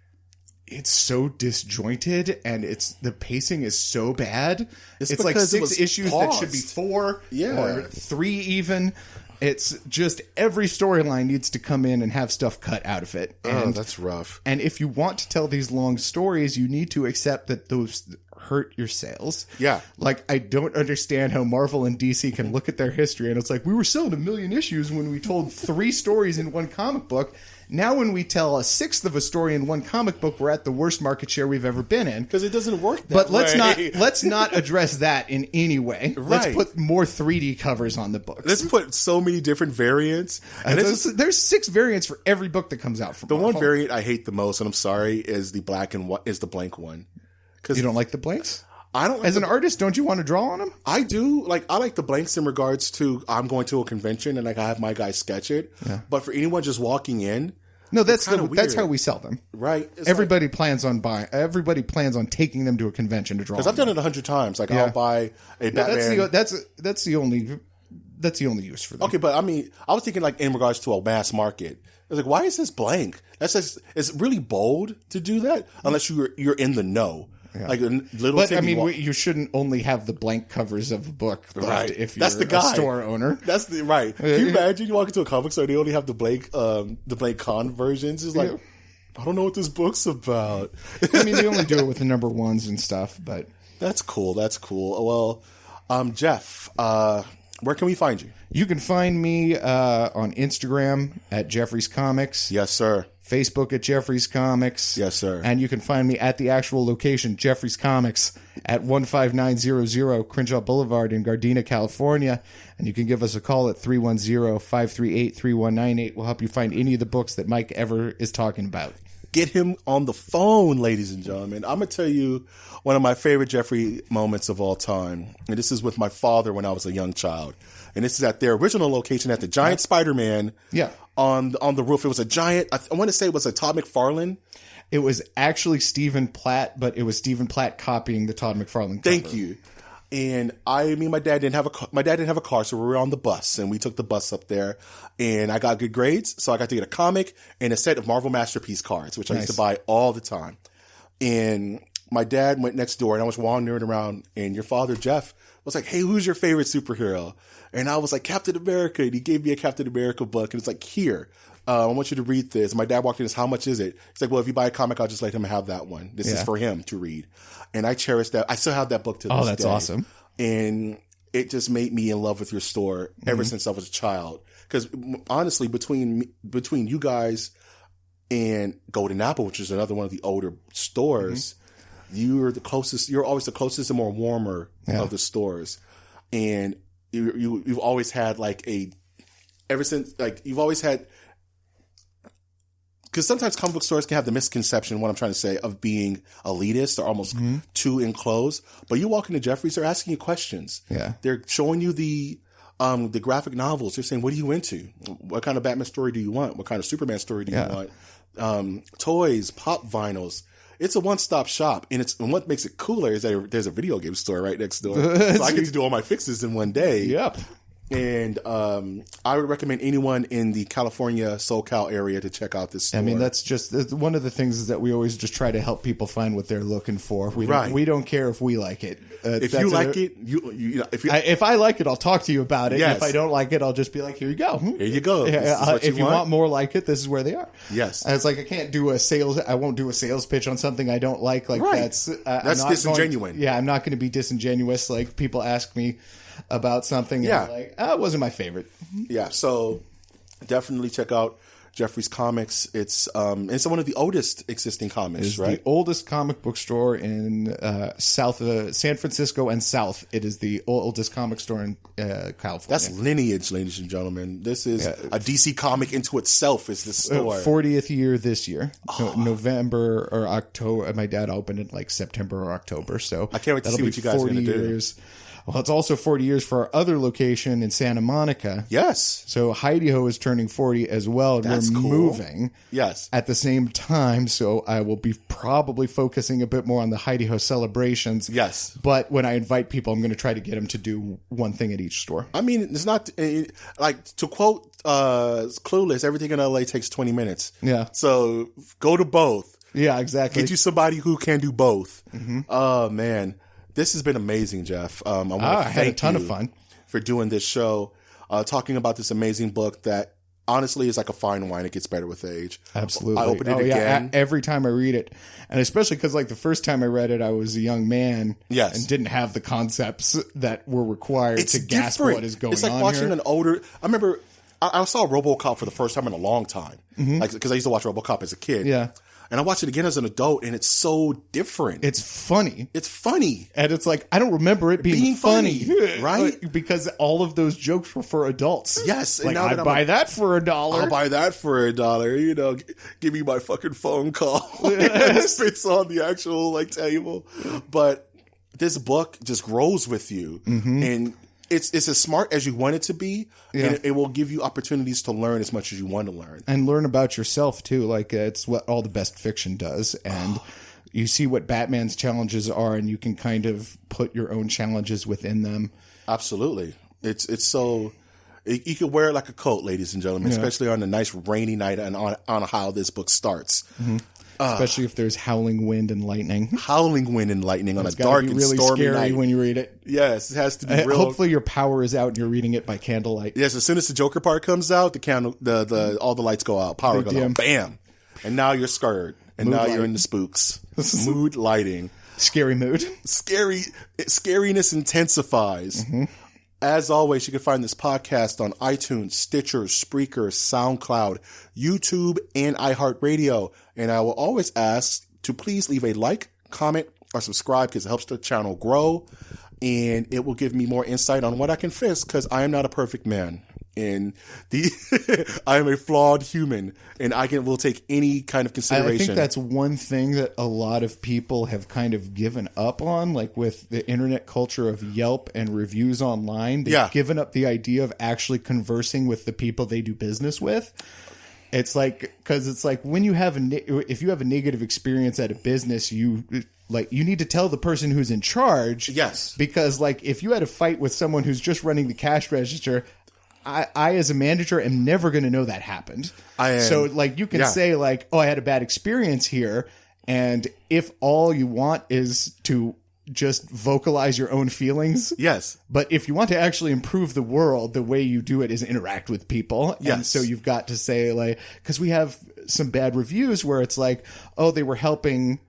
it's so disjointed and the pacing is so bad. It's like 6 issues that should be 4 or 3 even. It's just every storyline needs to come in and have stuff cut out of it. And, that's rough. And if you want to tell these long stories, you need to accept that those hurt your sales. Yeah. Like, I don't understand how Marvel and DC can look at their history and it's like, we were selling 1 million issues when we told 3 stories in one comic book. Now when we tell 1/6 of a story in one comic book, we're at the worst market share we've ever been in. Because it doesn't work that but way. let's not address that in any way. Right. Let's put more 3D covers on the books. Let's put so many different variants. And there's 6 variants for every book that comes out from the Marvel. one variant I hate the most, and I'm sorry, is the blank one. You don't like the blanks? I don't. As an artist, don't you want to draw on them? I do. I like the blanks in regards to I'm going to a convention and I have my guy sketch it. Yeah. But for anyone just walking in, no, that's how we sell them. Right. Everybody plans on taking them to a convention to draw. Because I've done it 100 times. I'll buy a Batman. That's the only use for them. Okay, but I mean, I was thinking in regards to a mass market. I was like, why is this blank? It's really bold to do that unless you're in the know. Yeah. You shouldn't only have the blank covers of a book, right? If you're a store owner, that's right. Can you imagine you walk into a comic store, they only have the blank con versions? It's like, I don't know what this book's about. I mean, they only do it with the number 1s and stuff, but that's cool. That's cool. Well, Jeff, where can we find you? You can find me on Instagram at Jeffrey's Comics. Yes, sir. Facebook at Jeffrey's Comics. Yes, sir. And you can find me at the actual location, Jeffrey's Comics, at 15900 Crenshaw Boulevard in Gardena, California. And you can give us a call at 310-538-3198. We'll help you find any of the books that Mike ever is talking about. Get him on the phone, ladies and gentlemen. I'm going to tell you one of my favorite Jeffrey moments of all time. And this is with my father when I was a young child. And this is at their original location at the giant Spider-Man. Yeah. On the roof. It was a giant, I want to say it was a Todd McFarlane. It was actually Stephen Platt, but it was Stephen Platt copying the Todd McFarlane cover. Thank you. And my dad didn't have a car, so we were on the bus, and we took the bus up there, and I got good grades, so I got to get a comic and a set of Marvel Masterpiece cards, which I used to buy all the time. And my dad went next door, and I was wandering around, and your father, Jeff, was like, hey, who's your favorite superhero? And I was like, Captain America. And he gave me a Captain America book. And it's like, here, I want you to read this. And my dad walked in and said, how much is it? He's like, well, if you buy a comic, I'll just let him have that one. This is for him to read. And I cherish that. I still have that book to this day. Oh, that's awesome. And it just made me in love with your store ever since I was a child. Because honestly, between you guys and Golden Apple, which is another one of the older stores, you're always the closest and more warmer of the stores. And you've always had you've always had because sometimes comic book stores can have the misconception, what I'm trying to say, of being elitist or almost too enclosed. But you walk into Jeffrey's, they're asking you questions. Yeah. They're showing you the graphic novels. They're saying, what are you into? What kind of Batman story do you want? What kind of Superman story do you want? Toys, pop vinyls. It's a one-stop shop, and what makes it cooler is that there's a video game store right next door, so I get to do all my fixes in one day. Yep. And I would recommend anyone in the California, SoCal area to check out this store. I mean, that's one of the things is that we always just try to help people find what they're looking for. We don't care if we like it. If you like it, if I like it, I'll talk to you about it. Yes. If I don't like it, I'll just be like, here you go. Here you go. If you want more like it, this is where they are. Yes. And it's like I won't do a sales pitch on something I don't like. Like right. that's disingenuous. I'm not going to be disingenuous. Like people ask me about something and I'm like, it wasn't my favorite. Yeah, so definitely check out Jeffrey's Comics. It's one of the oldest existing comics, It's right? the oldest comic book store in South San Francisco and South. It is the oldest comic store in California. That's lineage, ladies and gentlemen. This is a DC comic into itself is the store. 40th year this year. November or October. My dad opened it like September or October. So I can't wait to see what you guys are going to do. Well, it's also 40 years for our other location in Santa Monica. Yes. So Heidi Ho is turning 40 as well. And That's we're cool. moving at the same time. So I will be probably focusing a bit more on the Heidi Ho celebrations. Yes. But when I invite people, I'm going to try to get them to do one thing at each store. I mean, it's not like to quote Clueless, everything in LA takes 20 minutes. Yeah. So go to both. Yeah, exactly. Get you somebody who can do both. Oh, man. This has been amazing, Jeff. I want to thank had a ton you of fun for doing this show, talking about this amazing book that honestly is like a fine wine. It gets better with age. Absolutely. I opened it again. Every time I read it. And especially because like the first time I read it, I was a young man and didn't have the concepts that were required to grasp what is going on. It's like watching an older... I remember I saw RoboCop for the first time in a long time. Like, because I used to watch RoboCop as a kid. Yeah. And I watched it again as an adult, and it's so different. It's funny. It's funny. And it's like, I don't remember it being funny. Right? Because all of those jokes were for adults. Yes. Like, I'd buy that for $1. I'll buy that for $1. You know, give me my fucking phone call. It fits on the actual, like, table. But this book just grows with you. And it's as smart as you want it to be, and it will give you opportunities to learn as much as you want to learn. And learn about yourself, too. Like, it's what all the best fiction does. And you see what Batman's challenges are, and you can kind of put your own challenges within them. Absolutely. It's so... You could wear it like a coat, ladies and gentlemen, especially on a nice rainy night and on how this book starts. Especially if there's howling wind and lightning. Howling wind and lightning on a It's dark be and really stormy scary night. when you read it. Yes, it has to be real. Hopefully your power is out and you're reading it by candlelight. Yes, as soon as the Joker part comes out, the all the lights go out, power goes out, bam, and now you're scared, and now you're in the spooks. Mood lighting, scary mood, scariness intensifies. As always, you can find this podcast on iTunes, Stitcher, Spreaker, SoundCloud, YouTube, and iHeartRadio. And I will always ask to please leave a like, comment, or subscribe because it helps the channel grow. And it will give me more insight on what I can fix because I am not a perfect man. And I am a flawed human, and will take any kind of consideration. I think that's one thing that a lot of people have kind of given up on, like with the internet culture of Yelp and reviews online. They've given up the idea of actually conversing with the people they do business with. It's like, because it's like when you have if you have a negative experience at a business, you need to tell the person who's in charge. Yes. Because like if you had a fight with someone who's just running the cash register, I as a manager am never going to know that happened. So like you can say like, oh, I had a bad experience here. And if all you want is to just vocalize your own feelings. Yes. But if you want to actually improve the world, the way you do it is interact with people. Yes. And so you've got to say like, because we have some bad reviews where it's like, oh, they were helping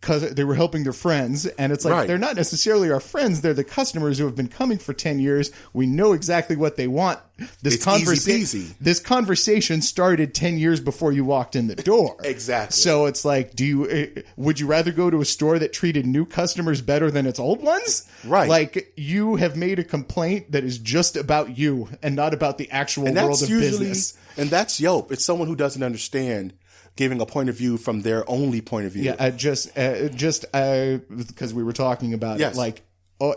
because they were helping their friends. And it's like, they're not necessarily our friends. They're the customers who have been coming for 10 years. We know exactly what they want. This conversation started 10 years before you walked in the door. Exactly. So it's like, would you rather go to a store that treated new customers better than its old ones? Right. Like you have made a complaint that is just about you and not about the actual world of business. And that's Yelp. It's someone who doesn't understand giving a point of view from their only point of view. Yeah, just because we were talking about Yes. it, like,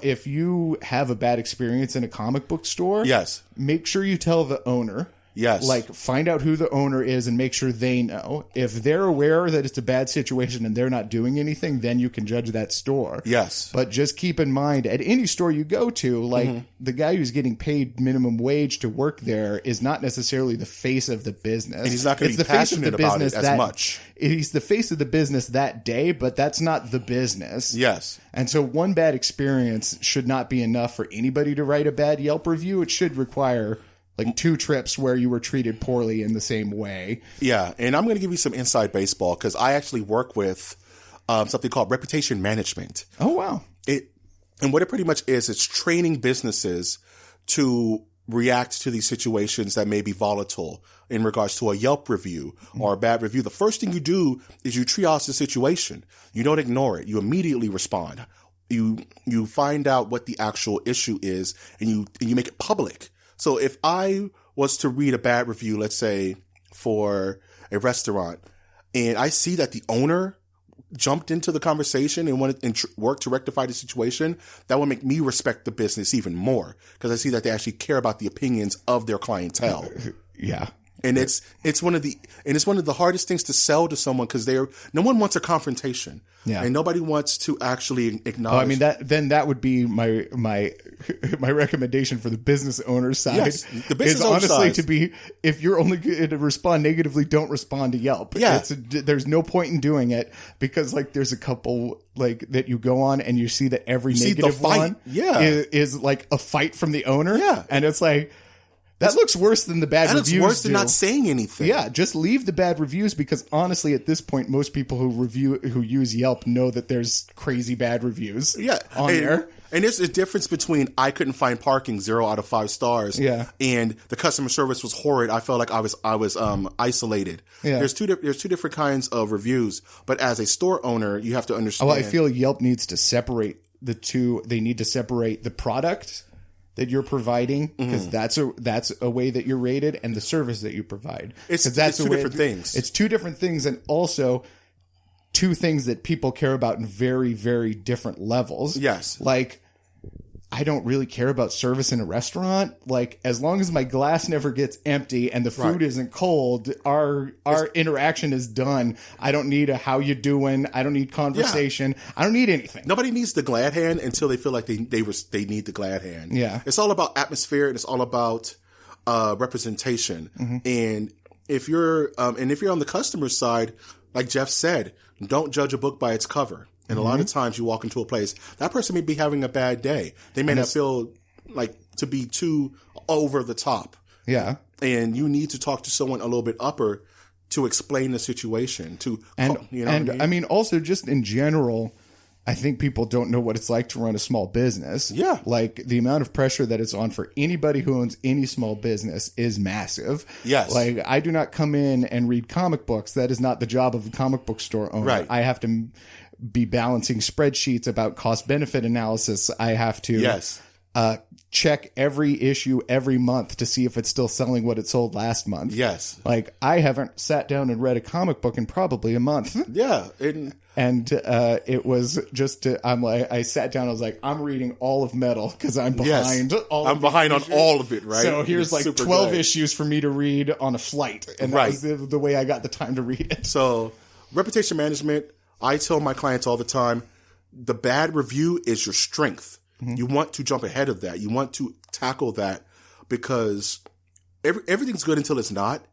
if you have a bad experience in a comic book store, Yes. make sure you tell the owner. Yes. Like, find out who the owner is and make sure they know. If they're aware that it's a bad situation and they're not doing anything, then you can judge that store. Yes. But just keep in mind, at any store you go to, like, the guy who's getting paid minimum wage to work there is not necessarily the face of the business. And he's not going to be passionate about it as much. He's the face of the business that day, but that's not the business. Yes. And so one bad experience should not be enough for anybody to write a bad Yelp review. It should require like 2 trips where you were treated poorly in the same way. Yeah, and I'm going to give you some inside baseball because I actually work with something called reputation management. Oh, wow. And what it pretty much is, it's training businesses to react to these situations that may be volatile in regards to a Yelp review or a bad review. The first thing you do is you triage the situation. You don't ignore it. You immediately respond. You find out what the actual issue is and you make it public. So if I was to read a bad review, let's say for a restaurant, and I see that the owner jumped into the conversation and wanted and worked to rectify the situation, that would make me respect the business even more because I see that they actually care about the opinions of their clientele. Yeah. And it's one of the hardest things to sell to someone because no one wants a confrontation. Yeah. And nobody wants to actually acknowledge. Oh, I mean, that would be my recommendation for the business owner's side. Yes, the business owner's honestly side. to be, if you're only going to respond negatively, don't respond to Yelp. Yeah. There's no point in doing it because like there's a couple like that you go on and you see that every negative one is like a fight from the owner. Yeah. And it's like, that looks worse than the bad reviews. That looks worse than do. not saying anything. Yeah, just leave the bad reviews because honestly, at this point, most people who use Yelp know that there's crazy bad reviews. On there. And there's a difference between I couldn't find parking 0 out of 5 stars. Yeah. And the customer service was horrid. I felt like I was isolated. Yeah. There's two different kinds of reviews. But as a store owner, you have to understand. Oh, I feel Yelp needs to separate the two. They need to separate the product that you're providing because that's a way that you're rated and the service that you provide. It's two different things. It's 2 different things and also 2 things that people care about in very, very different levels. Yes. Like, I don't really care about service in a restaurant. Like, as long as my glass never gets empty and the food isn't cold, our interaction is done. I don't need a how you doing. I don't need conversation. Yeah. I don't need anything. Nobody needs the glad hand until they feel like they need the glad hand. Yeah. It's all about atmosphere and it's all about representation. And if you're on the customer side, like Jeff said, don't judge a book by its cover. And a lot of times you walk into a place, that person may be having a bad day. They may not feel like to be too over the top. Yeah. And you need to talk to someone a little bit upper to explain the situation. I mean, also just in general, I think people don't know what it's like to run a small business. Yeah. Like the amount of pressure that it's on for anybody who owns any small business is massive. Yes. Like I do not come in and read comic books. That is not the job of a comic book store owner. Right. I have to be balancing spreadsheets about cost benefit analysis. I have to check every issue every month to see if it's still selling what it sold last month. Yes. Like I haven't sat down and read a comic book in probably a month. Yeah. And it was just I sat down. I was like, I'm reading all of Metal because I'm behind. I'm behind on all of it, right? So here's like 12 issues for me to read on a flight, and that was the way I got the time to read it. So reputation management. I tell my clients all the time, the bad review is your strength. You want to jump ahead of that. You want to tackle that because everything's good until it's not.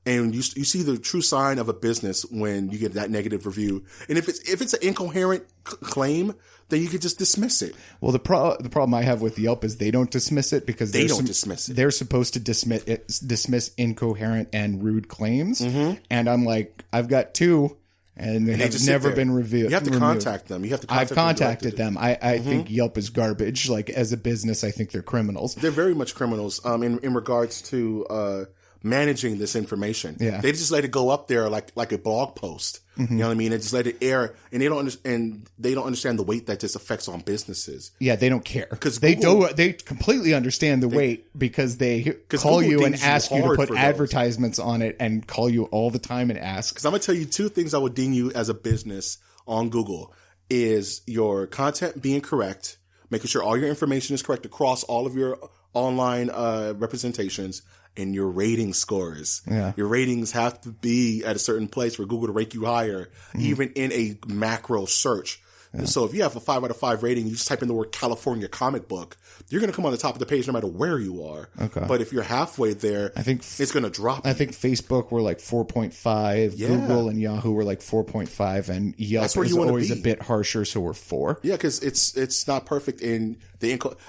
And you see the true sign of a business when you get that negative review. And if it's an incoherent claim, then you can just dismiss it. Well, the problem I have with Yelp is they don't dismiss it because they don't dismiss it. They're supposed to dismiss incoherent and rude claims. And I'm like, I've got 2. And they have never been reviewed. You have to contact them. I've contacted them. I think Yelp is garbage. Like as a business, I think they're criminals. They're very much criminals. In regards to managing this information. Yeah. They just let it go up there like a blog post. You know what I mean? They just let it air, and they don't understand the weight that this affects on businesses. Yeah, they don't care because they completely understand the weight because they call Google you and dings ask you to hard put for advertisements on it and call you all the time and ask. Because I'm gonna tell you two things I would ding you as a business on Google is your content being correct, making sure all your information is correct across all of your online representations, and your rating scores. Yeah. Your ratings have to be at a certain place for Google to rank you higher, even in a macro search. Yeah. So if you have a 5 out of 5 rating, you just type in the word California comic book, you're going to come on the top of the page no matter where you are. Okay. But if you're halfway there, I think it's going to drop. I think Facebook were like 4.5, Yeah. Google and Yahoo were like 4.5, and Yelp That's where is you wanna always be. a bit harsher, so we're 4. Yeah, because it's not perfect, and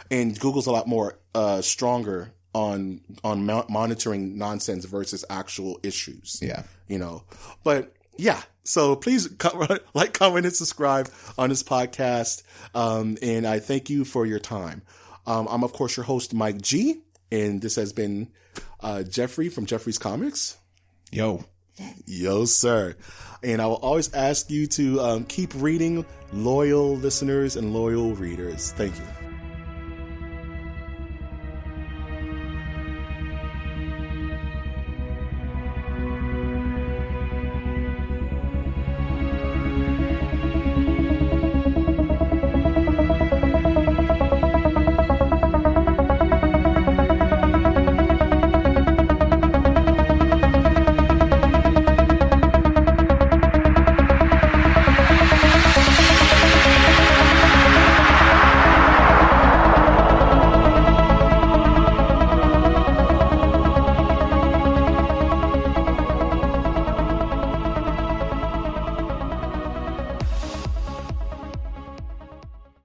and Google's a lot more stronger on monitoring nonsense versus actual issues. Yeah. You know, but yeah. So please like, comment, and subscribe on this podcast. And I thank you for your time. I'm of course your host, Mike G, and this has been Jeffrey from Jeffrey's Comics. Yo, sir. And I will always ask you to keep reading, loyal listeners and loyal readers. Thank you.